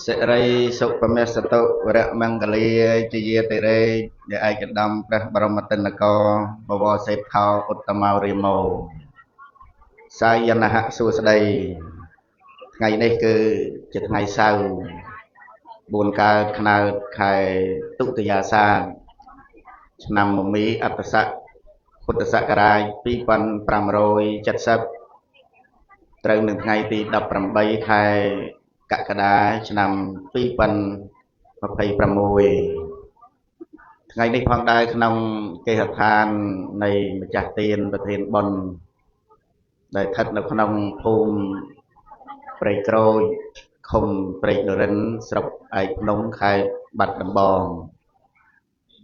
សិរីសុពមេសតុវរៈមង្គលាជាយាតិរេដែលឯកឧត្តមព្រះបរមតិនកោបវរសេដ្ឋោឧត្តមោរិមោសាយនហសួស្តីថ្ងៃនេះគឺជាថ្ងៃសៅរ៍4កើតខ្នើតខែទុតិយាសាទឆ្នាំមមីអត្តស័កពុទ្ធសករាជ2570ត្រូវនឹងថ្ងៃទី18ខែកក្កដាឆ្នាំ2026ថ្ងៃនេះផងដែរក្នុងគេហដ្ឋាននៃម្ចាស់ទានប្រធានបុណ្យដែលស្ថិតនៅក្នុងភូមិព្រៃក្រូចឃុំព្រែកនរិនស្រុកឯកភ្នំខេត្តបាត់ដំបង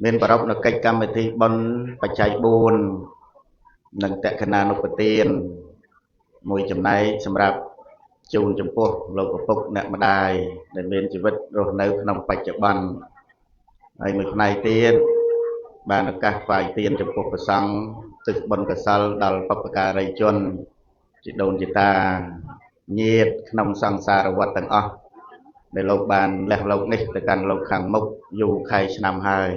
មានប្រារព្ធនៅកិច្ចកម្មវិធីបុណ្យបច្ច័យ4និងតក្កណានុប្រទានមួយចំណែកសម្រាប់ជូនចំពោះលោកឪពុកអ្នកម្ដាយដែលមានជីវិតរស់នៅក្នុងបច្ចុប្បន្នហើយមួយផ្នែកទៀតបានឱកាសថ្វាយទានចំពោះព្រះសង្ឃទឹកបុណ្យកុសលដល់បុព្វការីជនជីដូនជីតាញាតិក្នុងសង្សារវដ្តទាំងអស់ដែលលោកបានលះលោកនេះទៅកាន់លោកខាងមុខយូរខែឆ្នាំហើយ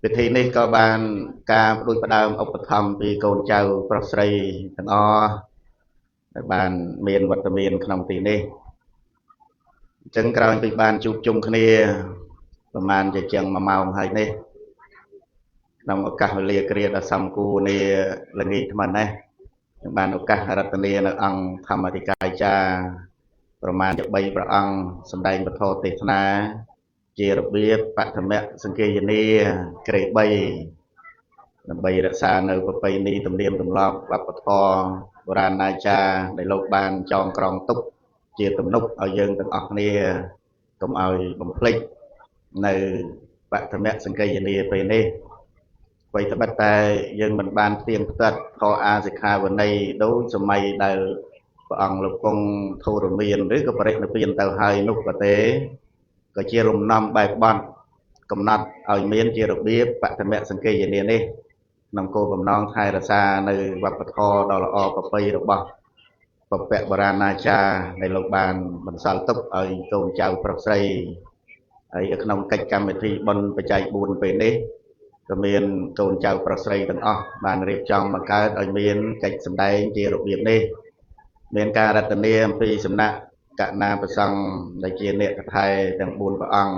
ពិធីនេះក៏បានការផ្ដួចផ្ដើមឧបត្ថម្ភពីកូនចៅប្រុសស្រីទាំងអស់ដែលបានមានវត្តមានក្នុងទីនេះអញ្ចឹងក្រោយពីបានជួបជុំគ្នាប្រហែលជាជាង1ម៉ោងហើយនេះក្នុងឱកាសវេលាគ្រាដ៏សំគួរនាល្ងាចថ្មនេះខ្ញុំបានឱកាសរតនានៅអង្គធម្មអធិការចារ្យប្រមាណជា3ព្រះអង្គសម្ដែងពធទេសនាជារបៀបបឋមសង្គាយនាក្រេ3ដើម្បីរក្សានៅប្រពៃណីទំនៀមទម្លាប់វប្បធម៌បុរាណាចារ្យដែលលោកបានចងក្រងទុកជាទំនុកឲ្យយើងទាំងអស់គ្នាកុំឲ្យបំភ្លេចនៅបឋមសង្គាយនាពេលនេះអ្វីត្បិតតែយើងមិនបានផ្ទៀងផ្ទាត់ខអាសិក្ខាវន័យដោយសម័យដែលព្រះអង្គលោកគង់ធូរមានឬក៏បរិនិព្វានទៅហើយនោះក៏ទេក៏ជាលំនាំបែបបទកំណត់ឲ្យមានជារបៀបបឋមសង្គាយនានេះក្នុងគោលបំណងថែរក្សានៅវប្បធម៌ដ៏ល្អប្រពៃរបស់បព្វបុរាណាចារ្យដែលលោកបានបន្សល់ទុកឲ្យកូនចៅប្រុសស្រីហើយក្នុងកិច្ចកម្មវិធីបុណ្យបច្ច័យ4ពេលនេះក៏មានកូនចៅប្រុសស្រីទាំងអស់បានរៀបចំបង្កើតឲ្យមានកិច្ចសម្ដែងជារបៀបនេះមានការរតនាអំពីសំណាក់កណាប្រសង់ដែលជាអ្នកកថែទាំង4ព្រះអង្គ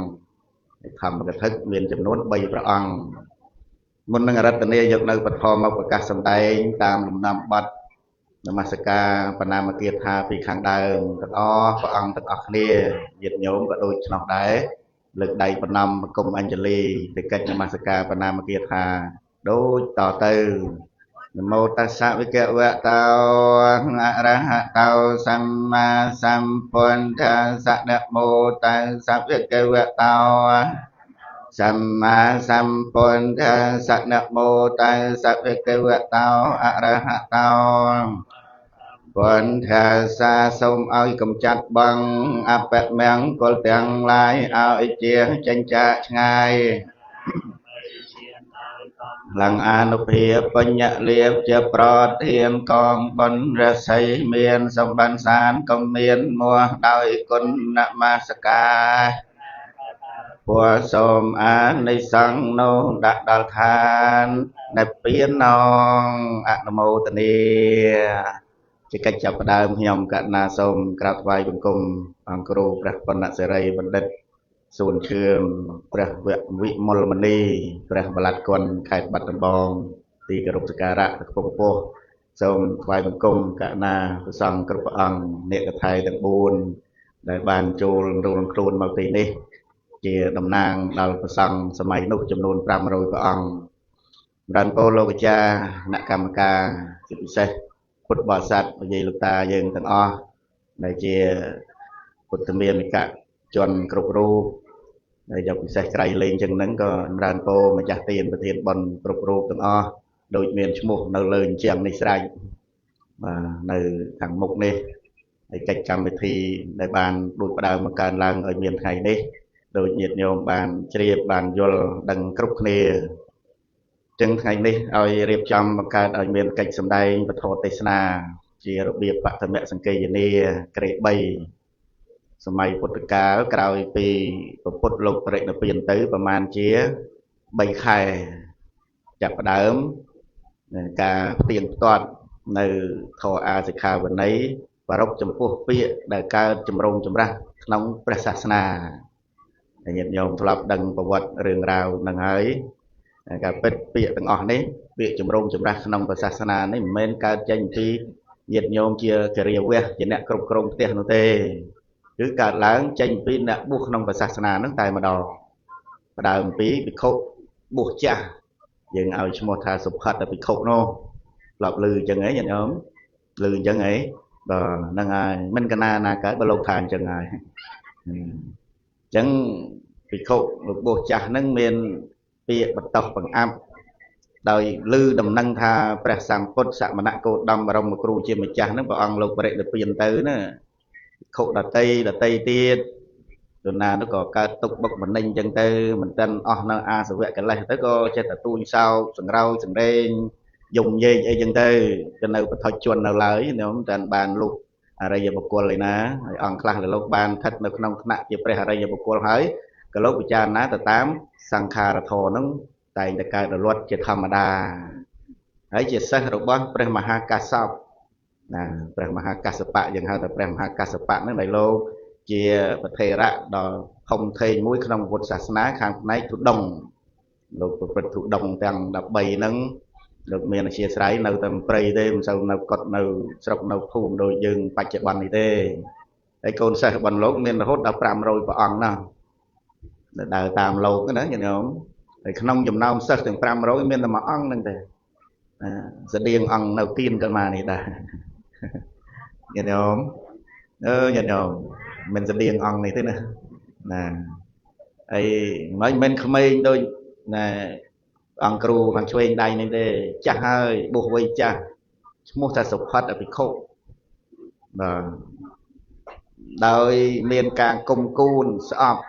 ធម្មកថាមានចំនួន3ព្រះអង្គមុននឹងរតនាយកនៅបឋមឱកាសសម្ដែងតាមលំនាំបទនមស្ការបណាមគាថាពីខាងដើមទាំងអស់ព្រះអង្គទាំងអស់គ្នាញាតិញោមក៏ដូចឆ្នោះដែរលើកដៃប្រណម្យបង្គំអញ្ជលីទៅកិច្ចនមស្ការបណាមគាថាដូចតទៅនមោតស្សៈវិកវៈតោអរហតោសម្មាសម្ពុទ្ធស្សៈនមោតស្សៈវិកវៈតោសម្មាសម្ពុទ្ធស្សៈនមោតស្សៈវិកវៈតោអរហតោពុទ្ធសាសូមឲ្យកម្ចាត់បងអបមង្គលទាំងឡាយឲ្យជាចិញ្ចាឆ្ងាយឡើងអនុភាពបញ្ញលាភជាប្រធានកងបុណ្យរស័យមានសម្បត្តិសានក៏មានមួសដោយគុណនមស្ការពុទ្ធសូមអានិសង្ឃនោះដាក់ដល់ឋាននៅពៀននងអនុមោទនាជាកិច្ចចាប់ផ្ដើមខ្ញុំកណាសូមក្រាបថ្វាយបង្គំអង្គគ្រូព្រះបណ្ណសិរីបណ្ឌិតសួនឈឿងព្រះវិមលមនីព្រះបល័តគុណខេត្តបាត់ដំបងទីគោរពសក្ការៈខ្ពស់ខ្ពស់សូមថ្វាយបង្គំកណាព្រះសង្ឃគ្រប់ព្រះអង្គអ្នកកថែទាំង4ដែលបានចូលរួមខ្លួនមកទីនេះជាតំណាងដល់ព្រះសង្ឃសម័យនោះចំនួន500ព្រះអង្គចម្រើនពរលោកអាចារ្យអ្នកកម្មការជាពិសេសពុទ្ធបរិស័ទនិយាយលោកតាយើងទាំងអស់ដែលជាពុទ្ធមានិកជនគ្រប់រូបហើយយកពិសេសក្រៃលេងចឹងហ្នឹងក៏ចម្រើនពរម្ចាស់ទានប្រធានបុណ្យគ្រប់រូបទាំងអស់ដូចមានឈ្មោះនៅលើអញ្ចឹងនេះស្រេចបាទនៅខាងមុខនេះហើយកិច្ចកម្មវិធីដែលបានដូចផ្ដើមមកកើនឡើងឲ្យមានថ្ងៃនេះដោយញាតិញោមបានជ្រាបបានយល់ដឹងគ្រប់គ្នាចឹងថ្ងៃនេះឲ្យរៀបចំបង្កើតឲ្យមានកិច្ចសម្ដែងពធទេសនាជារបៀបបឋមសង្គាយនាក្រេ3 សម័យពុទ្ធកាលក្រោយពីព្រះពុទ្ធលោកបរិនិព្វានទៅប្រហែលជា3 ខែចាប់ផ្ដើមការផ្ទៀងផ្ទាត់នៅធម៌អាសិក្ខាបណីប្ររពចំពោះពាក្យដែលកើតចម្រូងចម្រាសក្នុងព្រះសាសនាញាតិញោមធ្លាប់ដឹងប្រវត្តិរឿងរ៉ាវនឹងហើយការពិតពាក្យទាំងអស់នេះពាក្យចម្រូងចម្រាសក្នុងព្រះសាសនានេះមិនមែនកើតចេញពីញាតិញោមជាគរិយាវៈជាអ្នកគ្រប់គ្រងផ្ទះនោះទេគឺកើតឡើងចេញពីអ្នកបួសក្នុងព្រះសាសនានឹងតែម្ដងផ្ដើមពីភិក្ខុបួសចាស់យើងឲ្យឈ្មោះថាសុផាតភិក្ខុនោះធ្លាប់ឮអញ្ចឹងហីញាតិញោមឮអញ្ចឹងហីបាទហ្នឹងហើយមិនកណាណាកើតបើលោកថាអញ្ចឹងហើយអញ្ចឹងភិក្ខុលោកបួសចាស់ហ្នឹងមានពាក្យបន្តបង្អាប់ដោយឮដំណឹងថាព្រះសម្ពុទ្ធសមណគោតមបរមគ្រូជាម្ចាស់ហ្នឹងព្រះអង្គលោកបរិនិព្វានទៅណាភិក្ខុដតីទៀតនរណានោះក៏កើតទុកបុកម្នេញអញ្ចឹងទៅមិនទាន់អស់នៅអាសវៈកិលេសទៅក៏ចេះតែទួញសោកសង្រោយសង្រេងយំញែកអីចឹងទៅក៏នៅបថុជជននៅឡើយខ្ញុំតែបានលុះអរិយបុគ្គលឯណាហើយអង្គខ្លះលោកបានស្ថិតនៅក្នុងថ្នាក់ជាព្រះអរិយបុគ្គលហើយក៏លោកពិចារណាទៅតាមសង្ខារធម៌ហ្នឹងតែងតែកើតរលត់ជាធម្មតាហើយជាសិស្សរបស់ព្រះមហាកាសបណាព្រះមហាកាសបៈយើងហៅថាព្រះមហាកាសបៈហ្នឹងដែលលោកជាប្រធេរៈដ៏ធំធេងមួយក្នុងពុទ្ធសាសនាខាងផ្នែកទុដងលោកប្រព្រឹត្តទុដងទាំង13ហ្នឹងលោកមានអធ្យាស្រ័យនៅតែព្រៃទេមិនសូវនៅកុដនៅស្រុកនៅភូមិដូចយើងបច្ចុប្បន្ននេះទេហើយកូនសិស្សរបស់លោកមានរហូតដល់500ព្រះអង្គណាដើរតាមលោកណាញោមហើយក្នុងចំណោមសិស្សទាំង500មានតែមួយអង្គហ្នឹងទេស្តៀងអង្គនៅគៀនកាលមកនេះដែរញោមញាតិញោមមិនស្តៀងអង្គនេះទេណាហើយមិនមែនក្មេងដូចណាអង្គគ្រូខាងឆ្វេងដៃនេះទេចាស់ហើយបួសវ័យចាស់ឈ្មោះថាសុផាតភិក្ខុបាទដោយមានការគុំគួនស្អប់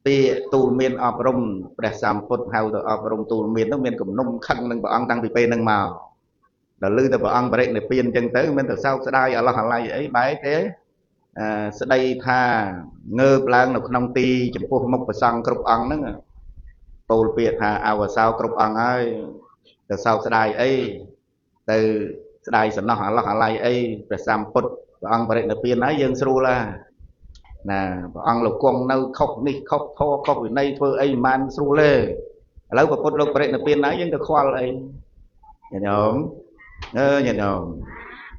ពាក្យទូលមានអប់រំព្រះសម្ពុទ្ធហៅទៅអប់រំទូលមាននោះមានគំនុំខឹងនឹងព្រះអង្គតាំងពីពេលហ្នឹងមកដល់ឮតែព្រះអង្គបរិនិព្វានអញ្ចឹងទៅមិនទៅសោកស្ដាយអាឡោះអាល័យអីបែរទេស្ដីថាងើបឡើងនៅក្នុងទីចំពោះមុខព្រះសង្ឃគ្រប់អង្គហ្នឹងពោលពាក្យថាអវសោគ្រប់អង្គហើយទៅសោកស្ដាយអីទៅស្ដាយសំណោះអាឡោះអាល័យអីព្រះសម្ពុទ្ធព្រះអង្គបរិនិព្វានហើយយើងស្រួលណាព្រះអង្គលោកគង់នៅខុសនេះខុសធម៌ខុសវិន័យធ្វើអីមិនបានស្រួលទេឥឡូវព្រះពុទ្ធលោកបរិនិព្វានហើយយើងទៅខ្វល់អីញាតិញោមញាតិញោម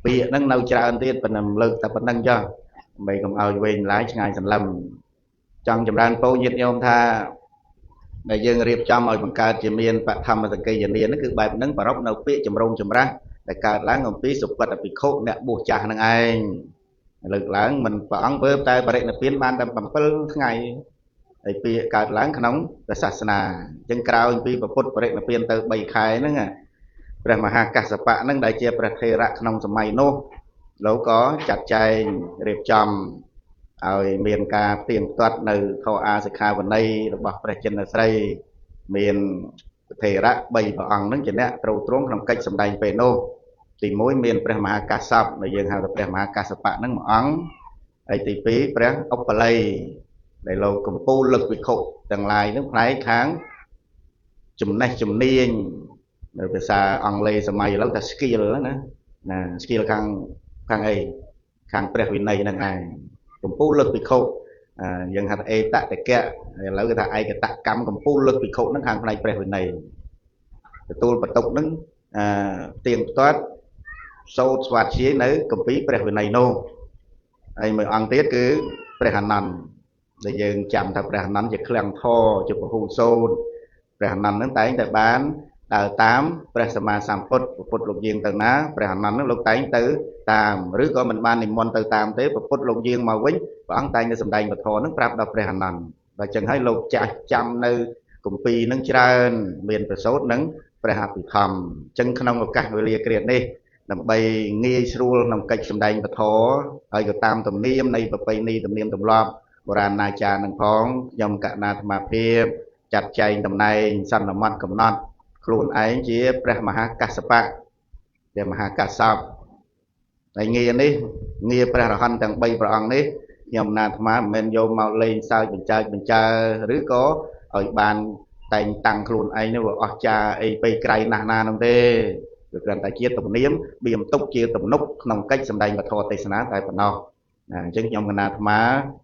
ពាក្យហ្នឹងនៅច្រើនទៀតប៉ុន្តែលើកតែប៉ុណ្្នឹងចុះដើម្បីកុំឲ្យវែងឡាយឆ្ងាយសន្លឹមចង់ចម្រើនពរញាតិញោមថាដែលយើងរៀបចំឲ្យបង្កើតជាមានបឋមសក្កិយានាហ្នឹងគឺបែបហ្នឹងប្ររពនៅពាក្យចម្រូងចម្រាសដែលកើតឡើងអំពីសុបិតភិក្ខុអ្នកបួសចាស់ហ្នឹងឯងលើកឡើងមិនព្រះអង្គធ្វើតែបរិនិព្វានបានតែ7 ថ្ងៃហើយពាក្យកើតឡើងក្នុងព្រះសាសនាអញ្ចឹងក្រោយពីព្រះពុទ្ធបរិនិព្វានទៅ3 ខែហ្នឹងព្រះមហាកាសបៈហ្នឹងដែលជាព្រះថេរៈក្នុងសម័យនោះលោកក៏ចាត់ចែងរៀបចំឲ្យមានការផ្ទៀងផ្ទាត់នៅធម៌អាសិក្ខាបណីរបស់ព្រះចិនស្រីមានថេរៈ3 ព្រះអង្គហ្នឹងជាអ្នកត្រូវទ្រង់ក្នុងកិច្ចសម្ដែងពេលនោះទី1មានព្រះមហាកាសបដែលយើងហៅថាព្រះមហាកាសបៈហ្នឹងមួយអង្គហើយទី2ព្រះឧបល័យដែលលោកកម្ពូលលឹកភិក្ខុទាំងឡាយហ្នឹងផ្នែកខាងចំណេះជំនាញនៅភាសាអង់គ្លេសសម័យឥឡូវថា skill ណា skill ខាងអីខាងព្រះវិន័យហ្នឹងឯងកម្ពូលលឹកភិក្ខុយើងហៅថាអេតតកៈឥឡូវគេថាឯកតកម្មកម្ពូលលឹកភិក្ខុហ្នឹងខាងផ្នែកព្រះវិន័យទទួលបន្ទុកហ្នឹងទៀងផ្ទាត់សូត្រស្វាធ្យាយនៅគម្ពីរព្រះវិន័យនោះហើយមួយអង្គទៀតគឺព្រះអានន្ទដែលយើងចាំថាព្រះអានន្ទជាឃ្លាំងធរជាពហុសូត្រព្រះអានន្ទហ្នឹងតែងតែបានដើរតាមព្រះសម្មាសម្ពុទ្ធពុទ្ធលោកយាងទៅណាព្រះអានន្ទហ្នឹងលោកតែងទៅតាមឬក៏មិនបាននិមន្តទៅតាមទេពុទ្ធលោកយាងមកវិញព្រះអង្គតែងតែសម្ដែងពធហ្នឹងប្រាប់ដល់ព្រះអានន្ទបើចឹងហើយលោកចាស់ចាំនៅគម្ពីរហ្នឹងច្រើនមានប្រសូតនឹងព្រះអភិធម្មអញ្ចឹងក្នុងឱកាសវេលាគ្រានេះដើម្បីងាយស្រួលក្នុងកិច្ចសម្ដែងពធហើយក៏តាមទំនៀមនៃប្រពៃណីទំនៀមទម្លាប់បុរាណាចារ្យនឹងផងខ្ញុំកណាអាត្មាភាពចាត់ចែងតំណែងសន្មតកំណត់ខ្លួនឯងជាព្រះមហាកាសបៈព្រះមហាកាសបហើយងារនេះងារព្រះរហន្តទាំង3 ព្រះអង្គនេះ nhầm na tham men vô mau lên sao mình chơi rứa có ở bàn tay tăng luôn anh nó ở cha ấy bay cây na na nông tê được gần tại chia tổng niếm biếm túc chia tổng nút nông cách sầm đầy mà thò tay sná tại phần nọ chứng nhầm na tham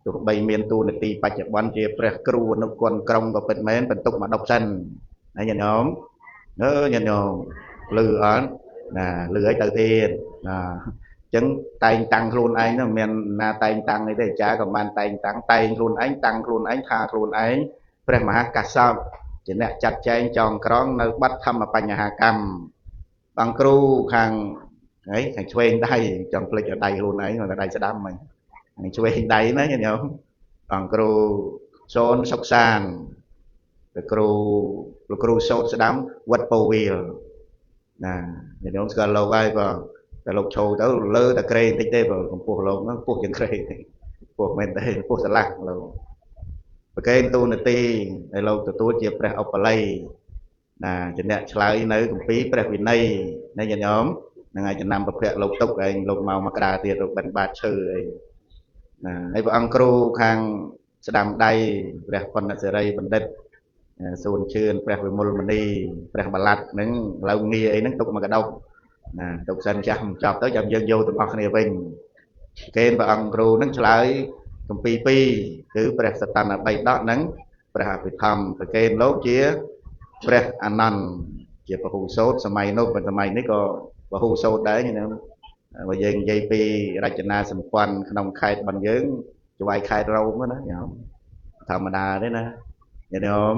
tụi bay miền tu nịch tì bạch bắn chia pre kru nó còn công và phần mến phần túc mà độc sân này nhận nhóm nhớ nhận nhóm lừa ấn lừa ấy đầu tiên chứng tay tăng luôn anh nó miền na tay tăng ấy để trả còn bàn tay luôn anh tha luôn anh pre mà cả sao chỉ nè chặt chẽ tròn cóng nơi bắt thăm mà bành hà cầm bằng kêu hàng ấy hàng chuên đây tròn plek ở đây luôn ấy mà ở đây sẽ đâm mình hàng chuên đây nó như nhau bằng kêu son sóc sàn kêu son sẽ đâm vật bầu bìa nè như nhau sẽ lâu ai vàoแต่ลกโชว์แต่เลอแต่เกรงติ๊กเต้แบบพวกเราพวกยังเกรงพวกเมนเต้พวกสลักเราเกรงตูนตีในเราตัวเจี๊ยบแปรเอาไปเลยจะเนี่ยใช้ในกลุ่มปีแปรวินัยในยันย้อมยังไงจะนำประเภทลงตุกเองลงเมามากระดาษเตียรบันบาดชื่อเองในพวกอังครูทางสดามได้แปรคนเสรีบันเด็ดส่วนเชื่อแปรวิมุลมันดีแปรบาลัดนั่งเราเงียนั่งตุกมากระดกตกสันจำจับtớiจำdân vô tụi học này bình kênh và ông cừu nâng lại công pi pi cứ bẹt satan ở bay đó nâng bẹt hạt bị thầm và kênh lố chia bẹt anh năn chia vào hù sốt sớm mai nốt và mai nấy có vào hù sốt đấy như nào và dân dây pi ra chân na sầm quan nông khai bằng dướng cho ai khai râu mới đó nhở thầm đà đấy nè như nào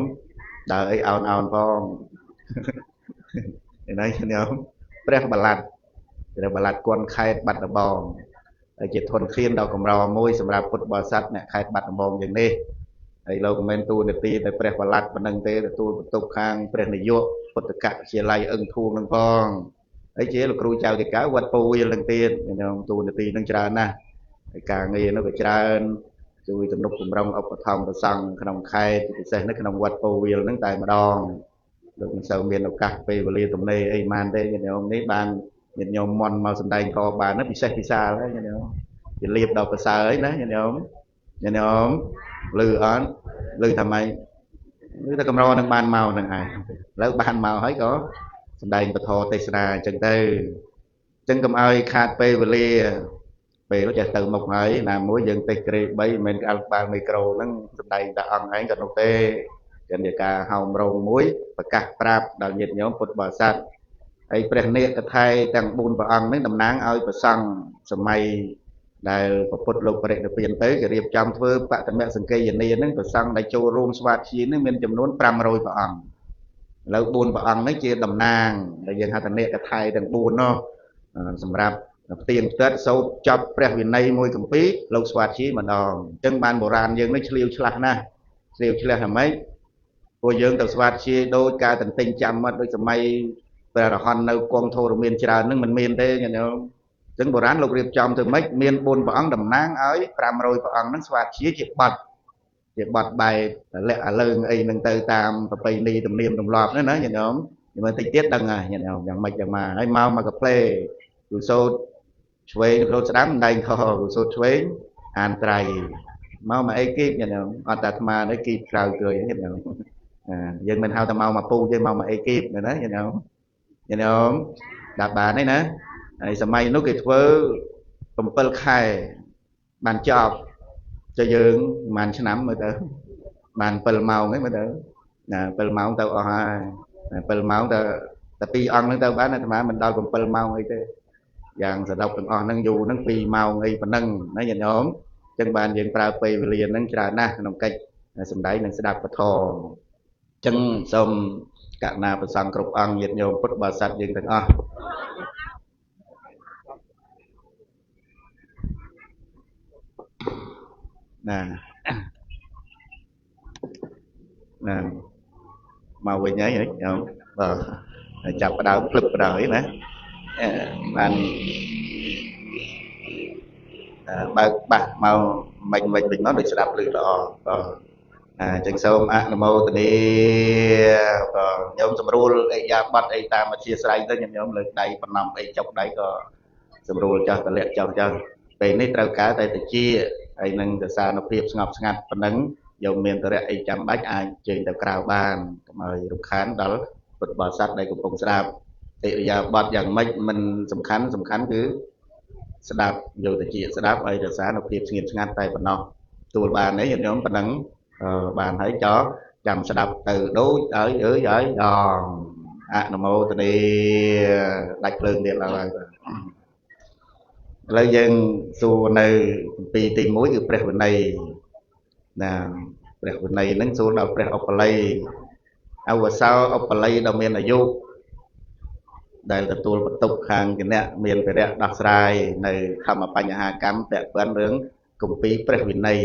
đợi ao ao con thì đấy như nàoព្រះបលាត់ព្រះបលាត់គន់ខេត្តបាត់ដំបងជាធនធានដ៏កម្រមួយសម្រាប់ពុទ្ធបរិស័ទអ្នកខេត្តបាត់ដំបងយ៉ាងនេះហើយលោកមិនទូនាទីតែព្រះបលាត់ប៉ុណ្ណឹងទេទទួលបន្ទុកខាងព្រះនាយកពុទ្ធកវិទ្យាល័យអឹងធួងនឹងផងហើយជាលោកគ្រូចៅតិកាវត្តពោវាលនឹងទៀតក្នុងទូនាទីនឹងច្រើនណាស់ហើយការងារនោះក៏ច្រើនជួយទំនុកបំរុងឧបត្ថម្ភប្រសង់ក្នុងខេត្តពិសេសនៅក្នុងវត្តពោវាលនឹងតែម្ដងលោកមិនសូវមានឱកាសពេលវេលាទំនេរអីបានទេញាតិញោមនេះបានញាតិញោមមន់មកសំដែងខបានណាពិសេសពិសាលហើយញាតិញោមជាលៀបដល់ប្រសើរហើយណាញាតិញោមលឺអត់លឺថាម៉េចលឺតែកម្រនឹងបានមកនឹងឯងឥឡូវបានមកហើយក៏សំដែងពធទេសនាអញ្ចឹងទៅអញ្ចឹងកុំឲ្យខាតពេលវេលាពេលចេះទៅមុខហើយណាមួយយើងតិចក្រេ3មិនមែនអល់បាល់មីក្រូហ្នឹងសំដែងតែអង្គឯងក៏នោះទេជាការហៅរងមួយប្រកាសប្រាប់ដល់ញាតិញោមពុទ្ធបរិស័ទហើយព្រះនេកថៃទាំង4ព្រះអង្គនេះតំណាងឲ្យប្រសង់សម័យដែលពុទ្ធលោកបរិនិព្វានទៅគេរៀបចំធ្វើបតមសង្កេយនានឹងប្រសង់ដែលចូលរួមស្វាធ្យានេះមានចំនួន500ព្រះអង្គឥឡូវ4ព្រះអង្គនេះជាតំណាងដែលយើងហៅថានេកថៃទាំង4នោះសម្រាប់ផ្ទៀងផ្ទាត់សូត្រចប់ព្រះវិន័យមួយគម្ពីរលោកស្វាធ្យាម្ដងអញ្ចឹងបានបុរាណយើងនេះឆ្លៀវឆ្លាស់ណាស់ឆ្លៀវឆ្លាស់ហ្មងពួកយើងទៅស្វាធ្យាដោយការតន្ទិញចាំមកដោយសម័យព្រះរហន្តនៅគង់ធរមានច្រើននឹងមិនមានទេញាតិញោមអញ្ចឹងបុរាណលោករៀបចំធ្វើម៉េចមាន4ព្រះអង្គតំណាងឲ្យ500ព្រះអង្គនឹងស្វាធ្យាជាបត់បែបលាក់អាលើងអីនឹងទៅតាមប្រពៃណីទំនៀមទម្លាប់ណាញាតិញោមnhưng màតិចទៀតដឹងហើយញាតិញោមយ៉ាងម៉េចយ៉ាងម៉ាហើយមកកាផ្លេគូសូត្រឆ្វេងរត់ស្ដាំដៃខគូសូត្រឆ្វេងអានត្រៃមកអីគីបញាតិញោមអត់តែអាត្មានេះគីបក្រៅគ្រឿយញាតិញោមយើងមិនហៅតែមកពូយើងមកអីគីបណាញាតិញោមដាក់បានទេណាហើយសម័យនោះគេធ្វើ7ខែបានចប់choយើងប្រហែលឆ្នាំមើលទៅបាន7ម៉ោងហ្នឹងមើលទៅ7ម៉ោងទៅអស់ហើយ7ម៉ោងតែ2អង្គហ្នឹងទៅបានអាត្មាមិនដល់7ម៉ោងអីទេយ៉ាងសរុបទាំងអស់ហ្នឹងយូរហ្នឹង2ម៉ោងអីប៉ុណ្ណឹងណាញាតិញោមអញ្ចឹងបានយើងប្រើពេលវេលាហ្នឹងច្រើនណាស់ក្នុងកិច្ចសម្ដែងនិងស្ដាប់ពធអញ្ចឹងសូមករុណាប្រសង់គ្រប់អង្គញាតិញោមពុទ្ធបរិស័ទយើងទាំងអស់ណាមកវិញហើយញោមបាទចាប់ផ្ដើមភ្លឹបផ្ដើមណាបានបើកបាក់មកមិនវិញមកដូចស្ដាប់ឮល្អបាទចឹងសូមអនុមោទនាបាទញោមស្រួលអីយ៉ាបတ်អីតាមអធិស្ស្រ័យទៅញោមលើកដៃបំណំអីចុកដៃក៏ស្រួលចាស់តម្លាក់ចុះចឹងពេលនេះត្រូវការតែតិច ហើយនឹងរក្សានូវភាពស្ងប់ស្ងាត់ប៉ុណ្ណឹងយកមានតរៈអីចាំបាច់អាចជើញទៅក្រៅបានកុំឲ្យរំខានដល់ពុទ្ធបរិស័ទដែលកំពុងស្ដាប់ឥរិយាបថយ៉ាងម៉េចមិនសំខាន់គឺស្ដាប់យកទៅជាស្ដាប់ឲ្យរក្សានូវភាពស្ងៀមស្ងាត់តែប៉ុណ្ណោះទួលបានទេញាតិញោមប៉ុណ្ណឹងបានហើយចោលចាំស្ដាប់ទៅដូចឲ្យឲ្យដងអនុមោទនាដាច់ភ្លើងទៀតឡើយឥឡូវយើងសួរនៅពីទី1គឺព្រះវិន័យណាព្រះវិន័យហ្នឹងសួរដល់ព្រះឧបល័យអវសោឧបល័យដ៏មានអាយុដែលទទួលបន្ទុកខាងគណៈមានភារៈដោះស្រាយនៅធម្មបញ្ហាកម្មពាក់ព័ន្ធរឿងគម្ពីរព្រះវិន័យ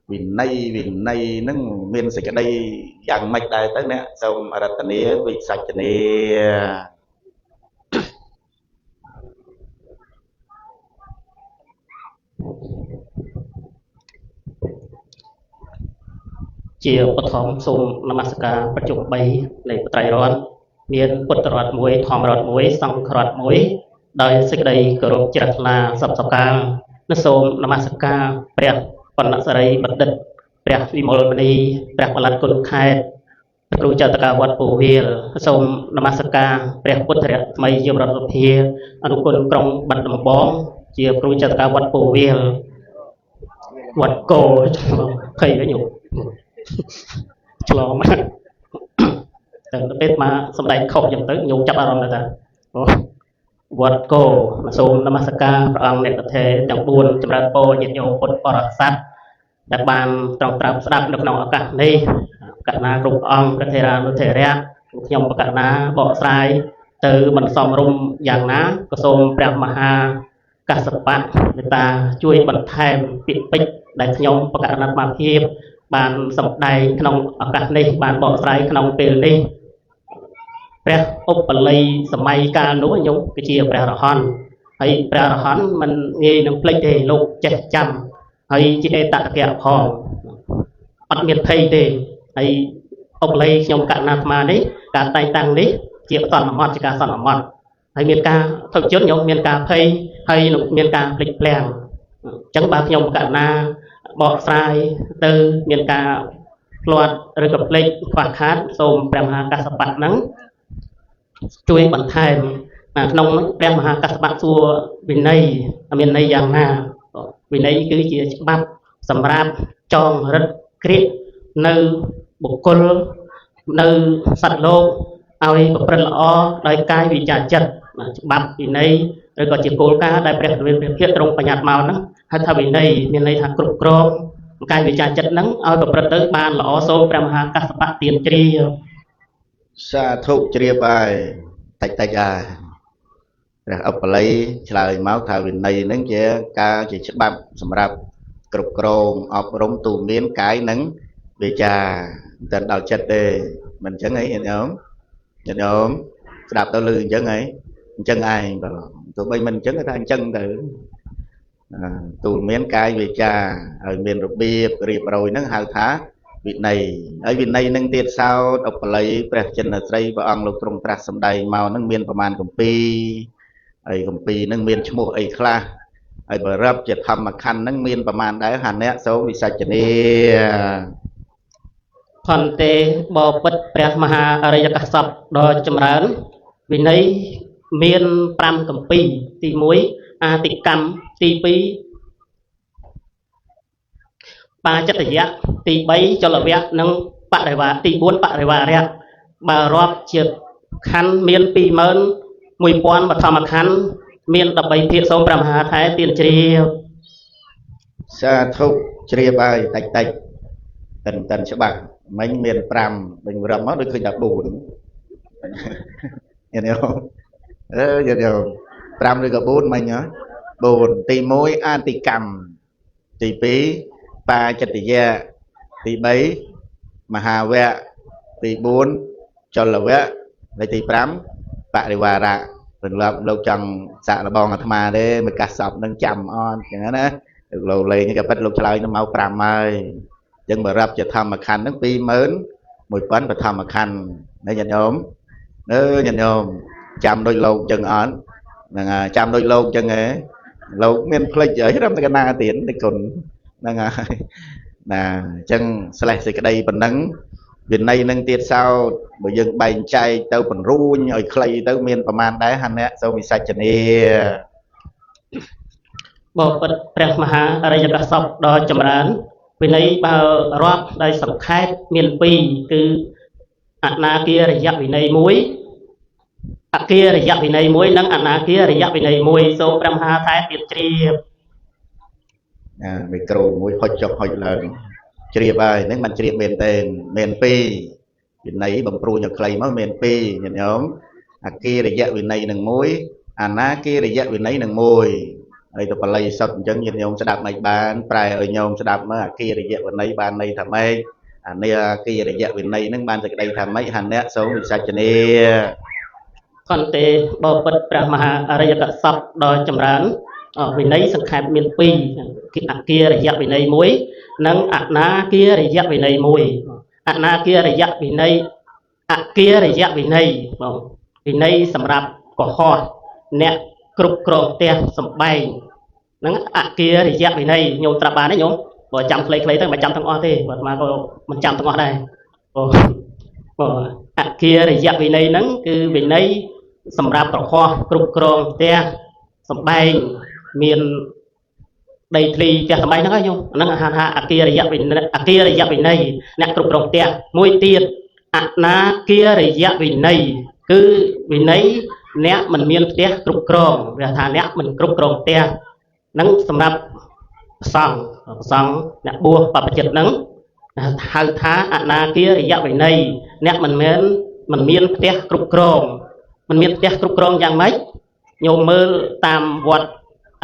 ហ្នឹងមានសេចក្តីយ៉ាងម៉េចដែរទៅអ្នកសូមរតនាវិសាចនាជាបឋមសូមនមស្ការប្រជុំ3នៃត្រៃរតន៍មានពុទ្ធរតន៍1ធម្មរតន៍1សង្ឃរតន៍1ដោយសេចក្តីគោរពជ្រះថ្លាសពសកាលនិងសូមនមស្ការព្រះបណ្ណសិរីបណ្ឌិតព្រះវិមលមនីព្រះបល្ល័តគុណខេត្តគ្រូចតកាវត្តពូវាលសូមនមស្ការព្រះពុទ្ធរថ្មីយមរដ្ឋសភាអនុគុណក្រុងបាត់ដំបងជាគ្រូចតកាវត្តពូវាលវត្តគោភ័យវិញឆ្លងមកតែពេលមកសម្ដែងខុសចឹងទៅញោមចាប់អារម្មណ៍ទៅថាវត្តគោសូមនមស្ការព្រះអង្គអ្នកកថេទាំង4ចម្រើនពរញាតិញោមពុទ្ធបរិស័ទដែលបានត្រង់ត្រាប់ស្ដាប់នៅក្នុងឱកាសនេះកណ្ណាគ្រប់អង្គកថេរានុថេរៈខ្ញុំបកណ្ណាបកស្រាយទៅមិនសមរម្យយ៉ាងណាក៏សូមព្រះមហាកសបៈមេត្តាជួយបន្ថែមពាក្យពេចន៍ដែលខ្ញុំបកណ្ណាអាភិបបានសម្ដែងក្នុងឱកាសនេះបានបកស្រាយក្នុងពេលនេះព្រះឧបល័យសម័យកាលនោះខ្ញុំគឺជាព្រះរហន្តហើយព្រះរហន្តមិនងាយនឹងភ្លេចទេលោកចេះចាំហើយជាអេតតកៈផងអត់មានភ័យទេហើយឧបល័យខ្ញុំកណ្ណាអាត្មានេះការតែងតាំងនេះជាសន្មតជាការសន្មតហើយមានការថុជនខ្ញុំមានការភ័យហើយមានការភ្លេចភ្លាំងអញ្ចឹងបើខ្ញុំកណ្ណាបកស្រាយទៅមានការផ្លាត់ឬក៏ភ្លេចខ្វះខាតសូមព្រះមហាកសបៈហ្នឹងជួយបន្ថែមក្នុងព្រះមហាកសបៈសួរវិន័យមានន័យយ៉ាងណាវិន័យគឺជាច្បាប់សម្រាប់ចងរឹតគ្រានៅបុគ្គលនៅសត្វលោកឲ្យប្រព្រឹត្តល្អដោយកាយវិជ្ជាចិត្តច្បាប់វិន័យឬក៏ជាគោលការណ៍ដែលព្រះវិភាគត្រង់បញ្ញត្តិមកហ្នឹងហៅថាវិន័យមានន័យថាគ្រប់គ្រងកាយវិជ្ជាចិត្តហ្នឹងឲ្យប្រព្រឹត្តទៅបានល្អសូមព្រះមហាកសបៈទានជ្រាបសាធុជ្រាបហើយតិចហើយព្រះឧបល័យឆ្លើយមកថាវិន័យហ្នឹងជាការជាច្បាប់សម្រាប់គ្រប់គ្រងអប់រំទូមានកាយនិងវាចាមិនដល់ចិត្តទេមិនអញ្ចឹងអីញាតិញោមស្ដាប់ទៅលឺអញ្ចឹងហីអញ្ចឹងឯងបើទោះបីមិនអញ្ចឹងថាអញ្ចឹងទៅទូមានកាយវាចាឲ្យមានរបៀបរៀបរយហ្នឹងហៅថាវិន័យហើយវិន័យនឹងទៀតសោតឧបល័យព្រះចិនស្រីព្រះអង្គលោកទ្រង់ត្រាស់សម្ដែងមកហ្នឹងមានប្រមាណគម្ពីរហើយគម្ពីរហ្នឹងមានឈ្មោះអីខ្លះហើយបរិបជាធម្មខណ្ឌហ្នឹងមានប្រមាណដែរហានៈសូមវិសាចនាផន្តេបពិតព្រះមហាអរិយកាសពដ៏ចម្រើនវិន័យមាន5គម្ពីរទី1អាតិកម្មទី2បាចិត្តយៈទី3ចលវៈនិងបរិវារទី4បរិវារៈបើរាប់ជាខណ្ឌមាន 21000 បឋមខណ្ឌមាន13ភាគសូមព្រះមហាថែទានជ្រាបសាធុជ្រាបហើយតិចតិនច្បាស់មិញមាន5វិញរឹបមកដូចឃើញតែ4ញាតិញោមញាតិញោម5ឬក៏4មិញហ៎4ទី1អតិកម្មទី2បាចិត្តយៈទី3មហាវៈទី4ចលវៈហើយទី5បរិវារៈរំលឹកលោកចង់សាក់លបងអាត្មាទេមកកាសសពនឹងចាំអត់ចឹងណាលោកលេងក៏ប៉ិតលោកឆ្លើយទៅមក5ហើយអញ្ចឹងបរិបជាធម្មខណ្ឌហ្នឹង21000បឋមខណ្ឌណាញាតិញោមញាតិញោមចាំដូចលោកចឹងអត់ហ្នឹងចាំដូចលោកចឹងហ៎ lâu miền plei ở trong cái na tiền để còn đang nè chân sẽ cái đây phần nắng Việt Nam nâng tiết sao bởi dân bày chay tao phần ru nhồi clay tao miềnประมาณ đấy hắn nè sau mình sạch chân đi បបិទ្ធព្រះមហាអរិយកសពដ៏ចម្រើនវិន័យបើរាប់ដោយសង្ខេបមានពីរគឺអនាគារយវិន័យមួយអគារយវិន័យមួយនិងអនាគារយវិន័យមួយសូមព្រះមហាថែទៀតជ្រាប មីក្រូមួយហុចចុះហុចឡើងជ្រាបហើយហ្នឹងមិនជ្រាបមែនទេមែនពីរវិន័យបំព្រួញឲ្យខ្លីមកមែនពីរញាតិញោមអគារយវិន័យនឹងមួយអនាគារយវិន័យនឹងមួយហើយទៅបល័យសុទ្ធអញ្ចឹងញាតិញោមស្ដាប់មិនបានប្រែឲ្យញោមស្ដាប់មើលអគារយវិន័យបានន័យថាម៉េចអានេះអគារយវិន័យហ្នឹងបានសេចក្តីថាម៉េចហនៈសូមវិសាចនា កន្ទេបបិទ្ធព្រះមហាអរិយកសពដ៏ចម្រើនវិន័យសង្ខេបមានពីរគឺអគារយវិន័យមួយនិងអនាគារយវិន័យមួយអនាគារយវិន័យអគារយវិន័យបងវិន័យសម្រាប់កុហកអ្នកគ្រប់គ្រងផ្ទះសម្បែងហ្នឹងអគារយវិន័យញោមត្រាប់បានទេញោមបើចាំខ្លីៗទៅមិនចាំទាំងអស់ទេបើអាក៏មិនចាំទាំងអស់ដែរបងអគារយវិន័យហ្នឹងគឺវិន័យសម្រាប់កុហកគ្រប់គ្រងផ្ទះសម្បែងមានដីធ្លីផ្ទះសម្បែងហ្នឹងហើយញោមហ្នឹងហៅអគារយវិន័យអគារយវិន័យអ្នកគ្រប់គ្រងផ្ទះមួយទៀតអនាគារយវិន័យគឺវិន័យអ្នកមិនមានផ្ទះគ្រប់គ្រងវាថាអ្នកមិនគ្រប់គ្រងផ្ទះហ្នឹងសម្រាប់ប្រសង់អ្នកបួសបព្វជិតហ្នឹងហៅថាអនាគារយវិន័យអ្នកមិនមានផ្ទះគ្រប់គ្រងមិនមានផ្ទះគ្រប់គ្រងយ៉ាងម៉េចញោមមើលតាមវត្ត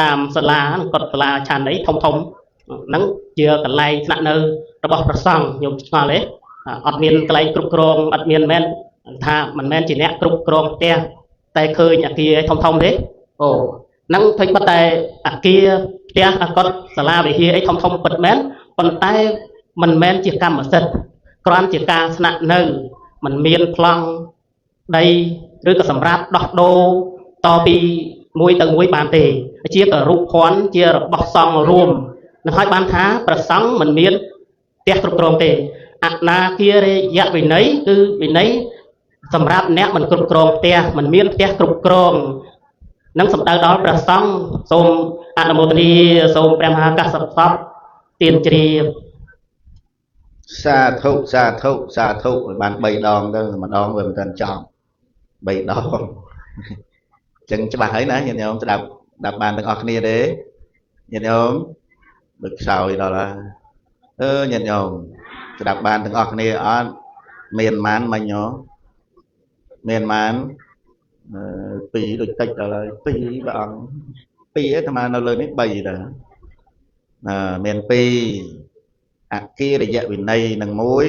តាមសាលាកុដិសាលាឆាន័យធំហ្នឹងជាកន្លែងស្នាក់នៅរបស់ព្រះសង្ឃញោមឆ្ងល់ទេអត់មានកន្លែងគ្រប់គ្រងអត់មានមែនថាមិនមែនជាអ្នកគ្រប់គ្រងផ្ទះតែឃើញអគារធំទេអូហ្នឹងឃើញប៉ុន្តែអគារផ្ទះកុដិសាលាវិហារអីធំពិតមែនប៉ុន្តែមិនមែនជាកម្មសិទ្ធិគ្រាន់ជាការស្នាក់នៅមិនមានប្លង់ដីឬក៏សម្រាប់ដោះដូរតពីមួយទៅមួយបានទេជារូបភ័ណ្ឌជារបស់សង្ឃរួមនឹងឲ្យបានថាប្រសង់មិនមានផ្ទះគ្រប់គ្រងទេអនាគារយវិន័យគឺវិន័យសម្រាប់អ្នកមិនគ្រប់គ្រងផ្ទះមិនមានផ្ទះគ្រប់គ្រងនឹងសំដៅដល់ព្រះសង្ឃសូមអនុមោទនាសូមព្រះមហាកសពទានជ្រាប សាធុសាធុសាធុបាន 3 ដងទៅម្ដងវាមិនទាន់ចប់3 ដងចឹងច្បាស់ហើយណាញាតិញោមស្ដាប់បានទាំងអស់គ្នាទេញាតិញោមដូចខ្សោយដល់ហើយញាតិញោមស្ដាប់បានទាំងអស់គ្នាអត់មានប៉ុន្មានមិញហ៎មានប៉ុន្មាន2ដូចតិចដល់ហើយ2ព្រះអង្គ2ឯអាត្មានៅលើនេះ3ដែរមាន2 អគារយវិន័យនឹងមួយ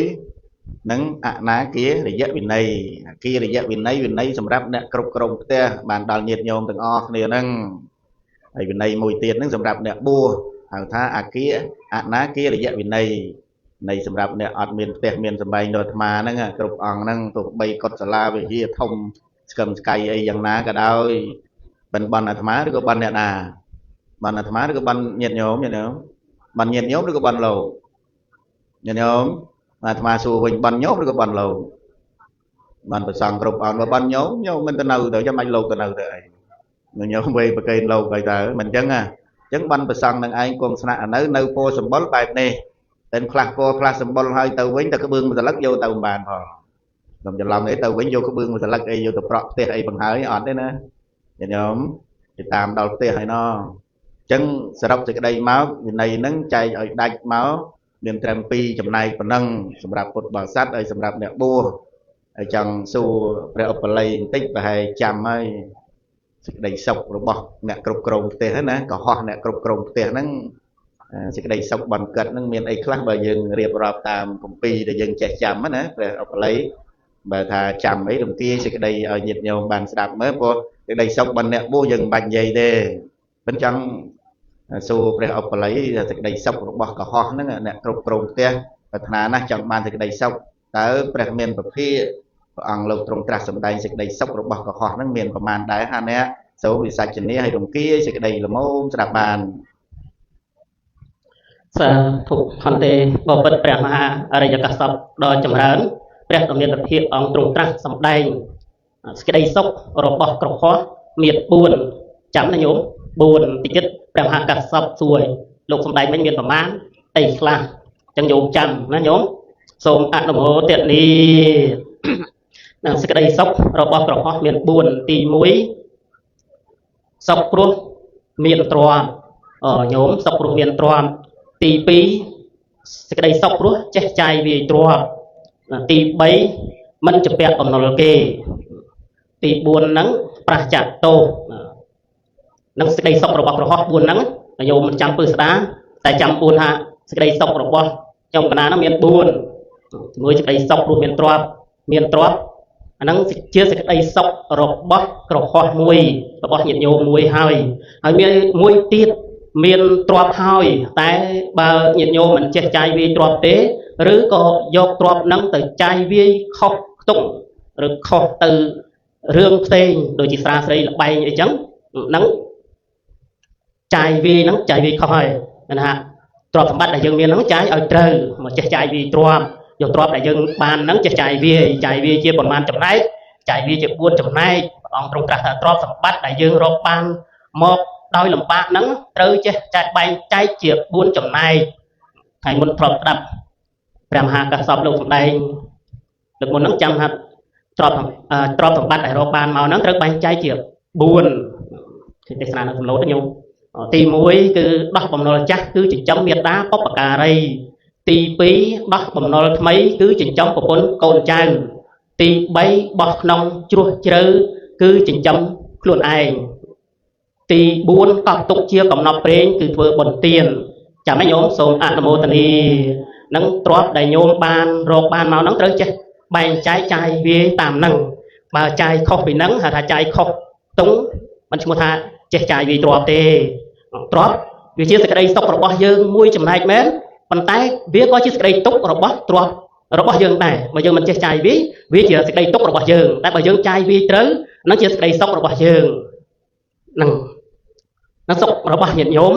និងអនាគារយវិន័យអគារយវិន័យវិន័យសម្រាប់អ្នកគ្រប់គ្រងផ្ទះបានដល់ញាតិញោមទាំងអស់គ្នាហ្នឹងហើយវិន័យមួយទៀតហ្នឹងសម្រាប់អ្នកបួសហៅថាអគារអនាគារយវិន័យនៃសម្រាប់អ្នកអត់មានផ្ទះមានសម្បែងដល់អាត្មាហ្នឹងគ្រប់អង្គហ្នឹងទោះបីកុដិសាលាវិហារធំស្កឹមស្កៃអីយ៉ាងណាក៏ដោយបិណ្ឌបន់អាត្មាឬក៏បន់អ្នកណាបន់អាត្មាឬក៏បន់ញាតិញោមបន់ញាតិញោមឬក៏បន់លោកញាតិញោមអាត្មាសួរវិញបន់ញោមឬក៏បន់លោកបន់ប្រសងគ្រប់អង្គបើបន់ញោមមិនទៅនៅទៅចាំបាច់លោកទៅនៅទៅអីញោមវេប្រកេនលោកអីទៅមិនអញ្ចឹងអញ្ចឹងបន់ប្រសងនឹងឯងគង់ស្នាក់នៅពោសម្បុរបែបនេះតែខ្លះពោខ្លះសម្បុរហើយទៅវិញទៅក្បឿងមួយសន្លឹកយកទៅមិនបានផងខ្ញុំច្រឡំអីទៅវិញយកក្បឿងមួយសន្លឹកអីយកទៅប្រក់ផ្ទះអីបង្ហើយអត់ទេណាញាតិញោមទៅតាមដល់ផ្ទះហើយណោះអញ្ចឹងសរុបសេចក្តីមកវិន័យហ្នឹងចែកឲ្យដាច់មកមានត្រឹម2ចំណែកប៉ុណ្ណឹងសម្រាប់ពុទ្ធបរិស័ទហើយសម្រាប់អ្នកបួសហើយចង់សួរព្រះឧបល័យបន្តិចប្រហែលចាំហើយសេចក្តីសុខរបស់អ្នកគ្រប់គ្រងផ្ទះណាកុហកអ្នកគ្រប់គ្រងផ្ទះហ្នឹងសេចក្តីសុខបន្កិតហ្នឹងមានអីខ្លះបើយើងរៀបរាប់តាមគម្ពីរដែលយើងចេះចាំណាព្រះឧបល័យបើថាចាំអីរំទាយសេចក្តីឲ្យញាតិញោមបានស្ដាប់មើលព្រោះសេចក្តីសុខរបស់អ្នកបួសយើងមិនបាច់និយាយទេមិនចង់សួរព្រះឧបល័យសេចក្តីសុខរបស់កុហកហ្នឹងអ្នកគ្រប់គ្រងផ្ទះប្រាថ្នាណាស់ចង់បានសេចក្តីសុខតើព្រះមានពភាព្រះអង្គលោកទ្រង់ត្រាស់សម្ដែងសេចក្តីសុខរបស់កុហកហ្នឹងមានប្រមាណដែរហាអ្នក số bị sạch chân hay đồng kia sẽ cái đây là mô sẽ đạp bàn សាធុហន្ទេបបិទ្ធព្រះមហាអរិយកសពដ៏ចម្រើនព្រះដ៏មានភាពអង្គទ្រង់ត្រាស់សម្ដែងសេចក្តីសុខរបស់ក្រហមមាន4ចាំណាញោម4តិចទៀតព្រះមហាកសពសួរលោកសម្ដែងវិញមានប្រមាណអីខ្លះអញ្ចឹងញោមចាំណាញោមសូមអនុមោទនានឹងសេចក្តីសុខរបស់ក្រហមមាន4ទី1សុខព្រោះមានទ្រព្យញោមសុខព្រោះមានទ្រព្យទី2សេចក្តីសុខព្រោះចេះចាយវាយទ្រព្យទី3មិនជំពាក់បំណុលគេទី4ហ្នឹងប្រះចាក់ទោសនឹងសេចក្តីសុខរបស់ក្រហម4ហ្នឹងញោមមិនចាំពឹស្ដាតែចាំ4ថាសេចក្តីសុខរបស់ខ្ញុំកណាហ្នឹងមាន4ជាមួយសេចក្តីសុខព្រោះមានទ្រព្យអាហ្នឹងជាសេចក្តីសុខរបស់ក្រហមមួយរបស់ញាតិញោមមួយហើយមានមួយទៀតមានទ្រព្យហើយតែបើញាតិញោមមិនចេះចាយវាយទ្រព្យទេឬក៏យកទ្រព្យហ្នឹងទៅចាយវាយខុសខ្ទង់ឬខុសទៅរឿងផ្សេងដូចជាស្រាស្រីលបែងអីចឹងហ្នឹងចាយវាយហ្នឹងចាយវាយខុសហើយណាទ្រព្យសម្បត្តិដែលយើងមានហ្នឹងចាយឲ្យត្រូវមកចេះចាយវាយទ្រព្យយកទ្រព្យដែលយើងបានហ្នឹងចេះចាយវាយជាប្រមាណចំណែកចាយវាជា4ចំណែកព្រះអង្គទ្រង់ត្រាស់ថាទ្រព្យសម្បត្តិដែលយើងរកបានមកដោយលំបាកហ្នឹងត្រូវចេះចាត់បែងចែកជា4ចំណែកថ្ងៃមុនធ្លាប់ស្ដាប់ព្រះមហាកសពលោកសម្ដែងលើកមុនហ្នឹងចាំថាទ្រព្យសម្បត្តិដែលរកបានមកហ្នឹងត្រូវបែងចែកជា4ទេសនានៅសំឡូតញោមទី1គឺដោះបំណុលចាស់គឺចិញ្ចឹមមេត្តាបុព្វការីទី2ដោះបំណុលថ្មីគឺចិញ្ចឹមប្រពន្ធកូនចៅទី3បោះក្នុងជ្រោះជ្រៅគឺចិញ្ចឹមខ្លួនឯងទី4កប់ទុកជាកំណប់ព្រេងគឺធ្វើបុណ្យទានចាំឲ្យញោមសូមអនុមោទនានឹងទ្រព្យដែលញោមបានរកបានមកហ្នឹងត្រូវចេះបែងចែកចាយវាតាមហ្នឹងបើចាយខុសពីហ្នឹងហៅថាចាយខុសទុំមិនឈ្មោះថាចេះចាយវាទ្រព្យទេទ្រព្យវាជាសេចក្តីសុខរបស់យើងមួយចំណែកមែនប៉ុន្តែវាក៏ជាសេចក្តីទុក្ខរបស់ទ្រព្យរបស់យើងដែរបើយើងមិនចេះចាយវាជាសេចក្តីទុក្ខរបស់យើងតែបើយើងចាយវាត្រូវហ្នឹងជាសេចក្តីសុខរបស់យើងហ្នឹងសុខរបស់ញាតិញោម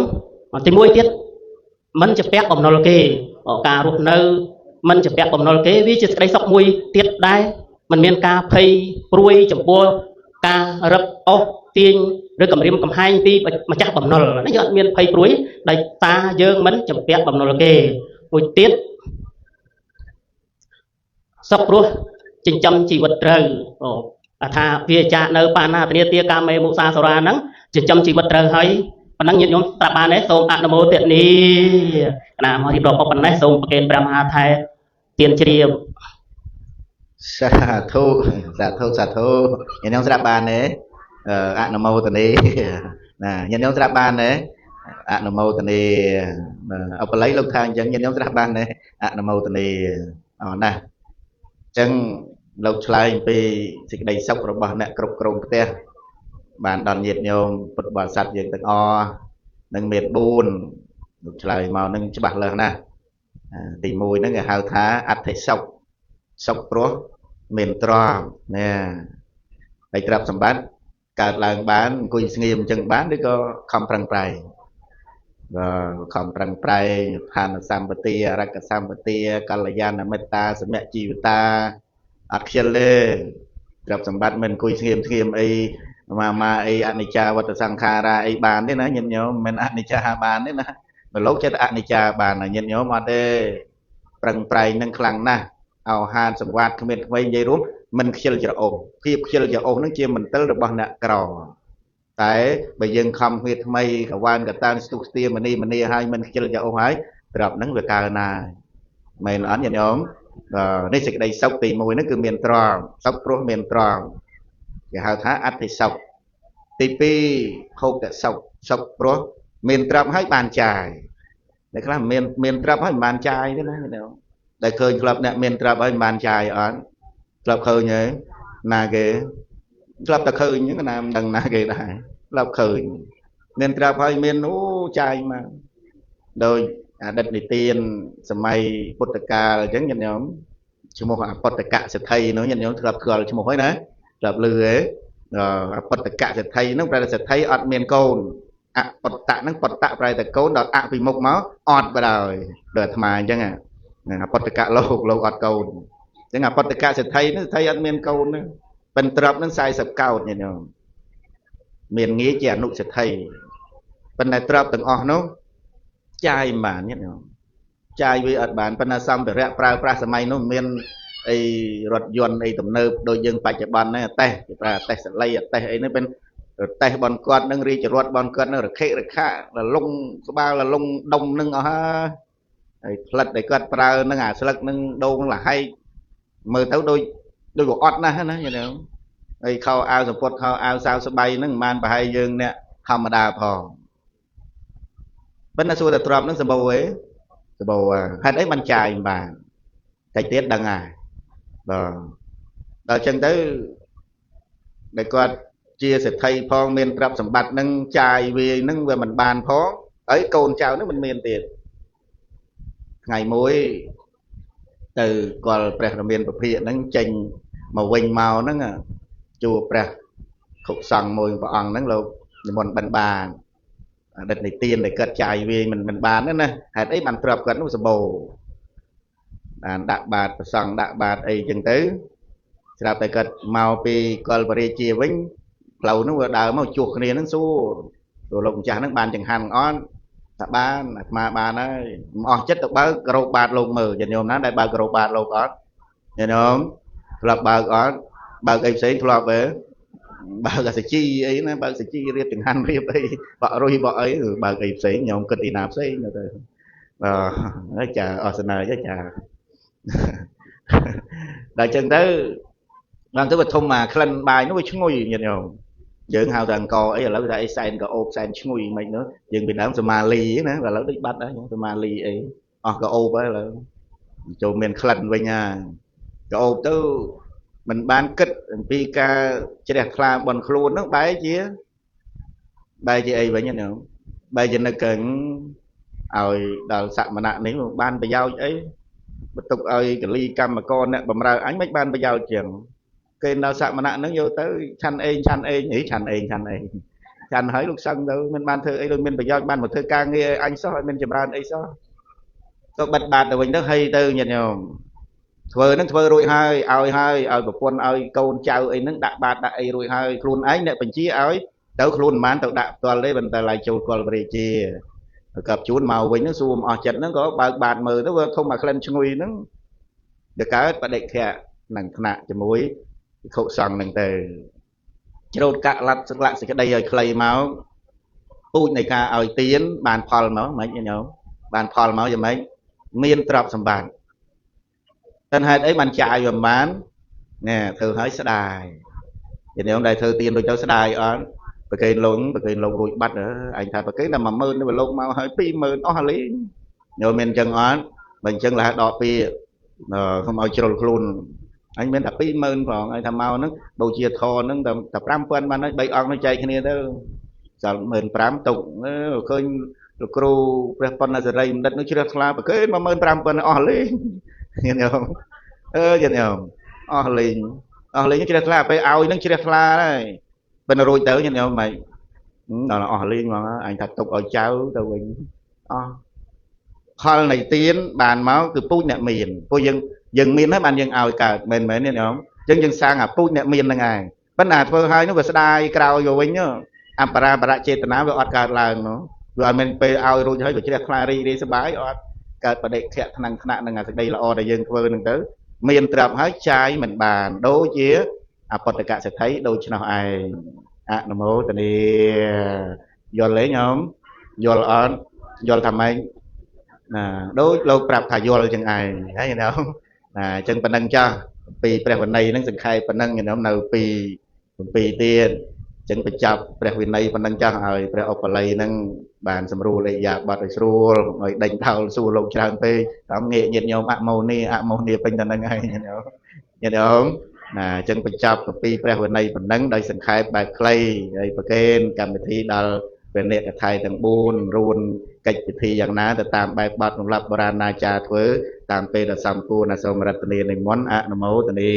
ទី1ទៀតមិនជំពាក់បំណុលគេការរស់នៅមិនជំពាក់បំណុលគេវាជាសេចក្តីសុខមួយទៀតដែរមិនមានការភ័យព្រួយចំពោះការរឹបអូសទាញឬគំរាមកំហែងពីម្ចាស់បំណុលនេះយើងអត់មានភ័យព្រួយដោយសារយើងមិនជំពាក់បំណុលគេមួយទៀតសុខព្រោះចិញ្ចឹមជីវិតត្រូវថាវាចាក់នៅបាណាធនាគារកាមេមុសាសរាហ្នឹងចិញ្ចឹមជីវិតត្រូវហើយប៉ុណ្ណឹងញាតិញោមប្រាប់បានទេសូមអនុមោទនាណាមករៀបរាប់ប៉ុណ្ណេះសូមប្រគេនព្រះមហាថែទានជ្រាបសាធុញាតិញោមស្រាប់បានទេអនុមោទនាណាញាតិញោមស្រាប់បានទេអនុមោទនាអបល័យលោកថាអញ្ចឹងញាតិញោមស្រាប់បានទេអនុមោទនាអរណាស់អញ្ចឹងលោកឆ្លើយពីសេចក្តីសុខរបស់អ្នកគ្រប់គ្រងផ្ទះបានដល់ញាតិញោមពុទ្ធបរិស័ទយើងទាំងអស់នឹងមាន4លោកឆ្លើយមកនឹងច្បាស់លាស់ណាស់ទី1ហ្នឹងគេហៅថាអត្ថិសុខសុខព្រោះមានទ្រព្យណាហើយទ្រព្យសម្បត្តិកើតឡើងបានអង្គុយស្ងៀមអញ្ចឹងបានឬក៏ខំប្រឹងប្រែងខំប្រឹងប្រែងឋានសម្បទាអរកសម្បទាកល្យាណមិត្តាសមជីវតាអត់ខ្ជិលទេទ្រព្យសម្បត្តិមិនអង្គុយស្ងៀមអីម៉ាអីអនិច្ចាវត្តសង្ខារាអីបានទេណាញាតិញោមមិនអនិច្ចាបានទេណាបើលោកចិត្តអនិច្ចាបានញាតិញោមអត់ទេប្រឹងប្រែងនឹងខ្លាំងណាស់អោហានសង្វាតគ្មានថ្មីនិយាយរួមមិនខ្ជិលច្រអូសភាពខ្ជិលច្រអូសនឹងជាមន្ទិលរបស់អ្នកក្រតែបើយើងខំគ្នាថ្មីកវានកតានស្ទុះស្ទាមនីហើយមិនខ្ជិលច្រអូសហើយប្រាប់ហ្នឹងវាកើណាមែនអត់ញាតិញោមនេះសេចក្តីសុខទី1ហ្នឹងគឺមានទ្រព្យសុខព្រោះមានទ្រព្យគេហៅថាអត្ថិសុខទី2ភោគតសុខសុខព្រោះមានទ្រព្យហើយបានចាយតែខ្លះមានទ្រព្យហើយមិនបានចាយទេណាដែលឃើញក្លឹបអ្នកមានទ្រព្យហើយមិនបានចាយអត់ក្លឹបឃើញទេណាគេក្លឹបតែឃើញហ្នឹងណាមិនដឹងណាគេដែរក្លឹបឃើញមានទ្រព្យហើយមានអូចាយមកដោយអតីតនិទានសម័យពុទ្ធកាលអញ្ចឹងញាតិញោមឈ្មោះអបតកៈសិទ្ធិនោះញាតិញោមធ្លាប់ស្គាល់ឈ្មោះហើយណាធ្លាប់ឮទេ ปตกะเศรษฐีนั่งแปลเศรษฐีอดเมียนโกนปตะนั่งปตะแปลแต่โกนดอดปีมุกมั้งอดไปเลยเดือดมาจังไงปตกะโลกอดโกนจังไงปตกะเศรษฐีนั่งเศรษฐีอดเมียนโกนเป็นตรับนั่งใส่สับเก่าเนี่ยเนาะเมียนงี้เจ้านุเศรษฐีเป็นในตรับตึงอ๋อนู้ใจมาเนี่ยเนาะใจวิอัดบานเป็นอาซัมแต่แรกปลาสมัยนู้เมียนไอ้รถยนต์ไอ้ตุ่มเนิบโดยยังปัจจุบันเนี่ยแต่สไลด์แต่ไอ้นี่เป็นแต่บอลกอดนั่งรีจะรถบอลกอดนั่งเคระค่าลงสบายลงดงนั่งฮะไอ้พลัดไอ้กอดปลานั่งสลักนั่งดงlà hayมือเท้าโดยอดนะฮะอย่างนี้ไอ้เขาเอาสปอร์ตเขาเอาสาวสบายนั่งมันไปให้ยังเนี่ยธรรมดาพอเป็นอาสูแต่ตรอบนั่งสบายให้ได้มันจ่ายบางใจเตี้ยดังไงđó chân tới để coi chia sẻ thay phong miền trap sầm bát nâng chài vì nâng về mình bàn phó ấy cồn chào nó mình miền tiền ngày mối từ còn bè miền bậc hiện nâng chành màu vinh màu nâng chùa bè khúc sòng mồi và ăn nâng lâu một bàn đợt này tiền để cất chài vì mình bàn nữa nè hãy thấy bàn trap gần nó sờ bồ đạp bạt ấy chân tới raไปกัดเมาปีกอลบริจีวิ่งเรานึกว่าดาวมาจุกเนี่ยนั่งสู้ตัวลงจากนั่งบานจังหันอ้อนตะบ้านมาบานนั้นออกchấtบ้ากระบาดลงมืออย่างโยมนั้นได้บ้ากระบาดลงก้อนอย่างโยมหลับบ้าก้อนบ้าไอ้เสียงหลับไปบ้ากับสจีไอ้นะบ้าสจีเรียกจังหันเรียบไปบ่รู้บ่ไอ้บ้าไอ้เสียงโยมกินตีนาบเสียงเลยnói chà Arsenal chứ chà đại chân tới đang tới bật thông mà khăn bài nó với chúng ngồi nhìn nhau dưỡng hào thằng co ấy là lấy ra sen có ôm sen chúng ngồi mình nữa dừng Việt Nam Somali nữa là lấy đi bắt đó Somali ấy có ôm ấy là chỗ mình khăn với nhà có ôm tới mình ban kết pika chỉ đẹp là bần khuôn nó bài chứ ấy vậy nhau bài cho nó cần rồi đào sạm mà nặng nếu ban bây giờ ấy bất tục ơi cái ly cam mà con nè bầm ra ánh mấy ban bây giờ trường cái đào sạm mà nặng nó vô tới chăn nhỉ chăn hỡi lúc sân đâu mình ban thơ ấy rồi mình bây giờ ban một thơ ca nghe anh sao mình chỉ ban ấy sao có bật bạt rồi mình nó hay tư nhìn nhau thơ rồi hai ao của quân ơi câu chào ấy nó đã bạt đại rồi hai luôn ấy nè bình chí ấy tao luôn man tao đã toàn lấy bình tao lại chầu còn về chia gặp chú màu với nó zoom chật nó có bạt mờ nó không mà lên chui nó được cái bạn định kẹt nặng nặng cho muối khẩu sòng nặng từ đâu cả lặt lại cái đây rồi clay máu tôi này cả ở tiến bàn phò máu mấy nhớ bàn phò máu cho mấy miên trọc sầm bàn tên hai ấy bàn chạy và bán nè thử hỏi sẽ đài thì nếu đại thư tiền tôi cho sẽ đài ở bậc cây lông rồi bắt nữa anh thay bậc cái là mà mơn nó lông mau hơi pi mơn nó lý rồi mình chân on mình chân là đỏ pi không ao chơi luôn anh bên tập pi mơn còn anh tham mau nó đầu chia thò nó tập ram quen mà nó bay on nó chạy cái này đó giờ mình ram tục khơi kêu prepon là gì đất nó chưa ra bậc cái mà mơn ram quen on lý nhìn không nhìn không on lý nó chưa ra phải ao nó chưa ra đấy bên rồi tới nhìn nhau mày đó là liên mà anh thật tục ở cháu tao mình khoa này tiến bàn máu từ pui nẹt miền pui dừng miền hết bàn dừng ao cả mình mấy nhìn không dừng sang pui nẹt miền là ngày bên nào phơi hai nó vừa đai cao rồi nhá para chết ná với cả là nó rồi mình pe ao rồi thấy được chỉ là đi sắp bái cảประเด็นแค่thằng khăn là đây là ở đây dừng phơi đừng tới miền trap hết trái mình bàn đối với Phật cả sẽ thấy đôi chân nào ai nam mô tây ni vô lấy nhóm vô làm anh đối lâu prap thà vô chân ai thấy như nào chân phần nâng cho pi prap phần này nó sẽ khai phần nâng như nào nào pi tiền chân phải chập prap phần này phần nâng cho rồi prap ở lại nâng bàn sầm ru lại dạ bát ru rồi đánh thao su lông tràn pe tạm nghệ nhiệt nhau màu ni bên chân nâng ai như nào chân phải chập pi prap phần này phần nâng đây sẽ khai bài clay đây phần kén cầm thi đalเป็นเนี่ยไทยต่างบูนรูนกิจพิธีอย่างนั้นแต่ตามใบบัตรของรับโบราณอาจารย์เถื่อตามเป็นสัมปูนสมรัตนีในม้อนอะนโมตนี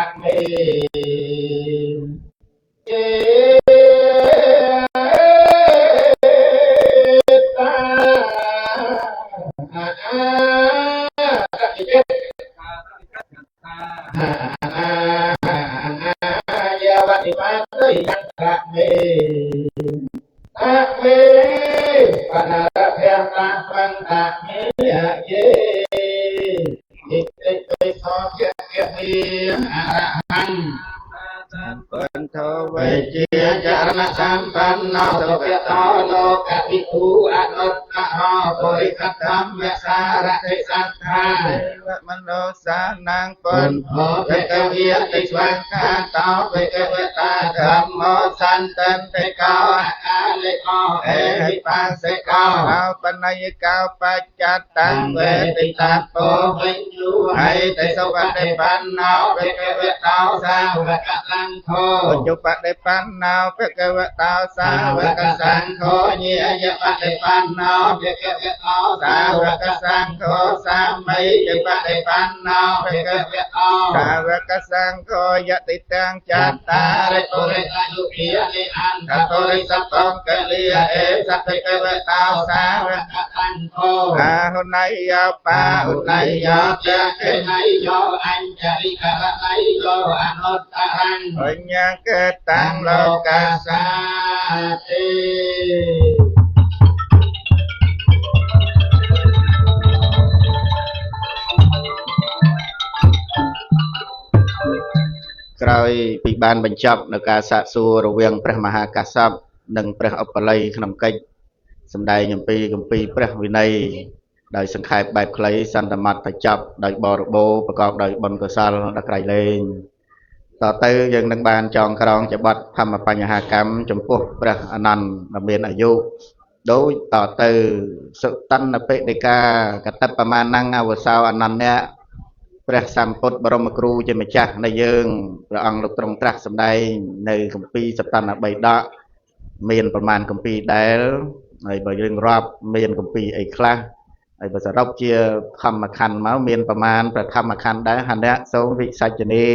ะเมเจตายาวัติปัสสิยัตระเมอะเมปนาระเพยตาฟังตะเมยะเยอิติปิโสเกเกมีอะระหังสัมปันโทเวจีจารณสัมปันโนสุขโตโลกวิทูอนุตตรโพธิสัตธรรมสารติสัทธาเทวมโนสานังปันโทเวกเวียติสวังคาโตเวกเวตาธรรมโมสันตันติโกอาลิโกเอหิปัสสิโกเอาปนัยกาปัจจัตตังเวติตาโปวิญญูให้ติสวัสดิปันโนเวกเวตาสาวกสังโฆปัจจุปฏิปันโนเวกเวตาสาวกสังโฆเยยปฏิปันโนเวกเวตาสาวกสังโฆสามัยยปฏิปันโนเวกเวตาสาวกสังโฆยติตังจัตตาริปุริสายุขิยนิอันทตุริสัพพงกลิยเอสัพพิกเวตาสาวกสังโฆอาหุนัยยปาหุนัยยเจเกนัยโยอัญจริกะนัยโยอนุตตรังปัญญาเกตังโลกัสสาติ ក្រោយពីបានបញ្ចប់នៅការសាកសួររវាងព្រះមហាកាសបនិងព្រះឧបល័យក្នុងកិច្ចសម្ដែងអំពីគម្ពីរព្រះវិន័យដោយសង្ខេបបែបខ្លីសន្មតទៅចប់ដោយបរិបូរណ៍ប្រកបដោយបុណ្យកុសលដល់ក្រៃលែងតទៅយើងនឹងបានចងក្រងជាបទធម្មបញ្ហាកម្មចំពោះព្រះអនន្តដែលមានអាយុដោយតទៅសុតន្តបិដិកាកតបមាណង្អវសោអនន្តៈព្រះសម្ពុទ្ធបរមគ្រូជាម្ចាស់នៃយើងព្រះអង្គលោកទ្រង់ត្រាស់សម្ដែងនៅគម្ពីរសតន្តបិដកមានប្រមាណគម្ពីរដែលហើយបើយើងរាប់មានគម្ពីរអីខ្លះហើយបើសរុបជាធម្មខណ្ឌមកមានប្រមាណព្រះធម្មខណ្ឌដែរហនៈសូមវិសច្ចនី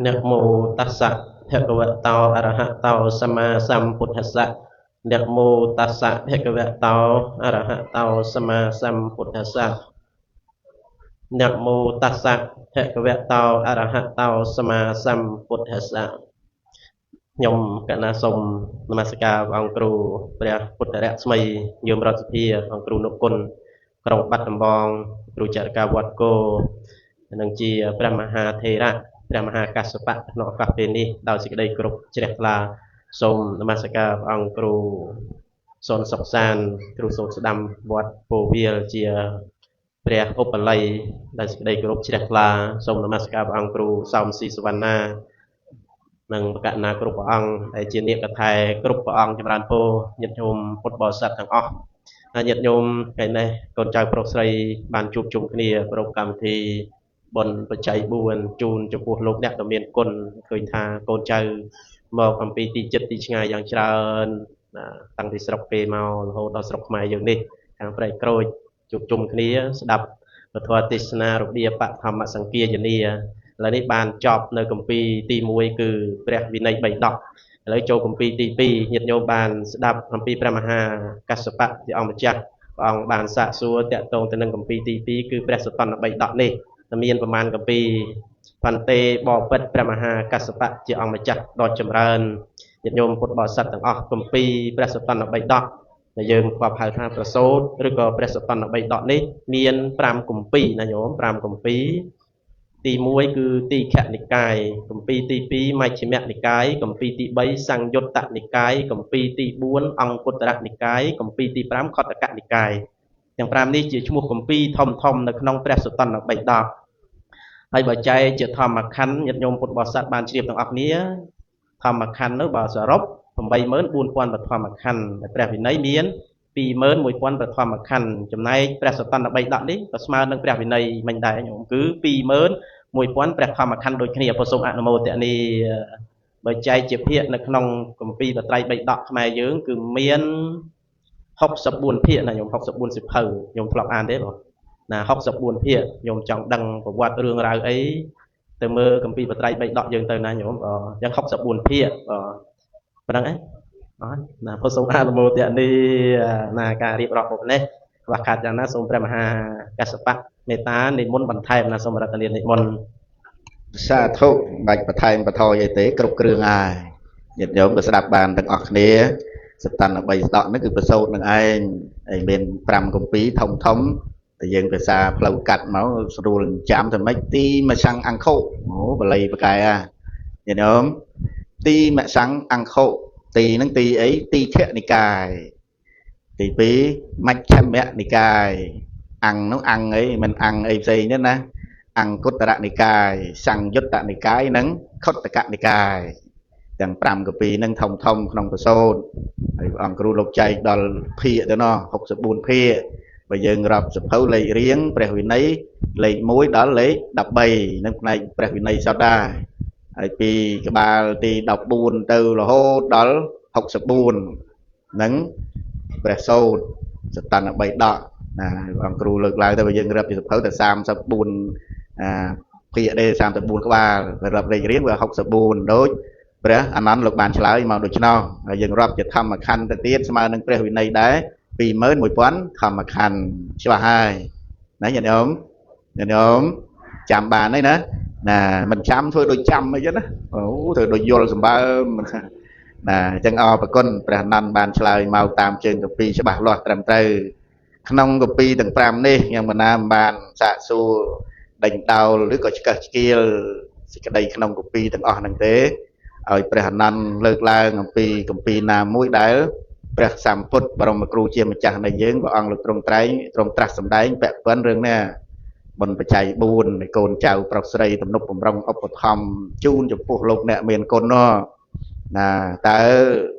นะโมตัสสะภะคะวะโตอะระหะโตสัมมาสัมพุทธัสสะนะโมตัสสะภะคะวะโตอะระหะโตสัมมาสัมพุทธัสสะนะโมตัสสะภะคะวะโตอะระหะโตสัมมาสัมพุทธัสสะខ្ញុំកណាសូមនមស្ការព្រះអង្គគ្រូព្រះពុទ្ធរស្មីយមរដ្ឋសភាអង្គគ្រូនុគុណក្រុងបាត់ដំបងគ្រូចរកាវត្តគោនិងជាព្រះមហាថេរៈព្រះមហាកាសបៈក្នុងឱកាសពេលនេះដោយសេចក្តីគោរពជ្រះថ្លាសូមនមស្ការព្រះអង្គគ្រូសូនសុខសានគ្រូសូនស្ដាំវត្តពោវាលជាព្រះឧបល័យដោយសេចក្តីគោរពជ្រះថ្លាសូមនមស្ការព្រះអង្គគ្រូសោមស៊ីសវណ្ណានិងបកណាគ្រប់ព្រះអង្គដែលជានាគថែគ្រប់ព្រះអង្គចម្រើនពរញាតិញោមពុទ្ធបរិស័ទទាំងអស់ញាតិញោមថ្ងៃនេះកូនចៅប្រុសស្រីបានជួបជុំគ្នាប្រពកម្មវិធីបុណ្យបច្ច័យ4ជូនចំពោះលោកអ្នកដ៏មានគុណឃើញថាកូនចៅមកអំពីទីចិត្តទីឆ្ងាយយ៉ាងច្រើនតាំងពីស្រុកគេមករហូតដល់ស្រុកខ្មែរយើងនេះខាងប្រែកក្រូចជួបជុំគ្នាស្ដាប់ពធទេសនារបៀបបឋមសង្គាយនាឥឡូវនេះបានចប់នៅគម្ពីរទី1គឺព្រះវិន័យ3ដកឥឡូវចូលគម្ពីរទី2ញាតិញោមបានស្ដាប់អំពីព្រះមហាកាសបៈជាអង្គម្ចាស់ព្រះអង្គបានសាកសួរតាក់ទងទៅនឹងគម្ពីរទី2គឺព្រះសតន្ត3ដកនេះមានប្រមាណគម្ពីរបន្ទេបបិទ្ធព្រះមហាកាសបៈជាអង្គម្ចាស់ដ៏ចម្រើនញាតិញោមពុទ្ធបរិស័ទទាំងអស់គម្ពីរព្រះសតន្ត3ដកដែលយើងធ្លាប់ហៅថាប្រសូតឬក៏ព្រះសតន្ត3ដកនេះមាន5គម្ពីរណាញោម5គម្ពីរទី1គឺទីខនិកាយគម្ពីរទី2មជ្ឈិមនិកាយគម្ពីរទី3សង្យុត្តនិកាយគម្ពីរទី4អង្គុត្តរនិកាយគម្ពីរទី5ខត្តកនិកាយទាំង5នេះជាឈ្មោះគម្ពីរធំនៅក្នុងព្រះសតន្ត3ដកហើយបើចែកជាធម្មខណ្ឌញាតិញោមពុទ្ធបរិស័ទបានជ្រាបទាំងអស់គ្នាធម្មខណ្ឌនោះបើសរុប 84000 បឋមខណ្ឌដែលព្រះវិន័យមាន 21000 បឋមខណ្ឌចំណែកព្រះសតន្ត3ដកនេះក៏ស្មើនឹងព្រះវិន័យមិញដែរញោមគឺ21000ព្រះធម្មខណ្ឌដូចគ្នាពុសូមអនុមោទនីបើចែកជាភាគនៅក្នុងគម្ពីរបត្រៃ3ដកខ្មែរយើងគឺមាន64ភាគណាញោម64សិភៅញោមធ្លាប់អានទេបង là học sập buồn thiệt nhôm trong đăng của quạt rương rau ấy từ mơ cầm pi bật tay bay đọt dương từ này nhôm đang học sập buồn thiệt và đăng ấy đó là phật sống a mô tiện đi là cả riệp rọt một này và cả cho nó sống prem ha cả sập bát mê tá nên môn bàn thay là sống ra tên nên môn xa thúc bạch bạch thay bạch thoi vậy tế cục cường ai nhiệt nhóm của đạp bàn từng ọt nia sắp tàn ở bầy đọn nó cứ bật sâu nâng ai bên pram công phí thông thống thì dân phải xa lâu cắt máu rồi chạm thì mấy tí mà sang ăn khô và lấy và cái nhiệt nhóm tí mẹ sáng ăn khô tí nâng tí ấy tí thiện đi cài tí phí mạch chăm mẹ đi cài ăn nó ăn ấy mình ăn ấy dây nhất nè ăn cốt tạ đi cài sang dứt tạ đi cái nắng khốt tạ đi cài đằng pram của pi nâng thông thông không có sôn ông kêu lục chạy đòi phia đó nó học sự buồn phia bây giờ gặp sự phâu lấy riêng bè hủy nấy lấy muối đó lấy đập bầy nâng này bè hủy nấy sao đa pi cái bà thì đọc buồn từ là hô đó học sự buồn nâng bè sôn sự tàn ở bầy đọ ông kêu lực lại tới bây giờ gặp sự phâu từ sam sự buồn phia đây sam sự buồn các bà gặp lấy riêng và học sự buồn đốiព្រះអានន្ទលោកបានឆ្លើយមកដូច្នោះហើយយើងរាប់ជាធម្មខណ្ឌទៅទៀតស្មើនឹងព្រះវិន័យដែរ21000ធម្មខណ្ឌច្បាស់ហើយណាញាតិញោមចាំបានទេណាមិនចាំធ្វើដូចចាំអីចឹងណាអូធ្វើដូចយល់សម្បើមណាអញ្ចឹងអរប្រគុណព្រះអានន្ទបានឆ្លើយមកតាមជើងកាពីច្បាស់លាស់ត្រឹមត្រូវក្នុងកាពីទាំង5នេះយ៉ាងបណ្ណាបានសាកសួរដេញដោលឬក៏ឆ្កឹះឆ្កៀលសេចក្តីក្នុងកាពីទាំងអស់ហ្នឹងទេឲ្យព្រះអានន្ទលើកឡើងអំពីគម្ពីរណាមួយដែលព្រះសម្ពុទ្ធបរមគ្រូជាម្ចាស់នៃយើងព្រះអង្គលោកទ្រង់ត្រាស់សម្ដែងពាក់ព័ន្ធរឿងនេះបុណ្យបច្ច័យ4នៃកូនចៅប្រុសស្រីទំនុកបំរុងឧបត្ថម្ភជូនចំពោះលោកអ្នកមានគុណនោះណាតើ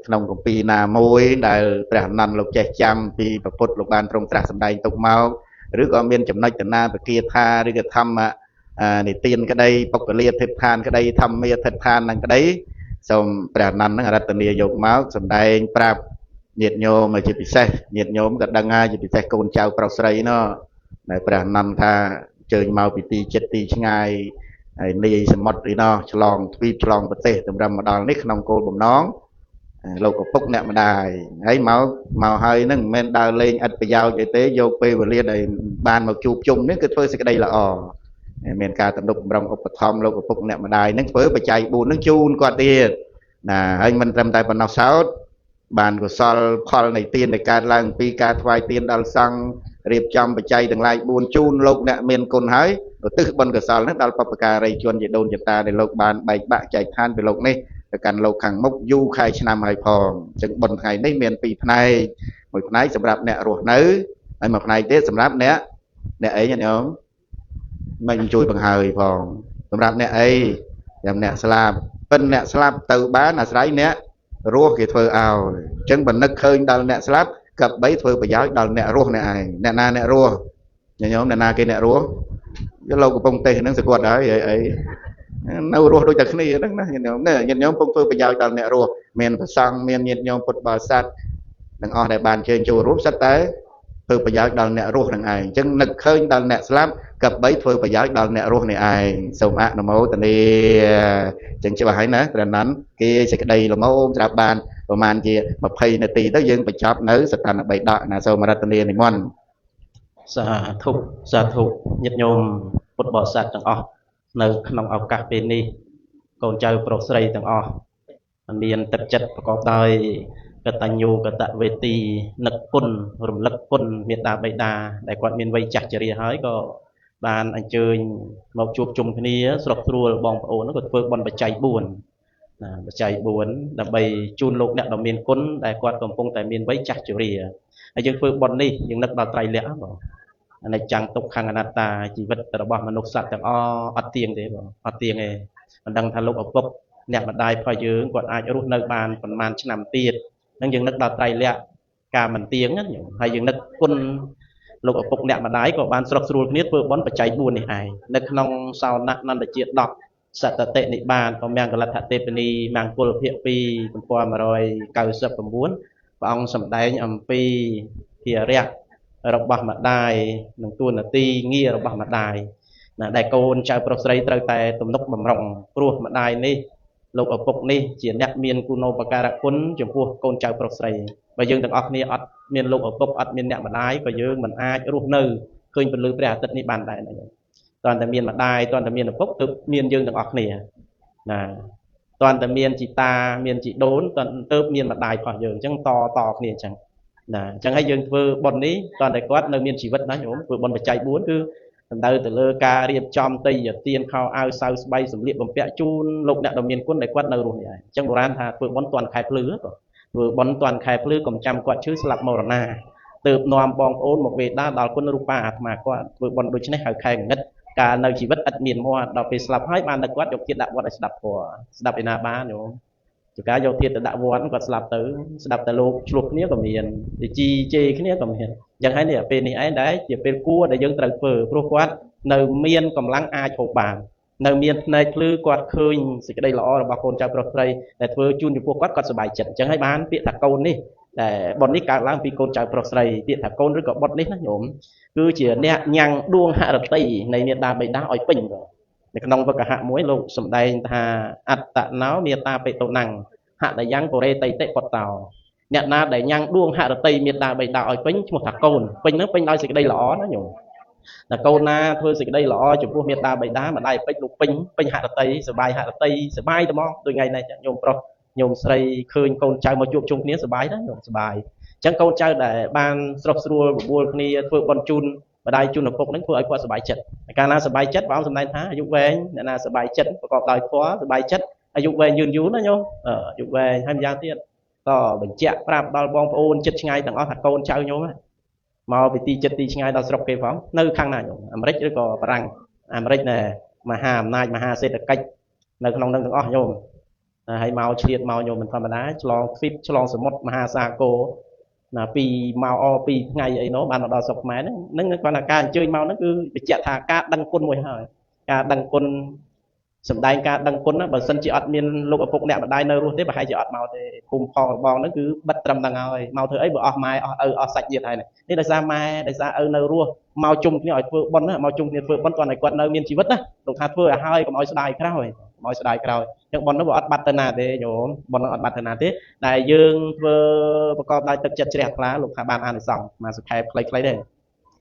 ក្នុងគម្ពីរណាមួយដែលព្រះអានន្ទលោកចេះចាំពីព្រះពុទ្ធលោកបានទ្រង់ត្រាស់សម្ដែងទុកមកឬក៏មានចំណុចតណាបគាថាឬក៏ធម្មនិទានក្តីបុគ្គលាធិដ្ឋានក្តីធម្មាធិដ្ឋាននឹងក្តីសូមព្រះអានន្ទនឹងរតនាយកមកសម្ដែងប្រាប់ញាតិញោមជាពិសេសញាតិញោមក៏ដឹងហើយជាពិសេសកូនចៅប្រុសស្រីនោះដែលព្រះអានន្ទថាជើញមកពីទីចិត្តទីឆ្ងាយហើយនាយសមុទ្រនេះនោះឆ្លងទ្វីបឆ្លងប្រទេសតម្រឹមមកដល់នេះក្នុងគោលបំណងលោកឪពុកអ្នកម្ដាយហើយមកហើយនឹងមិនមែនដើរលេងឥតប្រយោជន៍អីទេយកពេលវេលាដែលបានមកជួបជុំនេះគឺធ្វើសេចក្តីល្អមានការទំនុកបំរុងឧបត្ថម្ភលោកឪពុកអ្នកម្ដាយនឹងធ្វើបច្ច័យ4នឹងជូនគាត់ទៀតណាហើយមិនត្រឹមតែប៉ុណ្ណោះសោតបានកុសលផលនៃទានដែលកើតឡើងពីការថ្វាយទានដល់សង្ឃរៀបចំបច្ច័យទាំងឡាយ4ជូនលោកអ្នកមានគុណហើយឧទ្ទិសបុណ្យកុសលនេះដល់បុព្វការីជនជាដូនជាតាដែលលោកបានបែកបាក់ចែកឋានពីលោកនេះទៅកាន់លោកខាងមុខយូរខែឆ្នាំហើយផងអញ្ចឹងបុណ្យថ្ងៃនេះមាន2ផ្នែកមួយផ្នែកសម្រាប់អ្នករស់នៅហើយមួយផ្នែកទៀតសម្រាប់អ្នកអីញាតិញោមមិនជួយបង្ហើយផងសម្រាប់អ្នកអីយ៉ាងអ្នកស្លាប់ពិនអ្នកស្លាប់ទៅបានអាស្រ័យអ្នករស់គេធ្វើឲ្យអញ្ចឹងបើនឹកឃើញដល់អ្នកស្លាប់កັບបីធ្វើប្រយោជន៍ដល់អ្នករស់អ្នកឯងអ្នកណាអ្នករស់ញញោមអ្នកណាគេអ្នករស់យកលោកកំពុងទេសហ្នឹងសគាត់ហើយអីនៅរស់ដូចតែគ្នាហ្នឹងណាញញោមកំពុងធ្វើប្រយោជន៍ដល់អ្នករស់មានប្រសង់មានញាតិញោមពុទ្ធបរិស័ទទាំងអស់ដែលបានជើញចូលរួមសិតតែធ្វើប្រយោជន៍ដល់អ្នករស់នឹងឯងអញ្ចឹងនឹកឃើញដល់អ្នកស្លាប់កັບបីធ្វើប្រយោជន៍ដល់អ្នករស់នេះឯងសូមអនុមោទនាអញ្ចឹងច្បាស់ហើយណាព្រះអានន្ទគេសេចក្តីល្មមស្រាប់បានប្រហែលជា20នាទីទៅយើងបញ្ចប់នៅសតនបិដកណាសូមរតនានិមន្តសាធុញាតិញោមពុទ្ធបរិស័ទទាំងអស់នៅក្នុងឱកាសពេលនេះកូនចៅប្រុសស្រីទាំងអស់មានទឹកចិត្តប្រកបដោយកតញ្ញូកតវេទីនឹកគុណរំលឹកគុណមេត្តាបិតាដែលគាត់មានវ័យចាស់ជរាហើយក៏បានអញ្ជើញមកជួបជុំគ្នាស្រុកស្រួលបងប្អូនក៏ធ្វើបុណ្យបច្ច័យ4ណាបច្ច័យ4ដើម្បីជូនលោកអ្នកដ៏មានគុណដែលគាត់កំពុងតែមានវ័យចាស់ជរាហើយយើងធ្វើបុណ្យនេះយើងនឹកដល់ត្រៃលក្ខណ៍បងអនិច្ចំទុក្ខអនត្តាជីវិតរបស់មនុស្សសត្វទាំងអស់អត់ទៀងទេបងអត់ទៀងទេមិនដឹងថាលោកឪពុកអ្នកម្ដាយរបស់យើងគាត់អាចរស់នៅបានប្រហែលឆ្នាំទៀតនឹងយើងនឹកដល់ត្រៃលក្ខណ៍ការមិនទៀងហើយយើងនឹកគុណលោកឪពុកអ្នកម្ដាយក៏បានស្រុកស្រួលគ្នាធ្វើបុណ្យបច្ច័យ4នេះឯងនៅក្នុងសោណនន្តជា10សតតិនិបាតមង្គលថទេពនីមង្គលភាគ2ទំព័រ199ព្រះអង្គសម្ដែងអំពីភារៈ របស់ម្ដាយនឹងទួនាទីងាររបស់ម្ដាយណាដែលកូនចៅប្រុសស្រីត្រូវតែទំនុកបំរុងព្រោះម្ដាយនេះលោកឪពុកនេះជាអ្នកមានគុណូបការៈគុណចំពោះកូនចៅប្រុសស្រីបើយើងទាំងអស់គ្នាអត់មានលោកឪពុកអត់មានអ្នកម្ដាយក៏យើងមិនអាចរស់នៅឃើញពលឺព្រះអាទិត្យនេះបានដែរណាតើតែមានម្ដាយតើតែមានឪពុកទើបមានយើងទាំងអស់គ្នាណាតើតែមានជីតាមានជីដូនតើទើបមានម្ដាយផងយើងអញ្ចឹងតគ្នាអញ្ចឹងណាអញ្ចឹងហើយយើងធ្វើបុណ្យនេះតើតែគាត់នៅមានជីវិតណាញោមធ្វើបុណ្យបច្ច័យ4គឺសំដៅទៅលើការរៀបចំតៃយទានខោអាវសៅស្បៃសម្លៀកបំពាក់ជូនលោកអ្នកដ៏មានគុណដែលគាត់នៅរស់នេះឯងអញ្ចឹងបុរាណថាធ្វើបុណ្យទាន់ខែភ្លឺក៏ធ្វើបុណ្យទាន់ខែភ្លឺកុំចាំគាត់ឈឺស្លាប់មរណាទើបនាំបងប្អូនមកវេដាដល់គុណរូបាអាត្មាគាត់ធ្វើបុណ្យដូចនេះហៅខែងងឹតការនៅជីវិតឥតមានមាត់ដល់ពេលស្លាប់ហើយបានតែគាត់យកទៀតដាក់វត្តឲ្យស្ដាប់ធម៌ស្ដាប់ឯណាបានញោមចការយកទៀតទៅដាក់វត្តគាត់ស្លាប់ទៅស្ដាប់តែលោកឆ្លោះគ្នាក៏មានទៅជីជេរគ្នាក៏មានអញ្ចឹងហើយនេះពេលនេះឯងដែរជាពេលគួរដែលយើងត្រូវធ្វើព្រោះគាត់នៅមានកម្លាំងអាចហូបបាននៅមានផ្នែកភ្លឺគាត់ឃើញសេចក្តីល្អរបស់កូនចៅប្រុសស្រីដែលធ្វើជូនចំពោះគាត់សប្បាយចិត្តអញ្ចឹងហើយបានពាក្យថាកូននេះតែបុណ្យនេះកើតឡើងពីកូនចៅប្រុសស្រីពាក្យថាកូនឬក៏បុត្រនេះណាញោមគឺជាអ្នកញ៉ាំងដួងហរតីនៃមេដាបិតាឲ្យពេញនៅក្នុងវគ្គហៈមួយលោកសម្ដែងថាអត្តណោមេតាបេតុណੰហតយ៉ាងពរេតៃតិពតោអ្នកណាដែលញ៉ាំងដួងហរតីមេដាបិតាឲ្យពេញឈ្មោះថាកូនពេញនឹងពេញដោយសេចក្តីល្អណាញោមតែកូនណាធ្វើសេចក្តីល្អចំពោះមេដាបិតាម្ដាយពេញលោកពេញហរតីសបាយហរតីសបាយត្មងដូចថ្ងៃនេះញោមប្រុសញោមស្រីឃើញកូនចៅមកជួបជុំគ្នាសបាយណាញោមសបាយអញ្ចឹងកូនចៅដែលបានស្រុះស្រួលបបួលគ្នាធ្វើបុណ្យជូនម្ដាយជូនឪពុកនឹងធ្វើឲ្យគាត់សប្បាយចិត្តកាលណាសប្បាយចិត្តព្រះអង្គសម្ដែងថាអាយុវែងអ្នកណាសប្បាយចិត្តប្រកបដោយធម៌សប្បាយចិត្តអាយុវែងយឺនយូរណាញោមអាយុវែងហើយម្យ៉ាងទៀតតបញ្ជាក់ប្រាប់ដល់បងប្អូនចិត្តឆ្ងាយទាំងអស់ថាកូនចៅញោមមកពីទីចិត្តទីឆ្ងាយដល់ស្រុកគេផងនៅខាងណាញោមអាមេរិកឬក៏បារាំងអាមេរិកណែមហាអំណាចមហាសេដ្ឋកិច្ចនៅក្នុងនឹងទាំងអស់ញោមហើយមកឆ្លៀតមកញោមមិនធម្មតាឆ្លងទ្វីបឆ្លងសមុទ្រមហាសាគរណាពីមក2ថ្ងៃអីនោះបានមកដល់ស្រុកខ្មែរហ្នឹងគាត់ថាការអញ្ជើញមកហ្នឹងគឺបញ្ជាក់ថាការដឹងគុណមួយហើយការដឹងគុណសម្ដែងការដឹងគុណណាបើសិនជាអត់មានលោកឪពុកអ្នកម្ដាយនៅរស់ទេប្រហែលជាអត់មកទេភូមិផងរបងហ្នឹងគឺបិទត្រឹមហ្នឹងហើយមកធ្វើអីបើអស់ម៉ែអស់ឪអស់សាច់ញាតិហើយនេះដោយសារម៉ែដោយសារឪនៅរស់មកជុំគ្នាឲ្យធ្វើបុណ្យណាមកជុំគ្នាធ្វើបុណ្យគាត់ឲ្យគាត់នៅមានជីវិតណាលោកថាធ្វើឲ្យហើយកុំឲ្យស្ដាយក្រោយមកស្ដាយក្រោយអញ្ចឹងបុណ្យនោះវាអត់បាត់ទៅណាទេញោមបុណ្យនោះអត់បាត់ទៅណាទេតែយើងធ្វើប្រកបដោយទឹកចិត្តជ្រះថ្លាលោកថាបានអានិសង្សមកសុខែខ្លីៗទេ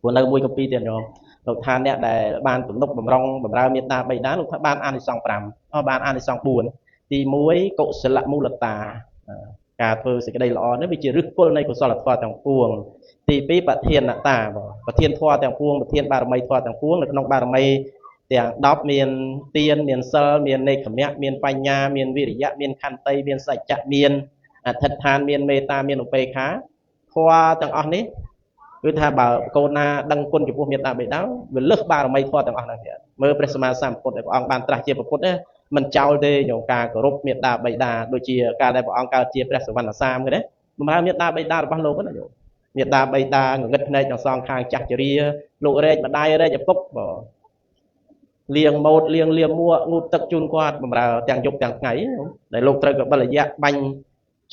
ព្រោះនៅមួយកម្ពីទៀតញោមលោកថាអ្នកដែលបានទំនុកបំរុងបំរើមេត្តាបិតាលោកថាបានអានិសង្ស5បានអានិសង្ស4ទី1កុសលមូលតាការធ្វើសេចក្តីល្អនេះវាជាឫសគល់នៃកុសលធម៌ទាំងពួងទី2ប្រធានតាប្រធានធម៌ទាំងពួងប្រធានបារមីធម៌ទាំងពួងនៅក្នុងបារមីទាំង10មានទានមានសិលមាននេក្ខមៈមានបញ្ញាមានវិរិយៈមានខន្តីមានសច្ចៈមានអធិដ្ឋានមានមេត្តាមានឧបេក្ខាធម៌ទាំងអស់នេះគឺថាបើកូនណាដឹងគុណចំពោះមេត្តាបិតាវាលើសបារមីធម៌ទាំងអស់ហ្នឹងទៀតមើលព្រះសម្មាសម្ពុទ្ធដែលព្រះអង្គបានត្រាស់ជាពុទ្ធមិនចោលទេក្នុងការគោរពមេត្តាបិតាដូចជាការដែលព្រះអង្គកើតជាព្រះសវណ្ណសាមគេណាបម្រើមេត្តាបិតារបស់លោកណាយោមេត្តាបិតាងងឹតភ្នែកទាំងសងខាងចាស់ជរាលោករែកម្ដាយរែកឪពុកលៀងម៉ូតលៀងលៀមមួកងូតទឹកជូនគាត់បម្រើទាំងយប់ទាំងថ្ងៃដែលលោកត្រូវកបិលយៈបាញ់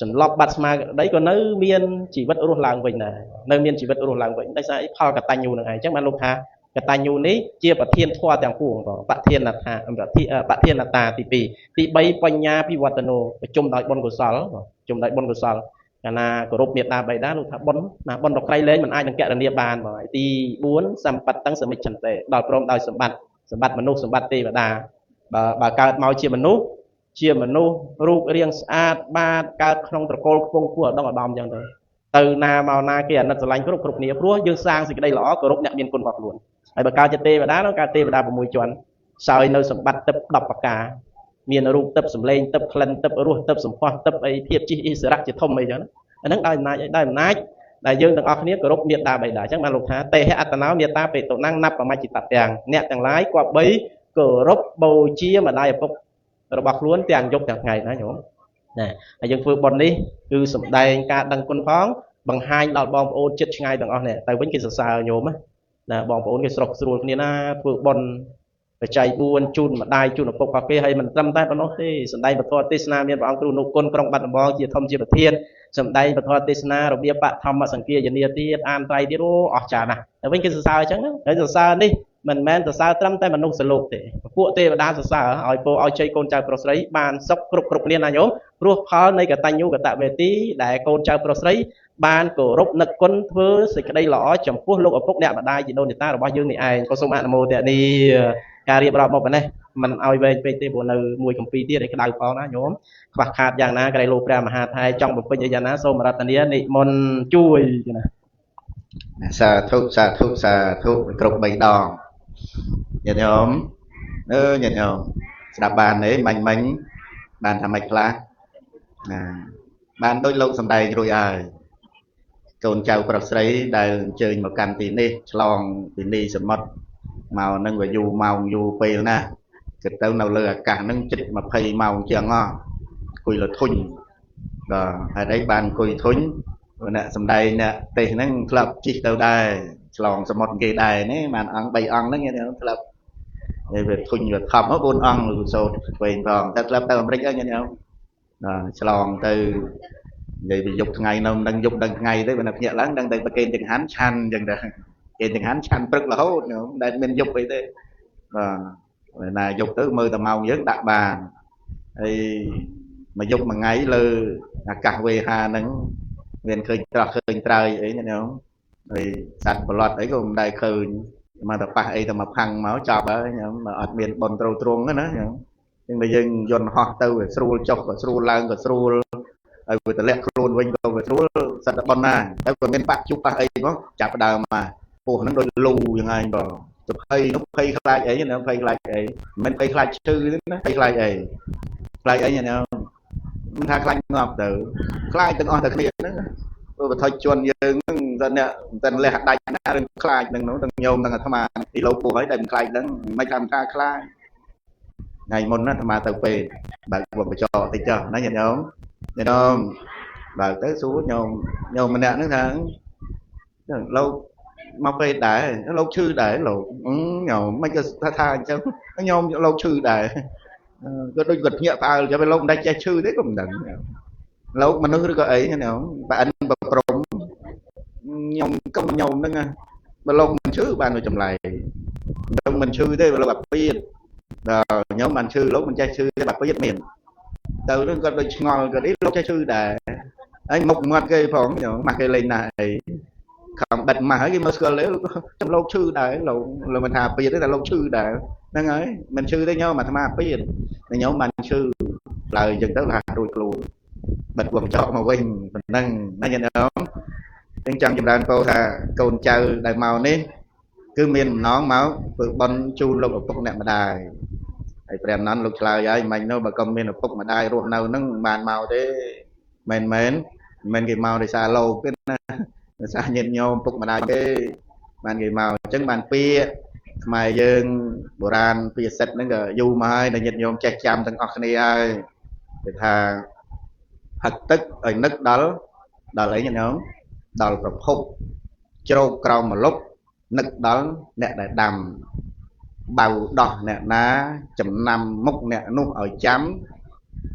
សន្លប់បាត់ស្មារតីក៏នៅមានជីវិតរស់ឡើងវិញដែរនៅមានជីវិតរស់ឡើងវិញដោយសារផលកតញ្ញូនឹងឯងអញ្ចឹងបានលោកថាកតញ្ញូនេះជាប្រធានធម៌ទាំងពួងប្រធានតាទី2ទី3បញ្ញាពិវត្តនោប្រជុំដោយបុណ្យកុសលប្រជុំដោយបុណ្យកុសលកាលណាគោរពមេត្តាបិតាលោកថាបុណ្យណាបុណ្យរកក្រៃលែងមិនអាចនឹងកណនាបានបងទី4សម្បត្តិទាំងសមិច្ឆន្តិដល់ព្រមដោយសម្បត្តិមនុស្សសម្បត្តិទេវតាបើកើតមកជាមនុស្សរូបរាងស្អាតបាទកើតក្នុងត្រកូលខ្ពង់ខ្ពស់ឧត្តមអញ្ចឹងទៅណាមកណាគេអាណិតស្រឡាញ់គ្រប់គ្នាព្រោះយើងសាងសេចក្តីល្អគោរពអ្នកមានគុណរបស់ខ្លួនហើយបើកើតជាទេវតានោះកើតទេវតា6ជាន់សោយនៅសម្បត្តិទឹក10ប្រការមានរូបទឹកសម្លេងទឹកក្លិនទឹករសទឹកសម្ផស្សទឹកអីភាពជិះអិសរៈជាធំអីចឹងអាហ្នឹងដោយអំណាចដែលយើងទាំងអស់គ្នាគោរពមេត្តាបិតាអញ្ចឹងបានលោកថាតេហអត្តនោមេត្តាបេតុណੰណាប់បមច្ចិតទាំងអ្នកទាំងឡាយគប្បីគោរពបូជាម្ដាយឪពុករបស់ខ្លួនទាំងយប់ទាំងថ្ងៃណាញោមណាហើយយើងធ្វើបុណ្យនេះគឺសម្ដែងការដឹងគុណផងបង្ហាញដល់បងប្អូនចិត្តឆ្ងាយទាំងអស់នេះទៅវិញគេសរសើរញោមណាបងប្អូនគេស្រស់ស្រួលគ្នាណាធ្វើបុណ្យ bề chạy buôn chun mà đai chun ở bọc cà phê hay mình tâm tay vào nó thế sân đây bật thoa tê na miền bang kêu nụ côn trong bát bò chia thông chia bát thiên sân đây bật thoa tê na rồi bia bạ thăm mà sân kia giờ nia tiết an tay tiết ô ở trà nè ở bên kia sao chẳng đấy giờ sao đi mình men giờ sao tâm tay mình nung sờ lục thế phụ tê và đa giờ sao hỏi po hỏi chơi con trai pro sấy bàn sóc cục cục liên là nhớ ruột khó này cả tay nhu cả tạ về tí để con trai pro sấy ban cổ rốc nực quân thưa sự cái đây lõ chấm phút lúc ở phút đẹp mà đai chỉ đôi người ta là bao nhiêu này ai có số mạng mô tệ đi cà riệp đọc một cái này mình ao về PT bộ nữ mùi cầm pi tiết để cái đầu pháo nó nhóm hoặc hạt dạng na cái lô ra mà hạt hay trong một cái dạng na số mà ra tận này môn chui xa thu cục bay đòn nhận nhóm nhận nhóm đạp bàn đấy mạnh bàn tham mạch lá bàn đôi lâu sầm đầy rồi à cồn chào bậc sấy đại chơi một căn tí đi long tí đi sầm mất màu nâng về dù màu dù phê nè cái tao nào lừa cả nâng chích mà phê màu chưa ngon cùi là thun rồi ở đây bàn cùi thun rồi nè sầm đầy nè tê nâng club chích tao đây lòng sầm một cái đài này màn ăn bay ăn đó nghe được club về thun rồi thầm nó buôn ăn rồi sôi về còn ta club tao mới nghe nhau lòng từ vậy thì dục ngày nào đang dục đang ngày đấy mình nhẹ lắm đang đang kênh chừng hán chan chừng đó kênh chừng hán chan rất là hốt nữa đang bên dục vậy đấy là dục tới mưa tầm màu rất đạm bàn thì mà dục mà ngày lơ cả về hà nắng miền khơi trời ấy nha không thì sạch một loạt ấy cũng đại khơi mà tập phải tập mà phăng máu chọc ấy mà ở miền bồn trâu truông đó nữa nhưng bây giờ dồn họ từ sưu chọc và sưu lang và sưu ở người ta lẹ luôn vinh cầu về số sạch bắn na tại vì bên bạn chụp ấy nó chặt đào mà ồ nó đôi lù như này bảo chụp hay nó hay lại ấy nó hay lại ấy mình hay lại chữ nó hay lại ấy như nào mình thay lại ngọc từ lại từng on thực hiện nữa rồi thôi chuồn như dân lẹ đại na đừng lại đừng nó đừng nhôm đừng tham mà thì lâu cô ấy đừng lại đừng mấy làm ta lại ngày một nó tham mà từ về bạn vừa cho thì chờ nó nhận không nhận không bà tới số nhau mình đã nó thằng lâu mà về đại nó lâu chư đại lộ nhau mấy cái tha chứ nó nhau lâu chư đại có đôi gật nhẹ tao cho bên lâu đây chơi chư đấy cũng đừng lâu mà nó cứ ấy như nào bạn bà prom nhau công nhau nó nha mà lâu mình chư bạn rồi chậm lại mình chư thế là bạc biết nhóm mình chư lúc mình chơi chư bạc biết miền từ nó có đôi ngon cái đấy lúc chơi chư đại anh một mặt cái phòng nhỏ mặt cái lên này không bật mà cái mơ lấy trong lâu chư đại là mình hà bây giờ là lâu chư đại đang ấy mình chư tới nhau mà tham gia bây giờ nhóm mình chư lời dừng tới là đôi luôn bật quần trọ mà quên mình đang nhận đó bên trong dòng đàn câu là cồn chờ đại màu nên cứ miền nón máu từ bắn chu lục ở phục nệm mà đài ai bèn nón lục là vậy mình nó bà công miền ở phục mà đài ruột nào nó bàn màu thế mình cái màu thì xa lâu cái xa nhìn nhau phục mà đài cái bàn cái màu chứng bàn pia mày dương bồ ran pia sét nó cái du mai là nhìn nhau chạy chạm thằng ở này ai để thà hạt tức ở nước đó lấy như nó đó là phục trâu cầu một lúc nước đó nè để đầm bầu đỏ nè ná chấm năm mốc nè nút ở chấm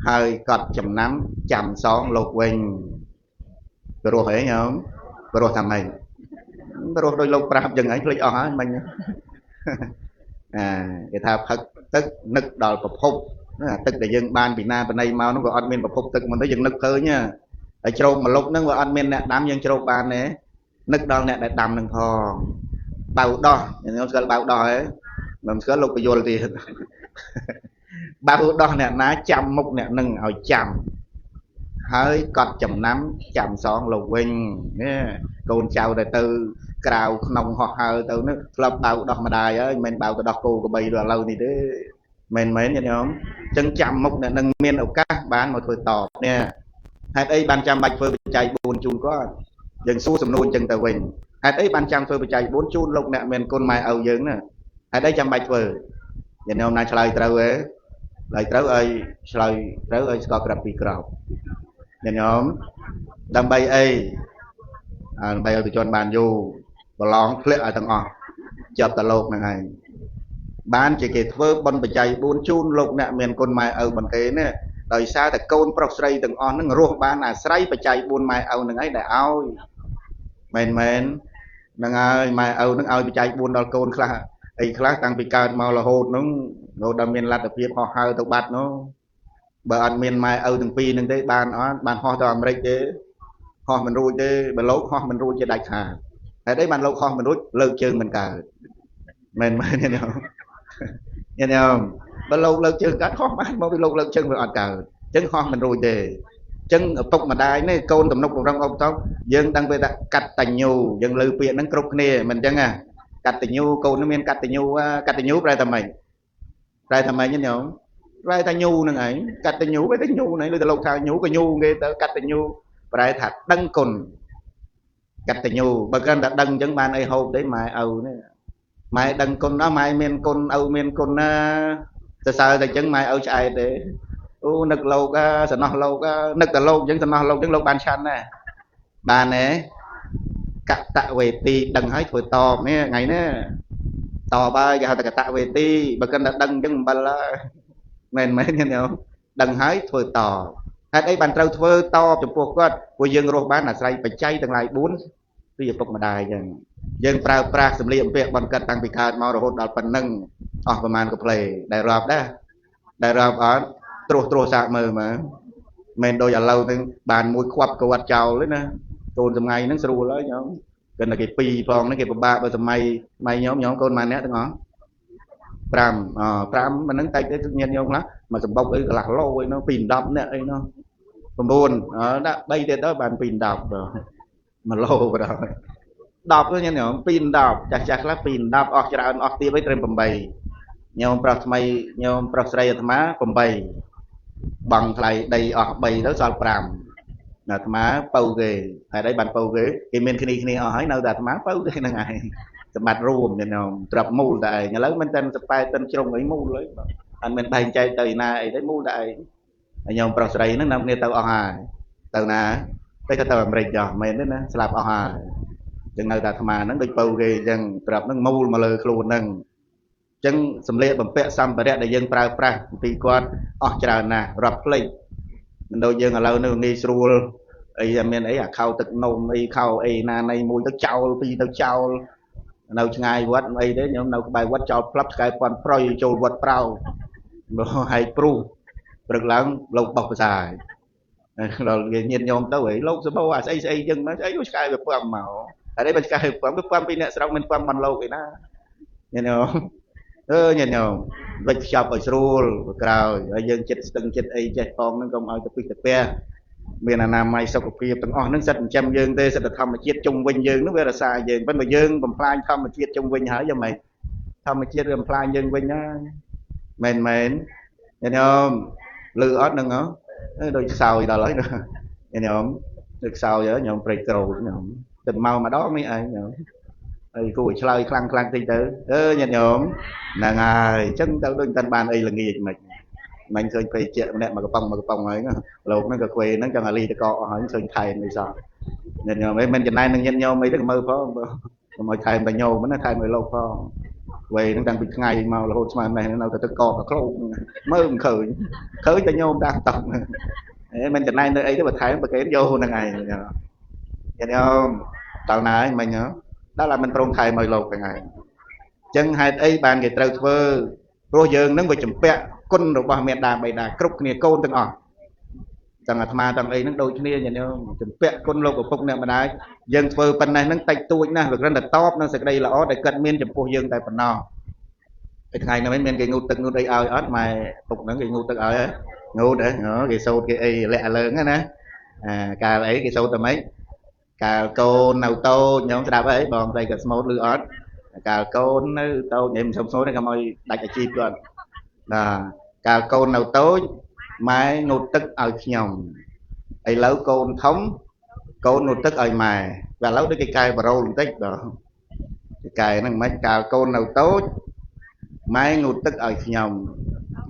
hơi cọt chấm năm chấm xón lột quỳnh rồi thấy không rồi thầm này rồi đôi lục rạp dừng ấy lấy ở mình cái tháp thật tức nực đòi phục hút tức là dân ban Việt Nam bên đây mau nó gọi admin phục hút tức mình nói dừng nực thôi nha ở châu mà lúc nó gọi admin nè đám dân châu ban này nực đòn nè để đầm đằng thò bầu đỏ nó gọi bầu đỏ ấy mình có lục vô thì bầu đỏ nè ná chăm mục nè nâng ở chăm hơi cọt chầm nắm chầm son lục quỳnh cồn chào đại từ cào nồng họ hơi từ nó lập bầu đỏ mà đài ấy mình bầu từ đỏ cô của bây giờ lâu thì thế mình mấy nhận không chân chăm mục nè nâng miên ở các bán một thôi tỏ nè hai ấy ban trăm bạch phơi chạy buồn chun có dừng xu sầm nuôi chân tờ quỳnh hai ấy ban trăm phơi chạy 4 chun lục nè mình côn mai âu dướng nè hai đấy trăm bạch phơi nhận hôm nay lại trâu ấy lại trâu ơi có cặp bị cào nhận nhóm đâm bay ấy bay từ chọn bàn dù và lóng flip ở thằng on chập tà lột này បានជាគេធ្វើបន់បច្ច័យ4ជូនលោកអ្នកមានគុណម៉ែឪបន្គេនេះដោយសារតែកូនប្រុសស្រីទាំងអស់ហ្នឹងរស់បានអាស្រ័យបច្ច័យ4ម៉ែឪហ្នឹងឯងដែលឲ្យមែនហ្នឹងហើយម៉ែឪហ្នឹងឲ្យបច្ច័យ4ដល់កូនខ្លះអីខ្លះតាំងពីកើតមករហូតហ្នឹងរហូតដល់មានលទ្ធភាពហោះហើរទៅបាត់នោះបើអត់មានម៉ែឪទាំងពីរហ្នឹងទេបានអត់បានហោះទៅអាមេរិកទេហោះមិនរួចទេបើលោកហោះមិនរួចជាដាច់ខាតហេតុអីបានលោកហោះមិនរួចលើកជើងមិនកើតមែនទេញ៉ាំបើលោកលើកជើងកើតហោះបានមកពីលោកលើកជើងវាអត់កើតអញ្ចឹងហោះមិនរួចទេអញ្ចឹងឪពុកម្ដាយនេះកូនទំនុកបំរុងអបតបយើងដឹងពេលថាកតញ្ញូយើងលើពាក្យហ្នឹងគ្រប់គ្នាមិនអញ្ចឹងណាកតញ្ញូកូនមានកតញ្ញូប្រែថាម៉េចប្រែថាម៉េចញ៉ាំប្រែថាញូហ្នឹងឯងកតញ្ញូប្រែថាញូហ្នឹងលើតែលោកថាញូក៏ញូគេទៅកតញ្ញូប្រែថាដឹងគុណកតញ្ញូបើកាន់តែដឹងអញ្ចឹងបានអីហូបទេម៉ែឪនេះម៉ែដឹងគុណណាម៉ែមានគុណឪមានគុណណាសរសើរតែអញ្ចឹងម៉ែឪឆ្អែតទេអូនឹកលោកសំណោះលោកនឹកតែលោកអញ្ចឹងសំណោះលោកអញ្ចឹងលោកបានឆាន់ណាបានទេកតវេទីដឹងហើយធ្វើតបនេះថ្ងៃនេះតបហើយគេហៅថាកតវេទីបើកាន់តែដឹងអញ្ចឹងអំបិលហើយមែនទេញ៉ាំដឹងហើយធ្វើតបហេតុអីបានត្រូវធ្វើតបចំពោះគាត់ព្រោះយើងរស់បានអាស្រ័យបច្ច័យទាំងឡាយ4ពីឪពុកម្ដាយអញ្ចឹងយើងប្រើប្រាស់សម្លៀកបំពាក់បន់កាត់តាំងពីកើតមករហូតដល់ប៉ុណ្ណឹងអស់ប្រមាណកផ្លេដែលរាប់ដែរដែលរាប់អត់ត្រួសសាកមើលមកមិនដូចឥឡូវហ្នឹងបានមួយខ្វាប់គាត់ចោលទេណាកូនសម័យហ្នឹងស្រួលហើយញោមគិតតែគេ2ផងហ្នឹងគេពិបាកបើសម័យញោមកូនម៉ានអ្នកទាំងអស់5មិនហ្នឹងតែទៅញាតញោមខ្លះមកសម្បុកអីកន្លះឡូអីនោះ2 10អ្នកអីនោះ9ដាក់3ទៀតទៅបាន2 101ឡូបណ្ដោយ10ទៅញោម2 10ចាស់ខ្លះ2 10អស់ច្រើនអស់ទៀតវិញត្រឹម8ញោមប្រុសថ្មីញោមប្រុសស្រីអាត្មា8បងថ្លៃដីអស់3ទៅសល់5អាត្មាបើគេហើយđâyបានបើគេមានគ្នាអស់ហើយនៅតែអាត្មាបើទេហ្នឹងឯងសម្បត្តិរួមញោមត្រាប់មូលតែឯងឥឡូវមិនតែសប៉ែតិនជ្រុងអីមូលហើយអត់មានបែងចែកទៅឯណាអីទេមូលតែឯងហើយញោមប្រុសស្រីហ្នឹងនាំគ្នាទៅអស់ហើយទៅណាទៅក៏ទៅអាមេរិកចោះមែនទេណាស្លាប់អស់ហើយចឹងនៅតែអាត្មាហ្នឹងដូចបើគេចឹងត្រាប់ហ្នឹងមូលមកលើខ្លួនហ្នឹងចឹងសម្លៀកបំពាក់សម្ភារៈដែលយើងប្រើប្រាស់ពីគាត់អស់ច្រើនណាស់រាប់ភ្លេចមិនដូចយើងឥឡូវនៅងាយស្រួលអីមានអីអាខោទឹកនោមអីខោអីណានៃមួយទៅចោលពីរទៅចោលនៅឆ្ងាយវត្តអីទេខ្ញុំនៅក្បែរវត្តចោលផ្លាប់ឆ្កែពាន់ប្រយចូលវត្តប្រោមកឲ្យព្រុសព្រឹកឡើងលោកបោះភាសាដល់គេញៀនញោមទៅអីលោកសបោអាស្អីចឹងមកស្អីឆ្កែវាពំមកហើយនេះបើឆ្កែពំពីអ្នកស្រុកមិនពំបានលោកឯណាញ៉ាំញ៉ាំវិចខ្ចប់ឲ្យស្រួលក្រោយហើយយើងចិត្តស្ទឹងចិត្តអីចេះផងហ្នឹងកុំឲ្យទៅពីទៅផ្ទះមានអនាម័យសុខភាពទាំងអស់ហ្នឹងសិតចិញ្ចឹមយើងទេសិតតែធម្មជាតិជុំវិញយើងហ្នឹងវារសាយើងប៉ុន្តែយើងបំផ្លាញធម្មជាតិជុំវិញហើយយ៉ាងម៉េចធម្មជាតិវាបំផ្លាញយើងវិញហើយមែនញ៉ាំលឺអត់ហ្នឹងហ៎ដូចខ្សោយដល់ហើយញ៉ាំដូចខ្សោយហើយញ៉ាំព្រៃក្រូចញ៉ាំទៅមកម្ដងនេះឯងញ៉ាំហើយគួរឲ្យឆ្លើយខ្លាំងតិចទៅញាតិញោមហ្នឹងហើយអញ្ចឹងទៅដូចមិនបានអីល្ងាចមិនឃើញពេជ្រម្នាក់មកកំប៉ុងហើយលោកហ្នឹងក៏ខ្វេហ្នឹងចង់ឲ្យលីតកអស់ហើយឃើញថែមអីសោះញាតិញោមអីមិនចំណែននឹងញាតិញោមអីទៅមើលផងកុំឲ្យថែមតែញោមណាថែមឲ្យលោកផងខ្វេហ្នឹងតាំងពីថ្ងៃមករហូតស្មាននេះនៅតែទឹកកកក្លោកមើលមិនឃើញតែញោមតាតង់មិនចំណែនទៅអីទៅបន្ថែមបើគេយកហ្នឹងឯងញាតិញោមដល់ណាហើយមិញដល់តែមិនព្រមថែមឲ្យលោកទាំងឯងអញ្ចឹងហេតុអីបានគេត្រូវធ្វើព្រោះយើងនឹងវាចម្ពាក់គុណរបស់មេដាបៃតាគ្រប់គ្នាកូនទាំងអស់ទាំងអាត្មាទាំងអីហ្នឹងដូចគ្នាញាតិញោមចម្ពាក់គុណលោកឪពុកអ្នកម្ដាយយើងធ្វើប៉ុណ្ណេះហ្នឹងតិចតួចណាស់វាគ្រាន់តែតបនឹងសេចក្តីល្អដែលគាត់មានចំពោះយើងតែប៉ុណ្ណោះតែថ្ងៃនេះមានគេងូតទឹកងូតអីឲ្យអត់ម៉ែពុកហ្នឹងគេងូតទឹកឲ្យហ៎ងូតហ៎គេសោតគេអីលាក់លើងណាកាលអីគេសោតតែម៉េចកាលកូននៅតូចញោមស្ដាប់អីបងស្រីក៏ស្មូតឬអត់កាលកូននៅតូចញ៉ែមិនសុំស្មូតទេកុំឲ្យដាច់អាជីពគាត់កាលកូននៅតូចម៉ែងូតទឹកឲ្យខ្ញុំឥឡូវកូនធំកូនងូតទឹកឲ្យម៉ែឥឡូវដូចគេកែប្រូលបន្តិចដល់គេកែហ្នឹងមិនកាលកូននៅតូចម៉ែងូតទឹកឲ្យខ្ញុំ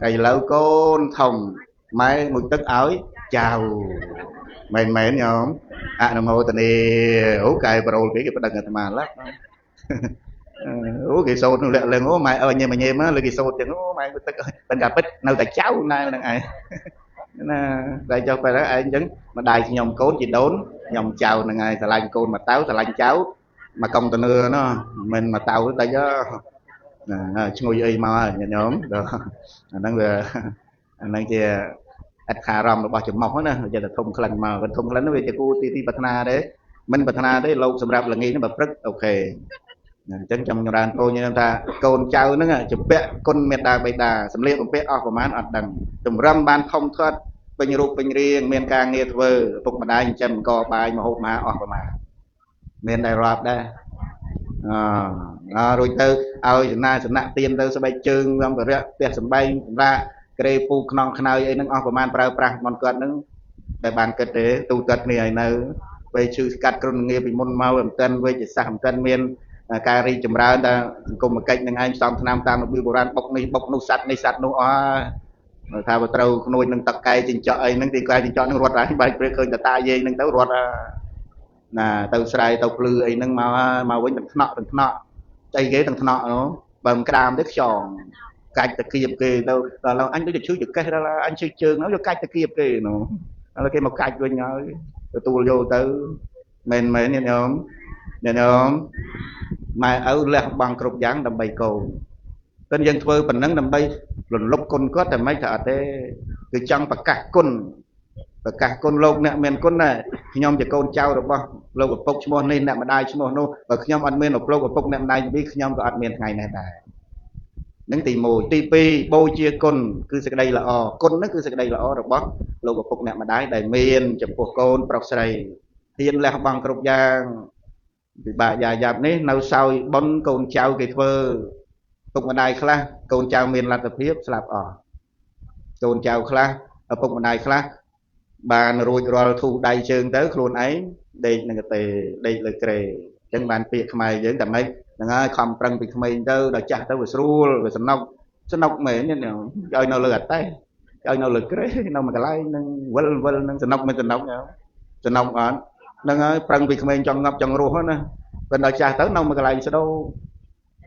ឥឡូវកូនធំម៉ែងូតទឹកឲ្យចៅមែនញោមអនុមោទនាអូកែប្រូលគេប្តឹងអាត្មាឡា ô cái sốt nó lẹ lần ô mày ở nhà mà nhêm á là cái sốt chẳng ô mày tất bên gặp ít nào tại cháu nay đang ai nè tại cho phải đó ai chứng mà đài nhom cốn chỉ đốn nhom chào là ngày thà lanh côn mà táo thà lanh cháu mà công tờ nưa nó mình mà tàu tới cho ngồi y mà nhà nhóm đó đang vừa đang kia ít khả rom nó bao chục mọc hết nè giờ là thùng khăn mà vẫn thùng khăn nó về cho cô ti bát na đấy mình bát na đấy lâu sầm rạp là nghĩ nó bật rất ok chân trong nhà đàn tôi như ta côn cháu nó chụp vẽ con mẹ đà bày đà sầm liệt con vẽ ở của mán ở đằng chụp râm ban thông thoát bên ruột bên riêng miền ca nghe vơ phục mà đai chầm co bài mà hộp má ở của má miền đại rạp đây rồi từ ơi na sầm nặng tiền từ sầm bay trương râm cái rẽ tiền sầm bay ra cái pu non khơi ấy nó ở của mán prao prang mòn cợt nó để bàn cợt để tu cợt này nó về chữ cắt con nghe bị môn mau làm tân về chỉ sang tân miền cà ri chùm ra ta cùng một cách những anh xong nam ta một biểu boran bọc nô sắt nô thà vào trâu nuôi nâng tật cây trên chợ ấy nâng thì cây trên chợ nâng ruột ra bài khơi khơi ta dây nâng tấu ruột là tàu sài tàu lư ấy nâng mà với thằng nọ đây ghế thằng nọ nó bằng cái đam đứt tròn cạch ta kia kì đâu là anh đối được cái đó là anh chơi trường nó cho cạch ta kia kì nó là cái một cạch với nhau tu vô tới mình nhận nhóm mà ở là bằng cột dáng đầm bầy cầu tên dân thưa phần nắng đầm bay lần lúc con có thể mấy thợ thế từ trong và cả con lộc nè miền con này nhóm chỉ con trao được bao lâu của bốc cho nên nè mà đai cho nô và nhóm ăn miên ở lâu của bốc nè đai biết nhóm có ăn miên ngày này này những tỷ mùi tp bôi chia con cứ sẽ đây là con nó cứ sẽ đây là được bao lâu của bốc nè mà đai đầy miên chụp của con bọc sài thiên là bằng cột dáng vì bà già dạp này nấu sau bón con trao cái phơ phục mà đài khla con trao miền là tập hiếp slap con trao khla ở phục mà đài khla bà rồi rồi thu đầy trường tới luôn ấy đây là cái đây là cái chân bàn tiệc mày với tầm ấy là không trăng tiệc mày tới đòi chặt tới vừa sưu rồi sân nóc mày như nào chơi nó lừa tay chơi nó lừa cái nó mà cái lái nâng vân nâng sân nóc nhau sân nóc ở nâng trăng tiệc mày trong ngập trong ruột hết nè bên đòi chặt tới nó mà cái lái sao đâu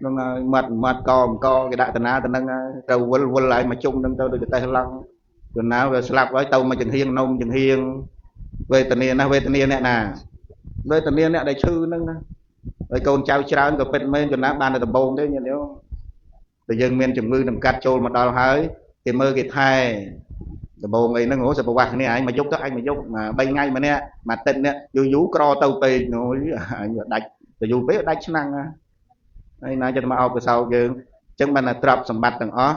nâng mệt co cái đại tần á tần nâng trâu vân lại mà chung nâng tao được tay lăng rồi nào rồi slap với tàu mà chừng hiên về tần niên nè về tần niên nè đại sư nâng rồi con trao trao cái bên men cho nó ban được tầm bông đấy nếu tự dưng men chừng mưa nằm cắt trôi mà đào hái thì mơ cái thai tầm bông ấy nó ngủ sập bạc này anh mà giúp đó anh mà giúp mà bay ngay mà nè mà tên nè vú cro tàu tì nổi đạch thì dù biết đạch năng đây nói cho nó ao cái sau dương chẳng bằng là trap sầm bạch thằng ó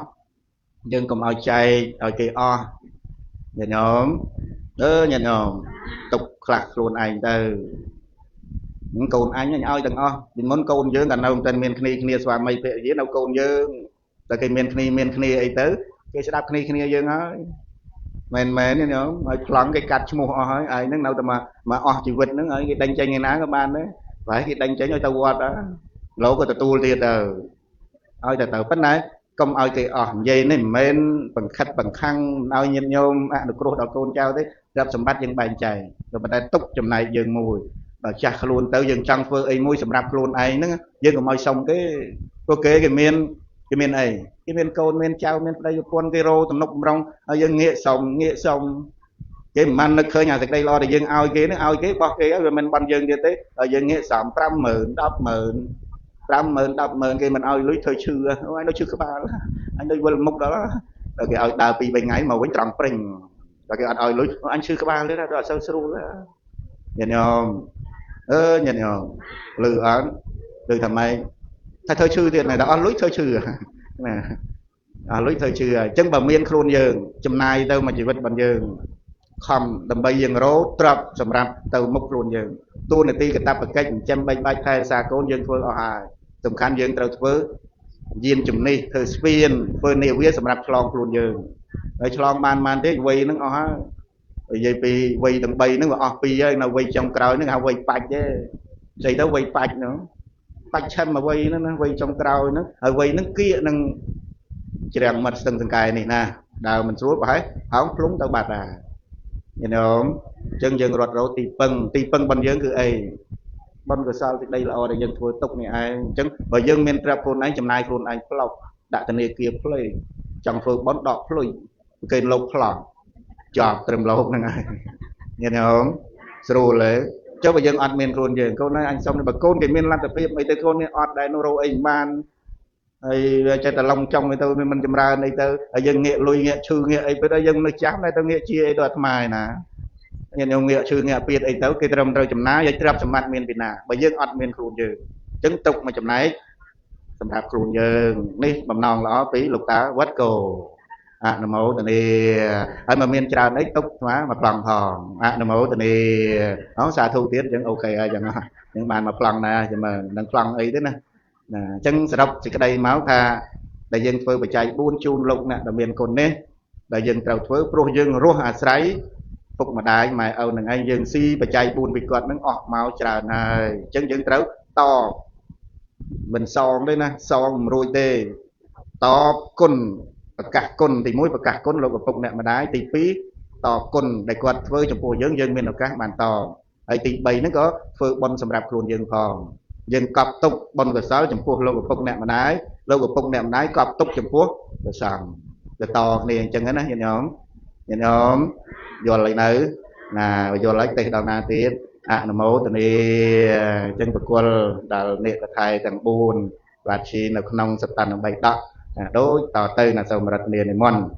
dương cùng ao chay ao kia o nhà nhóm nhà nhóm tục khạc luôn anh từ những cồn anh ao thằng o mình muốn cồn dương gần đâu tên miền kia xóa mây về dưới đâu cồn dương là cái miền kia ấy tới cái sẽ đáp kia dương ấy mình nhà nhóm ở lăng cái cắt mua hỏi ai nó đâu mà o chỉ vịt nó ở cái đánh chơi ngày ná các bạn đấy phải cái đánh chơi cho tao qua đó lỗ của tu liệt ơi từ bắt nãy công ơi cái dây này men bằng khách bằng khăn ơi nhìn nhôm được cô đào côn trao đấy gặp sầm bắt dân bàn chảy rồi bắt tay túc chùm này dừng mùi và chặt luôn tới dừng trăng phơi ấy mùi sầm rạp luôn ấy nữa dừng còn mồi xong cái kế cái miền ấy cái miền côn miền trao miền đây con cái rô tầm nóc rong dừng nghĩa xong cái man nó khơi nhà từ đây lo thì dừng ao cái bao cái rồi mình ban dừng đi tới dừng nghĩa sắm 50,000 đập mờn cái mình ao lưới thời chưa nó chưa có ba anh đây quên mục đó rồi cái ao đào bị bệnh ngày màu với tròn pring rồi cái ao lưới anh chưa có ba nữa rồi sao sưu đó nhìn không nhìn không lừa án từ thằng mày thay thời chưa tiền này đã ăn lưới thời chưa nè lưới thời chưa chân bà miên khuôn dương chùm này đâu mà chỉ vật bằng dương không đầm bay dương rố trập sầm rạp từ mục luôn dương tu này ti cái ta phải cách chăm bay bay thay xa côn dương phương ở hà tầm khăn dương trâu với diên chùm ni thời spiên phương này viết sầm rạp chlong luôn dương rồi chlong man thế quay nó ó vậy vì quay tầm bay nó mà pi ấy nào quay trong cào nó quay bạch chứ gì đó quay bạch nữa bạch chân mà quay nó quay trong cào nó quay nó kia nó chỉ rằng mặt từng cài này nè đào mình xuống phải hóng lúng tao bạc nhìn không chân dương rọt rổ tì phân bằng dương cứ ấy bón cơ sao thì đây là ở đây dân thua tục này ai chẳng bởi dân miền trap khuôn anh chấm này khuôn anh plọc đã tên này kia play chẳng phơi bón đọt play cây lộc plọc chọt trầm lộc này nghe không rồi lấy cho bây giờ ăn miền khuôn giờ câu nói anh xong rồi bà côn cái miền lan tập phim mấy tên khuôn này ọt đại nô rô anh man ai chạy tà long trong người tôi mình chấm ra đây tôi ở dân nghệ lùi nghệ chư nghệ ấy bây giờ dân nó chám này tôi nghệ chia đoạt mài nè nhân ông nghệ chư nghệ biệt ấy tới cái trầm rồi chấm ná vậy trap chấm mặt miền việt nam bây giờ ăn miền khuôn giờ chứng tục mà chấm này sầm đạp khuôn giờ ní bầm non ló tí lục tá quát cổ nó mẫu từ này ở mà miền trà đấy tục mà plằng hòn nó mẫu từ này nó xa thu tiết chẳng ok ai chẳng những bạn mà plằng này mà đang plằng ấy thế này chân sẽ đọc thì cái đây máu tha đại dân phơi bị chạy buôn chun lục nè đặc biệt còn nè đại dân trào phơi pro dân rô hà sấy phục mà đại mà ở đằng anh dân si bị chạy buôn bị quật nó ọt máu trà này chân dân trấu to mình son đây nè son rồi tê to cồn cả cồn thì mũi và cả cồn lục phục nè mà đái thì phí to cồn đại quật phơi trong phố dân dân miền ở các bàn to ấy thì bầy nó có phơi bon sầm rạp khuôn dân phòng dân cọp tục bon của sáu chấm phu lô của phong nẹm đái lô của phong nẹm đái cọp tục chấm phu rồi sòng rồi to này chân đó nhìn nhóm vô lại nữ là vô lấy tay đầu na tiếp nó mẫu từ này chân của quân đào nệ của thầy thằng buồn và chi là không sắp tàn ở bảy đó đối tỏ tây là sau mà đặt nền này mòn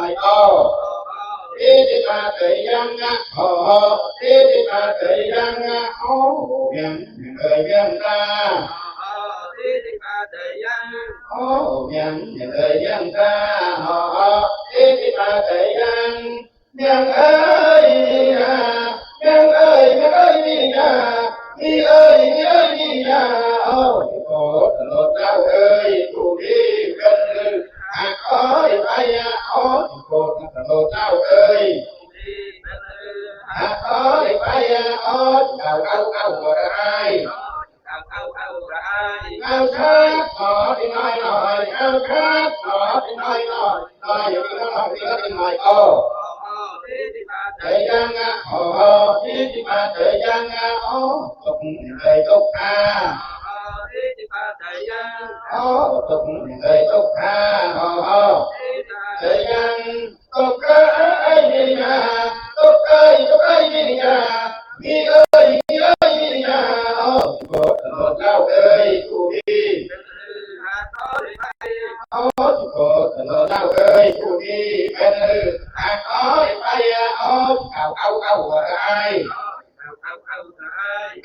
mai o đi đi ba tới giang á đi đi ba tới giang á miệng người giang ta đi đi ba tới giang miệng người giang ta đi đi ba tới giang miệng ơi miệng ơi miệng ơi đi nhà đi ơi đi ơi đi nhà ô tao ơi cụ đi gần có đi bay cô tao ơi có đi bay cao rồi ai cao sát có đi nói cao sát có đi nói đi nói ô thời gian đi ba thời gian tục người tục tục người tục thời gian tục cái đi nhà tục cái đi nhà đi ơi đi nhà cô tao ơi cô đi cô tao ơi cô đi bên có đi bay cao ai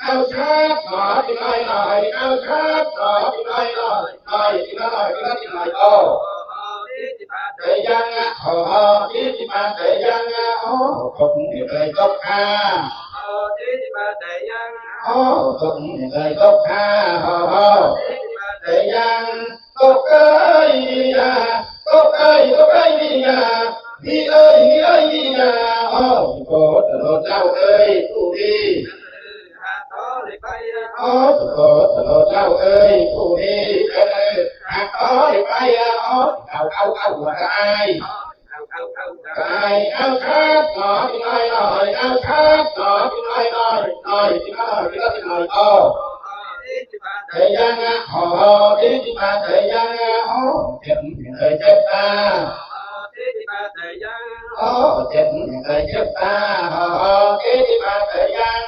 cao sát nó đi nói cao sát nó đi nói ô thời gian đi ba thời gian không người tốt không người tốt thời gian tốt ơi đi nhà đi ơi đi nhà cô tao ơi cô đi cô tao ơi cô đi có đi bay cao ai cao sát nó đi nói cao sát nó đi nói ô thời gian đi ba thời gian chết người chết ta chết người chết ta đi ba thời gian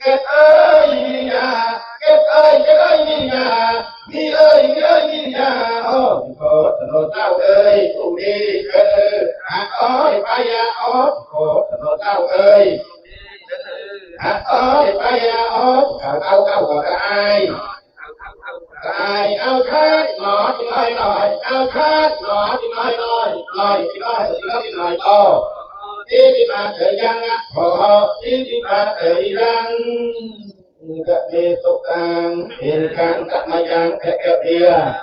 chết ơi đi nhà chết ơi đi nhà đi ơi đi nhà cô tao ơi cô đi có đi bay cô tao ơi có đi bay cao rồi ai ao khát nó đi nói ao khát nó đi nói ô đi ba thời gian đi ba thời gian gak ditukang hilkan tak majang kekep dia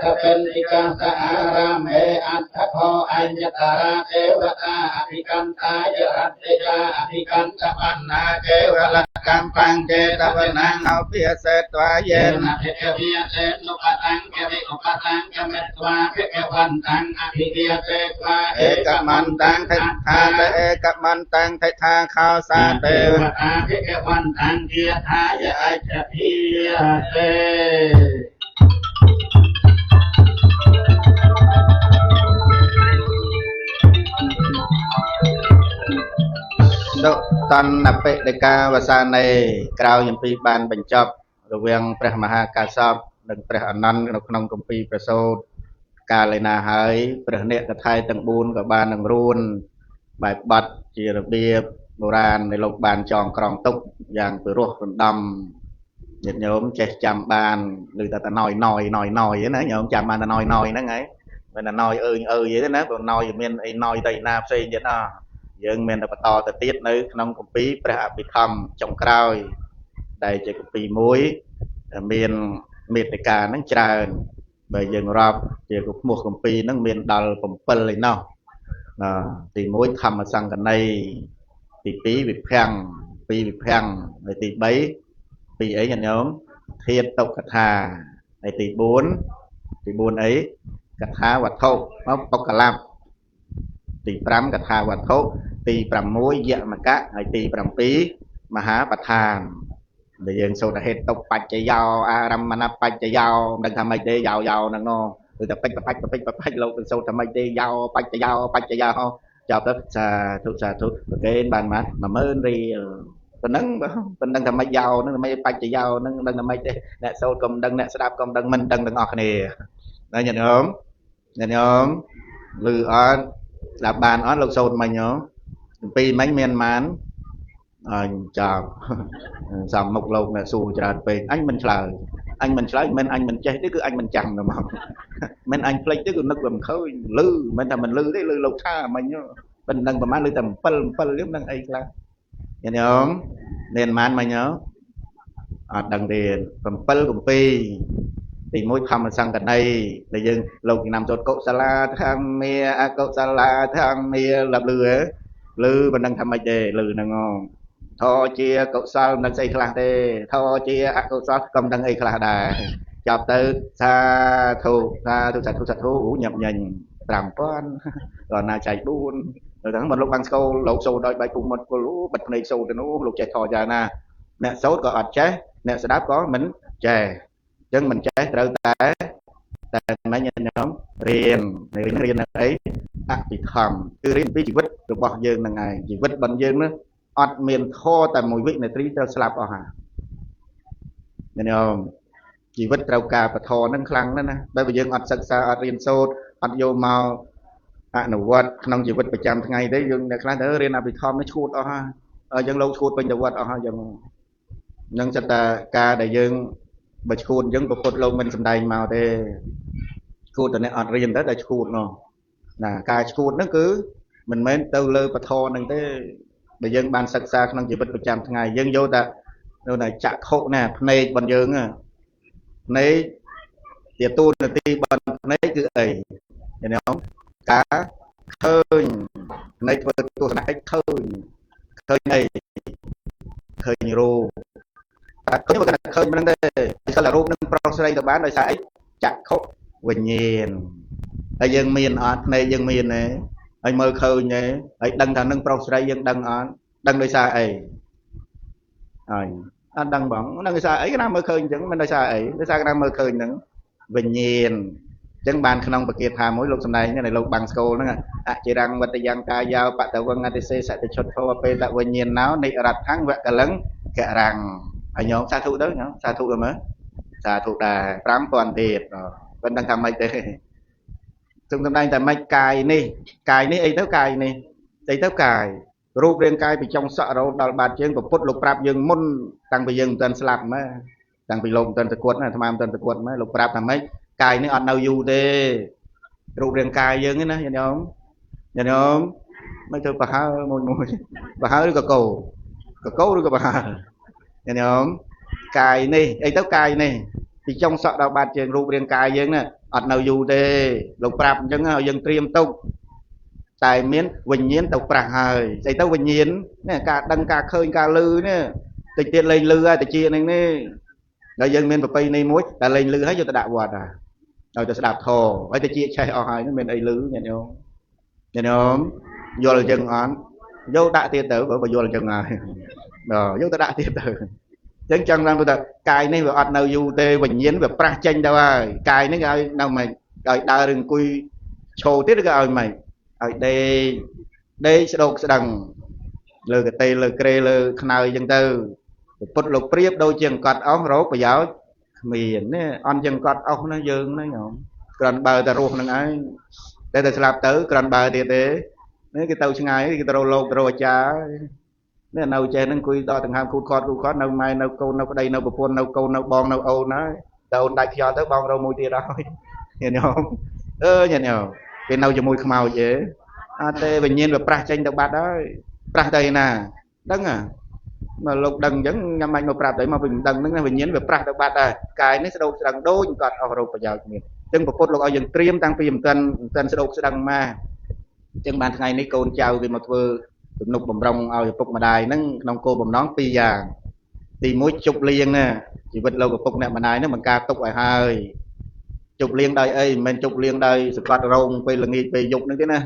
kapen ikan saaram antakho anyatara dewata abhikanta jarat teja abhikanta panna kewala kampang ketawenang alpia setwa yen kekepia set nukatang kemetwa kekewantang abhikia setwa ekamantang theta khao sa tê văn tăng kia thái giải tê độ tân nạp bệ đề ca và sa này cao nhầm pi ban bình chập rồi viênព្រះមហាកាសបនិងព្រះអនន្តនៅក្នុងគម្ពីរព្រះសូត្រកាលណាហើយព្រះអ្នកកថាទាំង4ក៏បាននឹងរួនបែបបាត់ជារបៀបបុរាណនៃលោកបានចងក្រងទុកយ៉ាងពិរោះរំដំញាតិញោមចេះចាំបានឬតែណយណាញោមចាំបានតែណយហ្នឹងហើយមិនតែណយអើទេណាព្រោះណយមានអីណយទៅណាផ្សេងទៀតអស់យើងមានតែបន្តទៅទៀតនៅក្នុងគម្ពីរព្រះអភិធម្មចុងក្រោយដែលជាគម្ពីរមួយមានមេត្តាហ្នឹងច្រើនបើយើងរាប់ជាឈ្មោះគម្ពីរហ្នឹងមានដល់7ឯណោះទី1ធម្មសង្កណីទី2វិភាំង2វិភាំងហើយទី3ពីអីញាតិញោមធាតុតុក្កថាហើយទី4អីកថាវត្ថុមកតុក្កល័ព្ទទី5កថាវត្ថុទី6យមកៈហើយទី7មហាបឋានដែលយើងសូត្រហេតុតុបច្ចយោអារមណបច្ចយោមិនដឹងថាម៉េចទេយោហ្នឹងណោគឺតែពេចលោកទៅសូត្រថាម៉េចទេយោបច្ចយោចាប់ទៅសាធុប្រកេនបានមក10000រៀលប៉ុណ្ណឹងថាម៉េចយោហ្នឹងម៉េចបច្ចយោហ្នឹងដឹងថាម៉េចទេអ្នកសូត្រកុំដឹងអ្នកស្ដាប់កុំដឹងមិនដឹងទាំងអស់គ្នាណាញាតិញោម Nhà nhóm lư on là bàn on lục sồn mà nhớ pi mấy miền mán chào xong một lục là xù tràn về anh mình lời mình anh mình chơi tức cứ anh mình chẳng mà mình anh play tức cứ nước làm khơi lư mình thầm mình lư đấy lư lục xa mình nhớ mình đang mà lư tầm phân phân liếm đang ấy là nhà nhóm miền mán mà nhớ đằng tiền cầm phân cầm pi thì mỗi thầm sang gần đây để dừng lục nằm chốt cậu sala thang mía cậu sala thang mía lập lư mình đang thầm mày đề lư đang ngon thọ chia cậu sao đang xây khla tê thọ chia cậu sao cầm đang ấy khla đà chọc từ xa thu nhập nhành làm con rồi nào chạy buôn rồi thằng mình lúc bằng câu lục sâu đôi bài cùng một cô lú bật này sâu thì nó lục chạy thò ra nè nè xấu có ọt chế nè sẽ đáp có mình chè chân mình chế từ téแต่mấy nhân nhóm riêng ấy thì thầm cứ riêng với chỉ vứt được bỏ dương là ngày chỉ vứt bằng dương nữa ọt miền thô tại mùi vị này tí theo slap ở hà nên không chỉ vứt trâu cà và thô nâng khăn đó nè bây giờ ọt sạch xa ọt riêng sốt ọt vô màu nụ vật không chỉ vứt 100 ngày đấy dương để khá đỡ riêng bị thom nó chuột ở ha dân lâu chuột bên đầu vật ở ha dân nâng sạch ca đại dương bật chuột dân của phốt lâu mình sầm đầy màu thế chuột này ọt riêng đó là chuột nó là ca chuột nó cứ mình mới tâu lơ và thô nâng thế bây giờ ban sạch xa không chỉ vứt 100 ngày dân vô ta đâu này chặt hộ nè này bằng dương à này tiệt tu là ti bằng này cứ ấy hiểu không cá khơi này tu là khơi này khơi nhiều có những cái khơi mình đang đây sao là rô nâng pro đây được bán rồi sai chặt khóc quỳnh nhiên ở dân miền này dân miền này anh mơ khơi nhé ấy đăng thằng nâng pro đây dân đăng đời xa ấy anh đăng bóng đăng xa ấy cái nào mơ khơi chẳng mình đời xa ấy đời xa cái nào mơ khơi nữa quỳnh nhiên chẳng bàn khả năng bậc kiệt hà mỗi lúc sau này như này lúc bằng school nữa chỉ rằng vật dạng ca giao bạn tàu quân ATC sẽ được chốt thô về tại quỳnh nhiên nào này đặt thắng vẹn cả lớn kệ rằng anh nhóm xa thụ đó nhá xa thụ rồi mới xa thụ đà rám toàn thiệt vẫn đang làm mấy thế chúng ta đang làm mấy cài ní ấy tới cài rùa riêng cài bị trong sợ rồi đào bạt chân của phút lục rạp dương môn tăng bị dương tên slap mà tăng bị lồng tên tự quật này tham tên tự quật mới lục rạp làm mấy cài ní ăn đâu du thế rùa riêng cài dương ấy nè nhìn nhóm mấy thứ bà há bà há được cả câu được bà há nhìn nhóm cài ní ấy tới cài ní thì trong sợ đào bạt chân rùa riêng cài dương nè ăn đâu du thế lục rạp chân dương triêm tục tại miền vinh nhiên tộc prang hơi xây tàu vinh nhiên nè cả đăng cả khơi cả lư nè tịch tiền lên lư ai tịch chia này nè rồi dân miền tây này muối ta lên lư hết cho ta đạp quạt rồi ta sẽ đạp thò ấy ta chia chạy ở hai nó miền ấy lư nhận không vô là dân án vô đại tiền tử bởi vô là dân ai rồi vô ta đại tiền tử chân chân rằng tôi cài này ở đâu du tê vinh nhiên về prang tranh đâu ai cài nó ai đâu mày rồi đa rừng quy trồ tiết cái ai mày ở đây sẽ đột sẽ đằng lừa cái tê lừa kê lừa khơi dân tư bút lục priếp đôi chân cọt ống rốt và giáo miền nè on chân cọt ống nó dương nó nhộn còn bờ ta ruột năng ấy đây ta làm tới còn bờ thì thế nếu cái tàu chân ấy cái tàu lô rồi cha nếu nào chơi nó cùi to thằng ham cùi khó nào mai nào câu nào đây nào bột phun nào câu nào bong nào âu nó tàu đại cho tới bong đâu mùi tia đó nhìn không nhìn không cái nào cho mùi màu vậy tê bình nhiên và pra tranh được bát đó pra đây nè đắng à mà lục đằng vẫn nhâm anh mà pra đấy mà bình đằng nó bình nhiên và pra được bát đây cái nó sẽ đâu đằng đôi còn ở đâu bây giờ mình chân một phút lục ở dừng triêm tăng phim tên sẽ đâu sẽ đằng mà chân bàn ngày này con chào vì một vừa nục bầm rong ở phục mà đài nông cô bầm nón pi vàng thì mỗi chục liền nè chỉ vật lâu của phục này mà đài nó bằng ca tục ở hai chục liên đây ấy mình chục liên đây sự quạt rồng về là nghỉ về dục nữa thế nè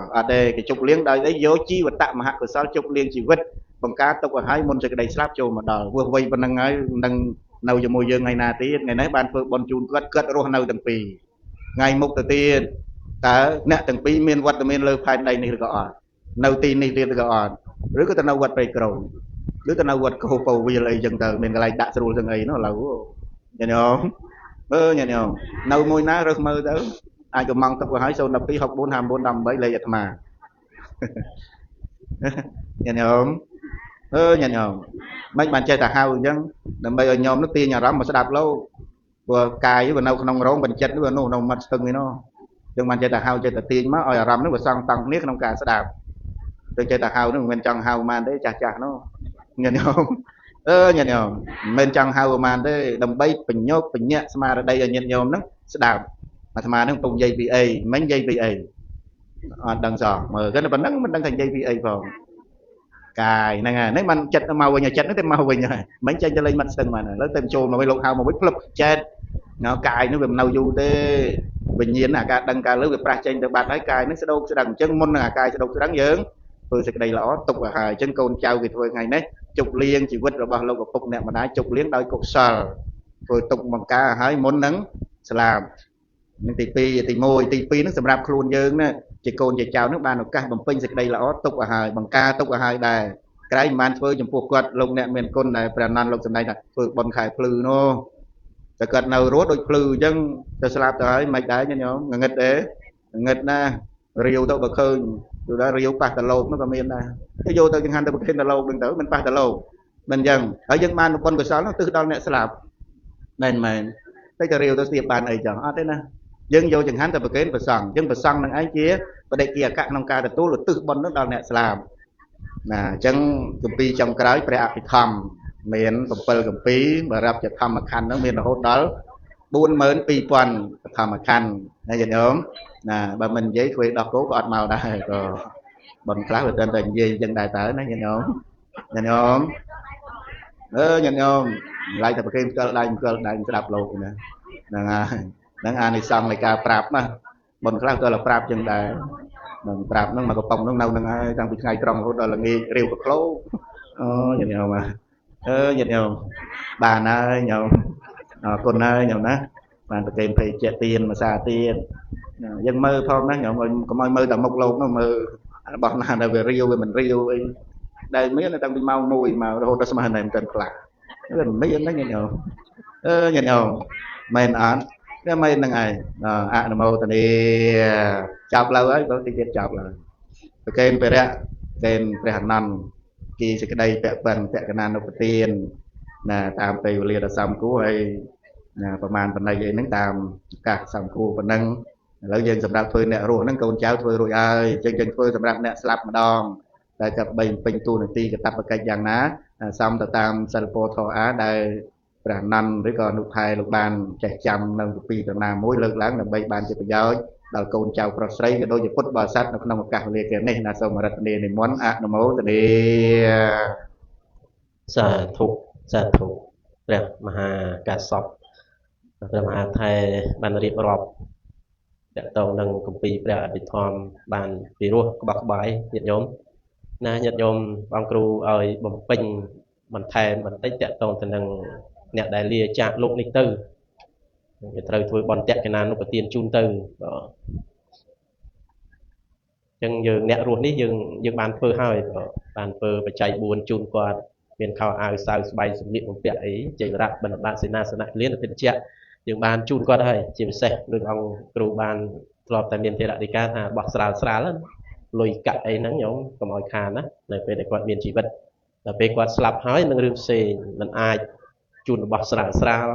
ở đây cái chục liên đây ấy dấu chi và tạm mà hạt của sao chục liên chỉ vứt bằng cá tộc ở hai môn sẽ cái đầy slap cho mà đờ vừa vây bên năng ấy năng nâu cho môi dương ngày nào tí ngày nấy ban phượng bon chun cất rồi nâu từng pì ngày mục đầu tiên ta nè từng pì miền vật miền lơ phai đây này gọi nâu tin này tiền gọi rồi có ta nâu vật về cầu rồi ta nâu vật cầu cầu vì lại dần tờ mình lại đã rồi từng ấy nó là nhìn không nhận không nâu môi ná rất mơ đó ai cầm măng tập của hái sâu đập tí học 4 2 4 5 7 lấy giật mà nhận không nhận không mấy bạn chơi tà hao chứ đừng bây giờ nhóm nước tiên nhà rắm mà sẽ đạp lâu vừa cài với nâu không rốn bình chết với nâu nâu mặt từng nó đừng bạn chơi tà hao chơi tà tiên má oi rắm nó vừa sang tăng niết không cả sẽ đạp tôi chơi tà hao nó bên trong hao man đấy chà chà nó nhận không nhận không bên trong hao man đấy đầm bay bình nhốt bình nhẹ mà đây là nhận nhóm nó sẽ đạp mà nó tung dây VA mấy dây VA đằng sò mà cái nó vẫn đang thành dây VA vào cài này nếu mình chặt màu về nhà chặt nó thêm màu về nhà mấy chân cho lên mặt sân mà nó thêm chôn mà mấy lục hao mà biết flip chết nó cài nó về nâu du tê bình nhiên là cả đằng cả lưới về pra trên từ bạt ấy cài nó sẽ đâu sẽ đằng chân môn là cài sẽ đâu sẽ đáng dướng tôi sẽ đây là tục ở hai chân côn trao thì thôi ngày đấy chụp liên chỉ vứt rồi bao lâu có phục nè mà đá chụp liên đôi cột sờ rồi tục bằng cá hai món nắng sẽ làm nhưng tì môi nó sầm rạp luôn dương nè chỉ côn chỉ chào nước ban một ca bằng pin dịch đây là tục ở hai bằng ca tục ở hai đài cái man phơi chấm phục quạt lông nè miền côn này bèn nan lông sầm này nè phơi bòn khải phư nóแต่เกิดเรารู้โดยพลือจังจะสลับต่อให้ไม่ได้เนี่ยเงินเด้เงินนะเรียวตัวก็เคยอยู่ได้เรียวปะตะโลกมันก็มีได้ถ้าโยตัวจังหันตัวก็เห็นตะโลกดึงเต๋อมันปะตะโลกมันยังไอ้ยังมันคนก็สอนแล้วตื่นตอนเนี่ยสลับนั่นมันถ้าจะเรียวตัวเสียบานไอ้จังอ๋อได้นะยังโยจังหันตัวก็เห็นไปสั่งยังไปสั่งนั่งไอ้เจี๊ยประเดี๋ยวเกี่ยกะน้องกาแต่ตู้หลุดตื่นบนนั่นตอนเนี่ยสลับนะจังกุมปีจำกระไรไปอาภิธรรมเมียนกับเปิลกับปีมารับจะทำมาคันน้องเมียนโหดดอลบุญเหมือนปีปอนทำมาคันนะอย่างนี้นะบางมันgiấy thuê đọc cố có ọt màu đây rồi bằng khá là tên tình gì dân đại tử nó nhìn nhôm nhìn nhôm lại tập kim cơ đây sẽ đọc luôn nè đang ai này xong này cả prap mà bằng khá là prap dân đại bằng prap nó mà có phòng nó nâu đang đang bị ngày trong hốt đó là nghe rêu cực lố nhìn nhôm mà nhìn nhôm bà ơi nhôm con ơi nhôm đó bạn phải phải chạy tiền mà xả tiền dân mơ phong đó nhộn mình có mơ tầm một lô nó mơ bọn nào là về riêu về mình riêu đây mấy người ta đi mau mùi mà hồ ta xem này mình cần là mấy dân đó nhìn nhộn mình án cái mấy năng này nó màu tận đi chọc lâu ấy có tiền chọc là kênh về đấy kênh về hàng năm khi cái đây vẽ phần vẽ cái nan nó có tiền là tạm từ liền là xong cú hayประมาณปันใดนั่งตามกะสังคูปันนั่งแล้วยังสำหรับเพื่อนเนี่ยรู้นั่งโกนเช้าเพื่อนรู้ยังเพื่อนสำหรับเนี่ยสลับมาดองแต่กับใบเป็นตัวหนึ่งตีกับตับประกายอย่างนะซ้ำแต่ตามสัลโปทออาได้ประนันหรือก่อนลูกไทยลูกบานแจกจำนั่งปีต่างนามุ้ยเลิกล้างแต่ใบบานจะไปย้อยเราโกนเช้าโปรไซส์ก็โดยจะพุทธบาสัตว์นำกะเรียกเนี่ยนาสมรัตเนในม้วนอะนโมตเนสาธุเรียกมหากาสอบព្រះមហាថៃបានរៀបរាប់តកតងនឹងគម្ពីរព្រះអភិធម្មបានពីរោះក្បោះក្បាយញាតិញោមណាញាតិញោមបងគ្រូឲ្យបំពេញបន្ថែមបន្តិចតកតងទៅនឹងអ្នកដែលលាចាកលោកនេះទៅវាត្រូវធ្វើបន់តេកណានុប្រទានជូនទៅអញ្ចឹងយើងអ្នករស់នេះយើងបានធ្វើហើយបានធ្វើបច្ច័យ4ជូនគាត់មានខោអាវសៅស្បៃសម្លៀកបំពាក់អីចេញរ៉ាប់បណ្ឌបាតសេនាសនៈលៀនពិតជាយើងបានជូនគាត់ហើយជាពិសេសដូចអង្គគ្រូបានធ្លាប់តែមានធរណីកាថាបោះស្រាលលុយកាក់អីហ្នឹងញោមកុំឲ្យខានណានៅពេលដែលគាត់មានជីវិតដល់ពេលគាត់ស្លាប់ហើយនឹងរឿងផ្សេងមិនអាចជូនរបស់ស្រាល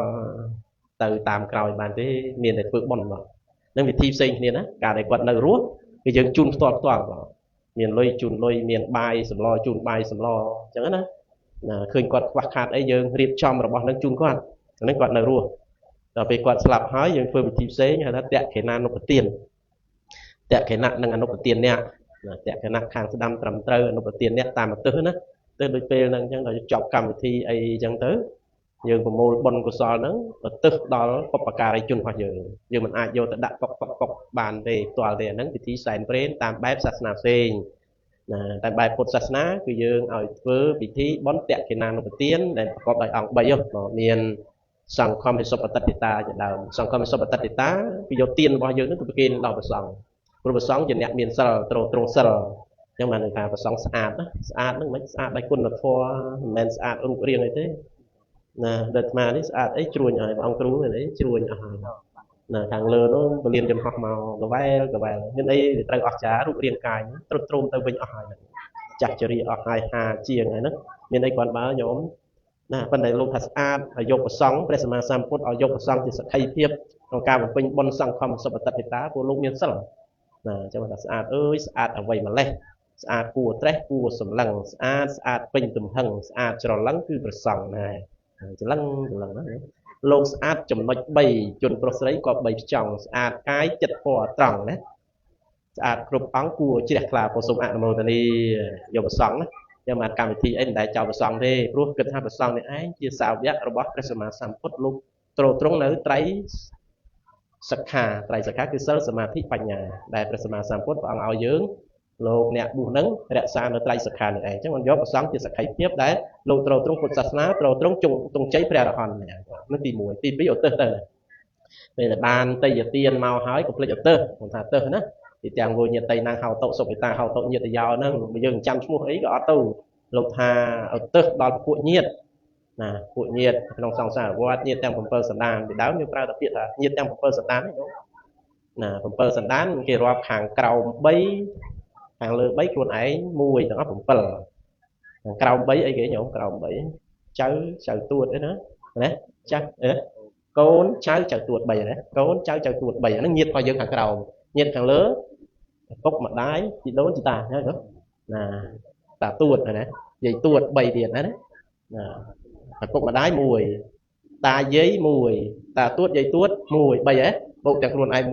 ទៅតាមក្រោយបានទេមានតែធ្វើបុណ្យមកនឹងវិធីផ្សេងគ្នាណាការដែលគាត់នៅរស់គឺយើងជូនផ្ទាល់មានលុយជូនលុយមានបាយសម្លជូនបាយសម្លអញ្ចឹងណាឃើញគាត់ខ្វះខាតអីយើងរៀបចំរបស់នឹងជូនគាត់ហ្នឹងគាត់នៅរស់ដល់ពេលគាត់ស្លាប់ហើយយើងធ្វើវិធីផ្សេងហៅថាតេខេណានុប្រទានតេខេណៈនិងអនុប្រទានអ្នកតេខេណៈខាងស្ដាំត្រឹមត្រូវអនុប្រទានអ្នកតាមឧទ្ទិសណាទៅដូចពេលហ្នឹងអញ្ចឹងដល់ចប់កម្មវិធីអីអញ្ចឹងទៅយើងប្រមូលបុណ្យកុសលហ្នឹងឧទ្ទិសដល់បុព្វការីជនរបស់យើងមិនអាចយកទៅដាក់កុកបានទេផ្ទាល់ទេអាហ្នឹងពិធីសែនព្រេនតាមបែបសាសនាផ្សេងតែបែបពុទ្ធសាសនាគឺយើងឲ្យធ្វើពិធីបុណ្យតេខេណានុប្រទានដែលប្រកបដោយអង្គ3មានសង្ឃមហិសុបតតិតាជាដើមសង្ឃមហិសុបតតិតាគឺយកទានរបស់យើងនឹងទៅប្រគេនដល់ព្រះសង្ឃព្រោះព្រះសង្ឃជាអ្នកមានសិលទ្រង់សិលអញ្ចឹងបានន័យថាព្រះសង្ឃស្អាតណាស្អាតហ្នឹងមិនស្អាតដោយគុណធម៌មិនមែនស្អាតរូបរាងអីទេណាដល់អាត្មានេះស្អាតអីជ្រួញឲ្យព្រះអង្គគ្រូអីជ្រួញអស់ហើយ ខាងលើនោះពលានចំហោះមកកវែលមានអីត្រូវអស្ចារ្យរូបរាងកាយទ្រុឌទ្រោមទៅវិញអស់ហើយចាស់ជរាអស់ហើយ50ជាងហើយហ្នឹងមានអីគាត់បើញោមណាប៉ុន្តែលោកថាស្អាតឲ្យយកប្រសង់ព្រះសម្មាសម្ពុទ្ធឲ្យយកប្រសង់ជាសក្ខីភាពក្នុងការបំពេញបុណ្យសង្ឃមសុបតិតាពួកលោកមានសិលណាអញ្ចឹងថាស្អាតអើយស្អាតអ្វីម្លេះស្អាតគួរត្រេះគួរសម្លឹងស្អាតពេញទំហឹងស្អាតច្រឡឹងគឺប្រសង់ណាច្រឡឹងណាលោកស្អាតចំណុច3ជនប្រុសស្រីក៏3ផ្ចង់ស្អាតកាយចិត្តពណ៌ត្រង់ណាស្អាតគ្រប់អង្គគួរជ្រះថ្លាពោសុំអនុមោទនីយកប្រសង់ណាចាំមកកម្មវិធីអីមិនដែលចោលប្រសង់ទេព្រោះគិតថាប្រសង់នេះឯងជាសាវករបស់ព្រះសម្មាសម្ពុទ្ធលោកទ្រទ្រង់នៅត្រៃសិក្ខាគឺសិលសមាធិបញ្ញាដែលព្រះសម្មាសម្ពុទ្ធព្រះអង្គឲ្យយើងលោកអ្នកបុស្សនឹងរក្សានៅត្រៃសិក្ខានេះឯងអញ្ចឹងមិនយកប្រសង់ជាសក្ខីភាពដែលលោកទ្រទ្រង់ពុទ្ធសាសនាទ្រទ្រង់ទងជ័យព្រះអរហន្តនេះទី1ទី2ឧទ្ទិសទៅពេលដែលបានតេយ្យទានមកហើយកុំភ្លេចឧទ្ទិសខ្ញុំថាឧទ្ទិសណាទីទាំងវោញាតិណាហៅតុសុបិតាហៅតុញាតិយោហ្នឹងយើងចាំឈ្មោះអីក៏អត់ទៅលោកថាឧទ្ទិសដល់ពួកញាតិណាពួកញាតិក្នុងសង្សារវត្តញាតិទាំង7សន្តានពីដើមយើងប្រើតែពាក្យថាញាតិទាំង7សន្តានហ្នឹងណា7សន្តានគេរាប់ខាងក្រោម3ខាងលើ3ខ្លួនឯង1ទាំងអស់7ខាងក្រោម3អីគេញោមក្រោម3ចៅទួតអីណាចាស់កូនចៅទួត3ណាកូនចៅទួត3ហ្នឹងញាតិរបស់យើងខាងក្រោមញាតិខាងលើពុកម្ដាយជីដូនជីតាណាតាទួតណាយាយទួត3ទៀតណាពុកម្ដាយ1តាយាយ1តាទួតយាយទួត1 3ហ៎បូកទាំងខ្លួនឯង1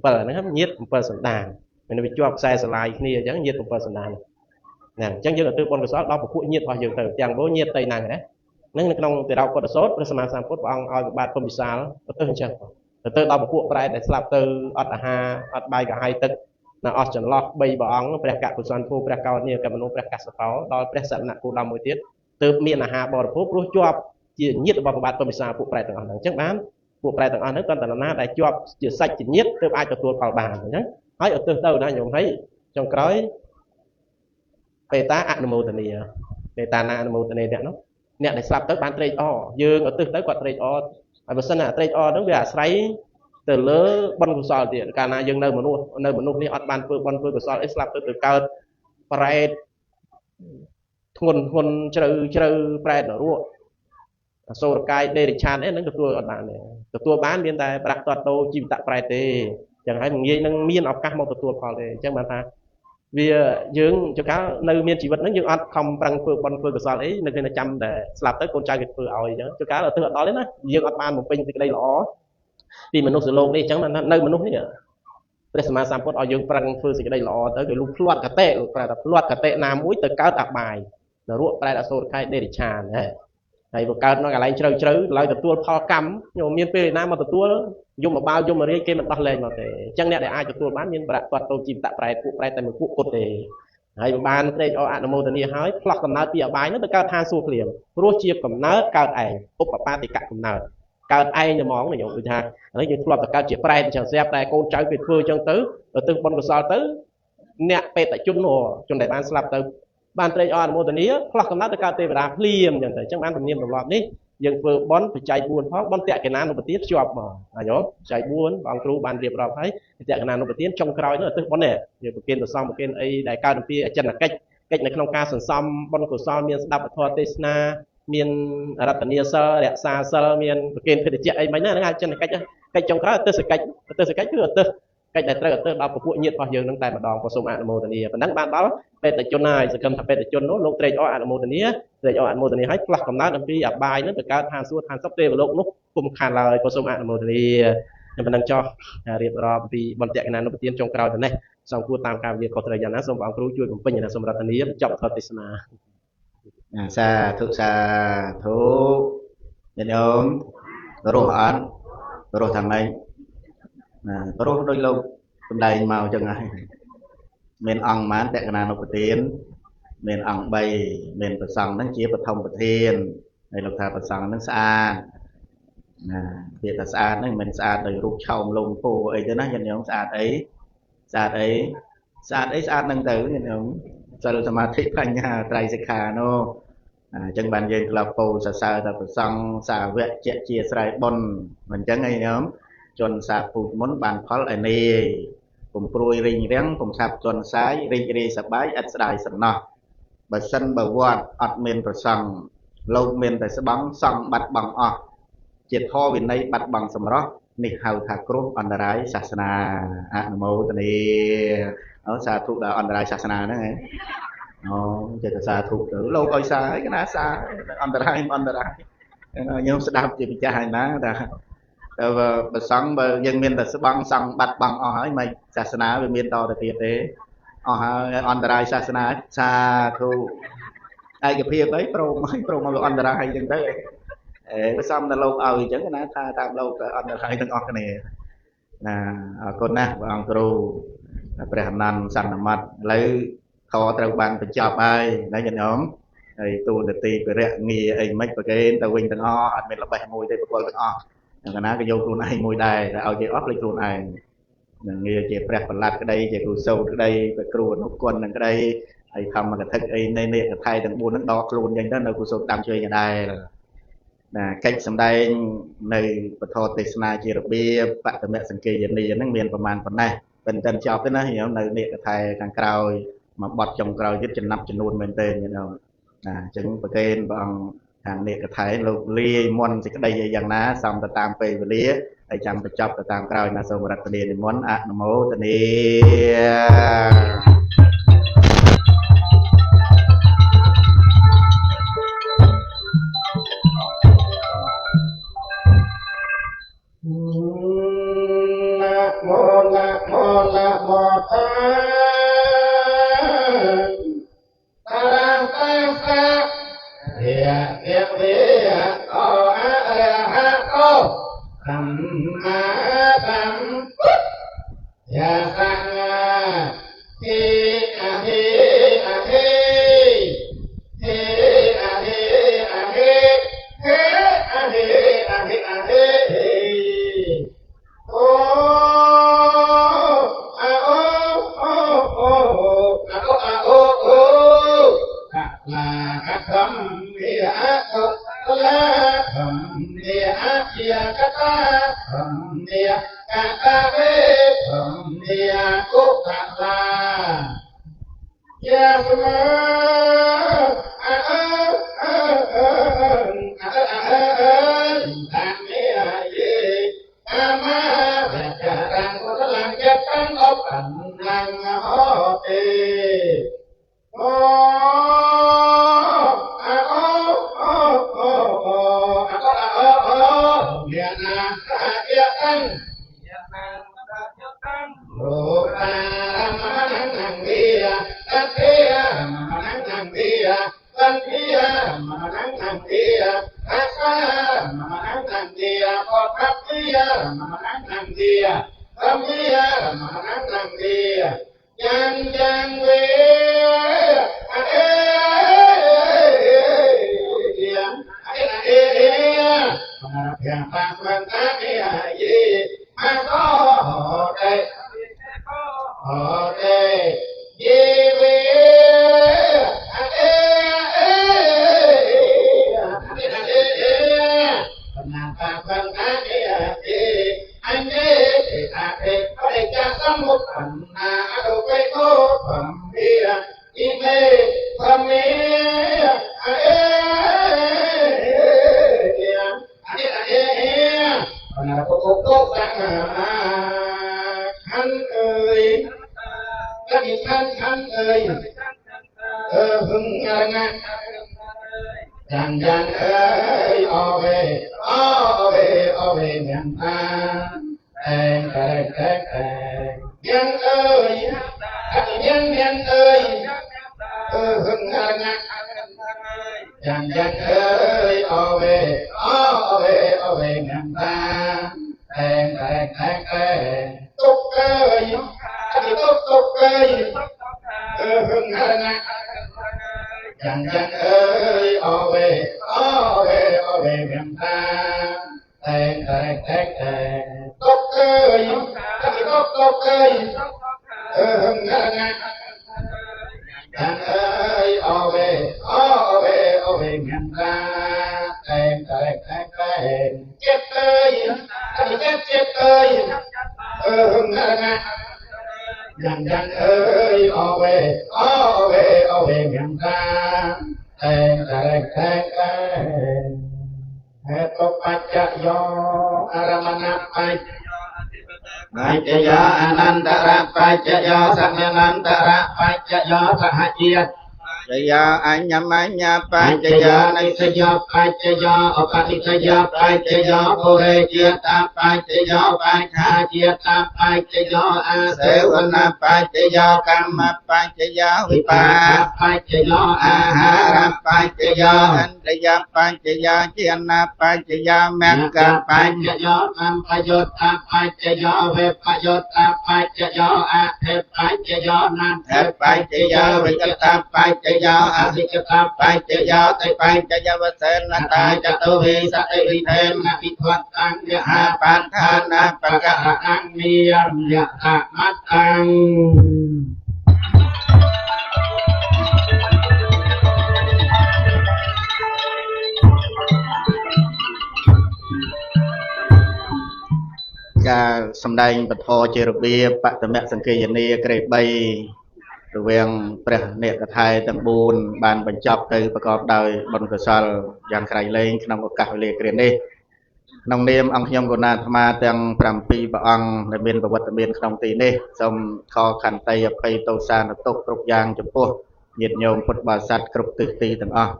7ហ្នឹងញាតិ7សន្តានមានវាជាប់ខ្សែស្រឡាយគ្នាអញ្ចឹងញាតិ7សន្តានណាអញ្ចឹងយើងទៅបុណ្យកុសលដល់ពពួកញាតិរបស់យើងទៅទាំងវោញាតិទៅណាហ្នឹងនៅក្នុងតិរោពុទ្ធសោតព្រះសម្មាសម្ពុទ្ធព្រះអង្គឲ្យបាទពុំវិសាលទៅអញ្ចឹងទៅដល់ពពួកប្រែដែលស្លាប់ទៅអត់អាហារអត់បាយកាហាយទឹកនៅអស់ចន្លោះ3ព្រះអង្គព្រះកុសលភូព្រះកោនីកមនុព្រះកសតោដល់ព្រះសនៈគោដមមួយទៀតទើបមានអាហារបរិភោគព្រោះជាប់ជាញាតិរបស់បាទពុំវិសាលពួកប្រែទាំងអស់ហ្នឹងអញ្ចឹងបានពួកប្រែទាំងអស់ហ្នឹងគាត់តណាដែលជាប់ជាសាច់ជាញាតិទើបអាចទទួលផលបានអញ្ចឹងហើយឧទ្ទិសទៅណាញោមហើយចុងក្រោយបេតាអនុមោទនីបេតាណាអនុមោទនីអ្នកនោះអ្នកដែលស្លាប់ទៅបានត្រេកអរយើងឧទ្ទិសទៅគាត់ត្រេកអរហើយបើសិនណាត្រេកអរហ្នឹងវាអាស្រ័យទៅលើបុណ្យកុសលទៀតកាលណាយើងនៅមនុស្សនេះអត់បានធ្វើបុណ្យធ្វើកុសលអីស្លាប់ទៅកើតប្រែតធ្ងន់ជ្រៅប្រែតនរកអសូរកាយដេរិឆានអីហ្នឹងទទួលអត់បានទេទទួលបានមានតែប្រាក់តតោជីវតប្រែតទេចឹងហើយងាយនឹងមានឱកាសមកទទួលផលទេអញ្ចឹងបានថាវាយើងចកាលនៅមានជីវិតហ្នឹងយើងអត់ខំប្រឹងធ្វើបុណ្យធ្វើកុសលអីនៅគេចាំតែស្លាប់ទៅកូនចៅគេធ្វើឲ្យអញ្ចឹងចកាលទៅអត់ដល់ទេណាយើងអត់បានបំពេញសេចក្តីល្អពីមនុស្សលោកនេះអញ្ចឹងនៅមនុស្សនេះព្រះសម្មាសម្ពុទ្ធឲ្យយើងប្រឹងធ្វើសេចក្តីល្អទៅគេលុបផ្លាត់កតេលោកប្រែថាផ្លាត់កតេណាមួយទៅកើតអបាយនរកប្រែអសូរកាយដេរិឆានហើយបើកើតនៅកន្លែងជ្រៅឡើយទទួលផលកម្មញោមមានពេលណាមកទទួលយមបាលយមរាជគេមិនដោះលែងមកទេអញ្ចឹងអ្នកដែលអាចទទួលបានមានប្រាក់គាត់ទៅជីវតប្រែពួកប្រែតែមួយពួកគាត់ទេហើយបានត្រេកអរអនុមោទនាហើយផ្លោះកំណើតពីអបាយនោះទៅកើតឋានសួគ៌ភ្លាមព្រោះជាកំណើតកើតឯងឧបបាទិកកំណើតកើតឯងតែហ្មងញោមដូចថាឥឡូវយើងធ្លាប់តែកើតជាប្រែអញ្ចឹងស្រាប់តែកូនចៅគេធ្វើអញ្ចឹងទៅទៅបុណ្យកុសលទៅអ្នកបេតជនដែលបានស្លាប់ទៅបានត្រេកអរអនុមោទនាផ្លោះកំណើតទៅកើតទេវតាភ្លាមអញ្ចឹងទៅអញ្ចឹងបានទំនៀមទម្លាប់នេះយើងធ្វើបុណ្យបច្ច័យ4ផងបុណ្យតក្កណានុបទានភ្ជាប់មកណាញោមបច្ច័យ4បងគ្រូបានរៀបរាប់ហើយតក្កណានុបទានចុងក្រោយនោះឧទ្ទិសបុណ្យនេះយើងប្រគិនប្រសំប្រគិនអីដែលកើតអំពីអចិន្នកិច្ចនៅក្នុងការសន្សំបុណ្យកុសលមានស្ដាប់ពធទេសនាមានរតនីសិលរក្សាសិលមានប្រគិនភេទជ្ជៈអីមិនណាហ្នឹងអចិន្នកិច្ចកិច្ចចុងក្រោយឧទ្ទិសកិច្ចគឺឧទ្ទិសកិច្ចដែលត្រូវឧទ្ទិសដល់ពពួកញាតិរបស់យើងនឹងតែម្ដងសូមអនុមោទនាប៉ុណ្ណឹងបានដល់បេតជនហើយសកម្មថាបេតជននោះលោកត្រេកអរអនុមោទនាហើយផ្លាស់កំណើតអំពីអបាយនោះទៅកើតឋានសួគ៌ឋានសុខទេវលោកនោះគុំខានឡើយសូមអនុមោទនាខ្ញុំប៉ុណ្ណឹងចោះរៀបរាប់ពីបន្ទាក់កណានុបទានចុងក្រោយទៅនេះសូមគួរតាមការវិនិយោគខុសត្រូវយ៉ាងណាសូមព្រះអង្គគ្រូជួយបំពេញនៅសម្រាប់ធានាចប់ធម៌ទេសនាសាធុញាតិញោមរស់អត់រស់ថាម៉េចរស់ដោយលោកសំដែងមកចឹងហើយមានអង្គមានតក្កណានុបទានមានអង្គ3មានប្រសង់ហ្នឹងជាបឋមប្រធានហើយលោកថាប្រសង់ហ្នឹងស្អាតពាក្យថាស្អាតហ្នឹងមិនស្អាតដោយរូបឆោមលងពោអីទេណាញាតិញោមស្អាតហ្នឹងទៅញាតិញោមសិលសមាធិបញ្ញាត្រៃសិក្ខានោះអញ្ចឹងបានយើងធ្លាប់ពោលសរសើរថាប្រសង់សាវកជាស្រ័យបុណ្យមិនអញ្ចឹងឯងញោម จนสาปูมุนบานพอลอันนี้ผมปรุยริงเรียงผมขับจนซ้ายริงรีสบายอัดสายสนอบัดสันบัดวอดอัดเมนประสังโลเมนแต่สบังสังบัดบังออกเจ็ดท่อวินในบัดบังสมรสนิหาวทากรุอันตรายศาสนาอะนโมตนีเอาสาธุดาอันตรายศาสนานั่นไงอ๋อเจตสาธุหรือโลกอ้อยสายก็น่าสายอันตรายอันตรายโยมสดับจิตวิจารณ์นะแต่ว่าสังยังมีแต่สบังสังบัดบังอ๋อให้ไม่ศาสนาเป็นมีต่อแต่เพียรเตอ๋ออันตรายศาสนาสาธุไอ้กับเพียรไว้โปรมาอันตรายจังได้ไปซ้ำในโลกเอาอีกจังนะถ้าตามโลกอันตรายทั้งออกกันเนี่ยนะคนนะบางครูประหารนันสันนมัดเลยทอตระบังไปจับไปได้ยังน้องไอ้ตัวเด็กตีไปเรียกงีไอ้ไม่ประเคนตะวิงตั้งอ้ออันเป็นระบายมวยได้ประกอบตั้งอ้ออย่างนั้นก็โยกตัวไอ้มวยได้เอาใจออฟเลยตัวไอ้อย่างงี้เจ็บแผลประหลาดก็ได้เจ็บรูโซ่ก็ได้ไปกรูนกกวนนั่นก็ได้ไอ้ทำมันกระทึกไอ้ในเนี่ยกับไทยต่างบุญนั่งดอกกรูนอย่างนั้นเรากุศลตามช่วยกันได้cáchสำได้ในปฐเทศนาเจรบีปะตะเมสังเกตอย่างนี้นั่งเรียนประมาณปันได้เป็นจันจอบด้วยนะเห็นในเนี่ยไทยทางกลาวมาบดจงกลาวยึดจนนับจำนวนเป็นเต็มอย่างเราจึงประเด็นบางทางเนี่ยไทยเราเลี้ยมวนสิกได้อย่างนั้นซ้ำตามไปเลี้ยไอ้จำไปจับตามกลาวนาสมรัตเนียนมวนอะนโมตเนีนะโมนะโมนะโมตัสอะระหะโตเฮียเฮียเฮียโออะระหะโตสัมมาสัมพุทธัสสะทิอะทิอะทิทิอะทิอะทิทิอะทิอะทิอะทิโออะโอโอโออะโออะโอโอกะลากะคัมเมียะกะลาคัมเมียะเสียกะตาคัมเมียกะตาเวคัมเมียกุกะลายะสมาอะอะอะอะอะอะอะเมียเยอามาเวจารังกุลังเจตังอปันนังโหเตโออะโอโอโอโออะโออะโอโอเยนะอะเยตังโลกามะนังนังเดียตัตเตยมะนังนังเดียตันติยมะนังนังเดียตัสสะมะนังนังเดียโอทัพติยมะนังนังเดียธัมมิยมะนังนังเดียยังยังเวอะเอยังอะเอมะเพียงปังปังตะเมียเยอะโตเตโอเตเยเวอะเออะเอปนังปังปังตะเมียเยอันเดอะเอปะเดจะสมุปปันนาอะโดเปโกธัมเมียอิเมธัมเมียอะเออะเอปนังโกโกโกสังอาขันเอ่ยกะดิขันเอ่ยหึงนะยังเอ่ยโอเวโอเวโอเวยังยังเอ่ยยังเอ่ยหึงนะยังเอ่ยโอเวโอเวโอเวยังตกเอ่ยตกเอ่ยหึงนะยังเอ่ยโอเวโอเวโอเวยังตกเอ่ยตกเอ่ยหึงนะยังเอ่ยโอเวโอเวโอเวยังเจ็บเอ่ยเจ็บ chết ơi ngã dần dần ơi ô về miền ta thèn hết có bạch do aramana bạch bạch do anantara bạch do samyanantara bạch do sahajiat Jaya anyamanya pacaya nisaya pacaya opanisaya pacaya pure cita pacaya pacha cita pacaya asevana pacaya kamma pacaya vipa pacaya ahara pacaya andaya pacaya chiana pacaya mekka pacaya sampayota pacaya vepayota pacaya athe pacaya nanthe pacaya vikata pacaya a di cha pai cha ya tai pai cha ya va sen na ta cha tu vi sa te vi thêm na vi thoát tăng ya ha pan tha na pa ka ang ni ya ta mat tăngការសម្ដែងពធជារបៀបបតមសង្កេយនីក្រេ3រវាងព្រះនេកថៃទាំង4បានបញ្ចប់ទៅប្រកបដោយបុណ្យកុសលយ៉ាងក្រៃលែងក្នុងឱកាសវេលាគ្រានេះក្នុងនាមអង្គខ្ញុំគណៈអាត្មាទាំង7ព្រះអង្គដែលមានប្រវត្តិមានក្នុងទីនេះសូមខកខន្តីអភ័យទោសានុទុក្ខគ្រប់យ៉ាងចំពោះញាតិញោមពុទ្ធបរិស័ទគ្រប់ទិសទីទាំងអស់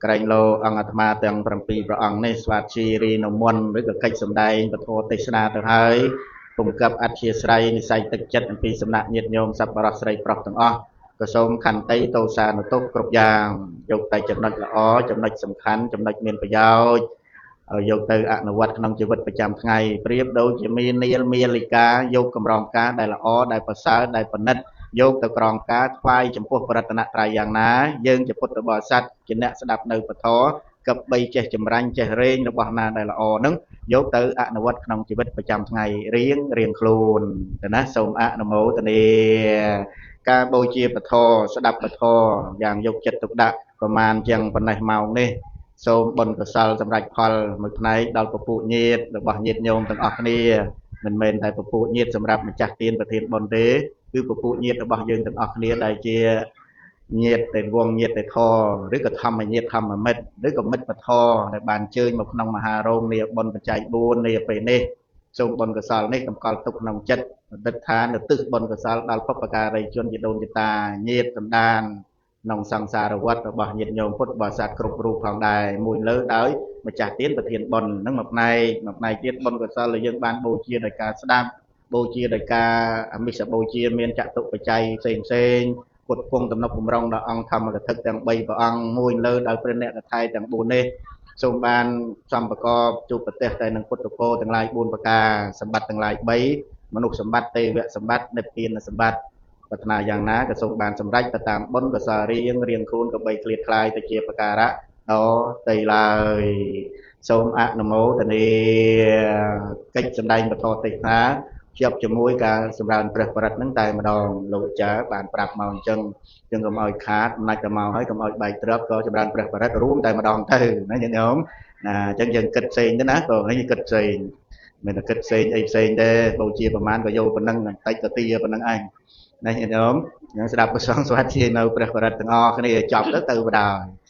ក្រែងលោអង្គអាត្មាទាំង7ព្រះអង្គនេះស្វាជីរីនមន្តឬក៏កិច្ចសម្ដែងពធទេសនាទៅហើយពំកັບអធិស្ឋ័យនិស័យទឹកចិត្តអំពីសំណាក់ញាតិញោមសប្បុរសស្រីប្រុសទាំងអស់ក៏សូមខន្តីទោសានុទុក្ខគ្រប់យ៉ាងយកតែចំណុចល្អចំណុចសំខាន់ចំណុចមានប្រយោជន៍យកទៅអនុវត្តក្នុងជីវិតប្រចាំថ្ងៃប្រៀបដូចជាមាននាលមាលិកាយកកម្រងការដែលល្អដែលប្រសើរដែលប្រណិតយកទៅក្រងការថ្វាយចំពោះប្រតនត្រ័យយ៉ាងណាយើងជាពុទ្ធបរិស័ទជាអ្នកស្ដាប់នៅពធកັບបីចេះចម្រាញ់ចេះរែងរបស់ណាដែលល្អហ្នឹងយកទៅអនុវត្តក្នុងជីវិតប្រចាំថ្ងៃរៀងខ្លួនទៅណាសូមអនុមោទនាការបូជាពធស្ដាប់ពធយ៉ាងយកចិត្តទុកដាក់ប្រមាណជាងប៉ុណ្ណេះម៉ោងនេះសូមបុណ្យកុសលសម្រាប់ផលមួយផ្នែកដល់ពពួកញាតិរបស់ញាតិញោមទាំងអស់គ្នាមិនមែនតែពពួកញាតិសម្រាប់ម្ចាស់ទានប្រធានបុណ្យទេគឺពពួកញាតិរបស់យើងទាំងអស់គ្នាដែលជាញាតិតែវងញាតិតែធឬក៏ធម្មញាតិធម្មមិត្តឬក៏មិត្តពធដែលបានជើញមកក្នុងមហារោងនៃបុណ្យបច្ច័យ4នៃពេលនេះសូមបុណ្យកុសលនេះតម្កល់ទុកក្នុងចិត្តដិដ្ឋាននៅទិសបុណ្យកុសលដល់ពុព្វការីជនជាដូនជាតាញាតិដណ្ដានក្នុងសង្សារវដ្តរបស់ញាតិញោមពុទ្ធបរិស័ទគ្រប់រូបផងដែរមួយលើដោយម្ចាស់ទានប្រធានបុណ្យនឹងមួយផ្នែកទៀតបុណ្យកុសលដែលយើងបានបូជាដោយការស្ដាប់បូជាដោយការអមិសបូជាមានចតុបច្ច័យផ្សេងពុទ្ធពងតំណប់បំរុងដល់អង្គធម្មកថាទាំង3ព្រះអង្គមួយលើដោយព្រះអ្នកកថាទាំង4នេះសូមបានសម្បកបជួបប្រទេសតែនឹងពុទ្ធពរទាំងឡាយ4ប្រការសម្បត្តិទាំងឡាយ3មនុស្សសម្បត្តិទេវសម្បត្តិនិព្វានសម្បត្តិប្រាថ្នាយ៉ាងណាក៏សូមបានសម្រេចទៅតាមបុណ្យកុសលរៀងខ្លួនក៏បីឃ្លាតខ្លាយទៅជាប្រការៈដល់ទៅឡើយសូមអនុមោទនាកិច្ចសម្ដែងពធទេសនាជាប់ជាមួយការសម្រើនព្រះបរិត្តនឹងតែម្ដងលោកអាចារ្យបានប្រាប់មកអញ្ចឹងកុំឲ្យខាតអំណាចទៅមកហើយកុំឲ្យបែកទ្រព្យក៏ចម្រើនព្រះបរិត្តរួមតែម្ដងទៅណាញាតិញោមអញ្ចឹងយើងគិតផ្សេងទៅណាបងនេះគិតផ្សេងមិនតែគិតផ្សេងអីផ្សេងទេបូជាប្រមាណក៏យកប៉ុណ្ណឹងបន្តិចទៅទីប៉ុណ្ណឹងឯងណាញាតិញោមយើងស្ដាប់ព្រះសង្ឃស្វាធ្យាយនៅព្រះបរិត្តទាំងអស់គ្នាចប់ទៅបណ្ដោយ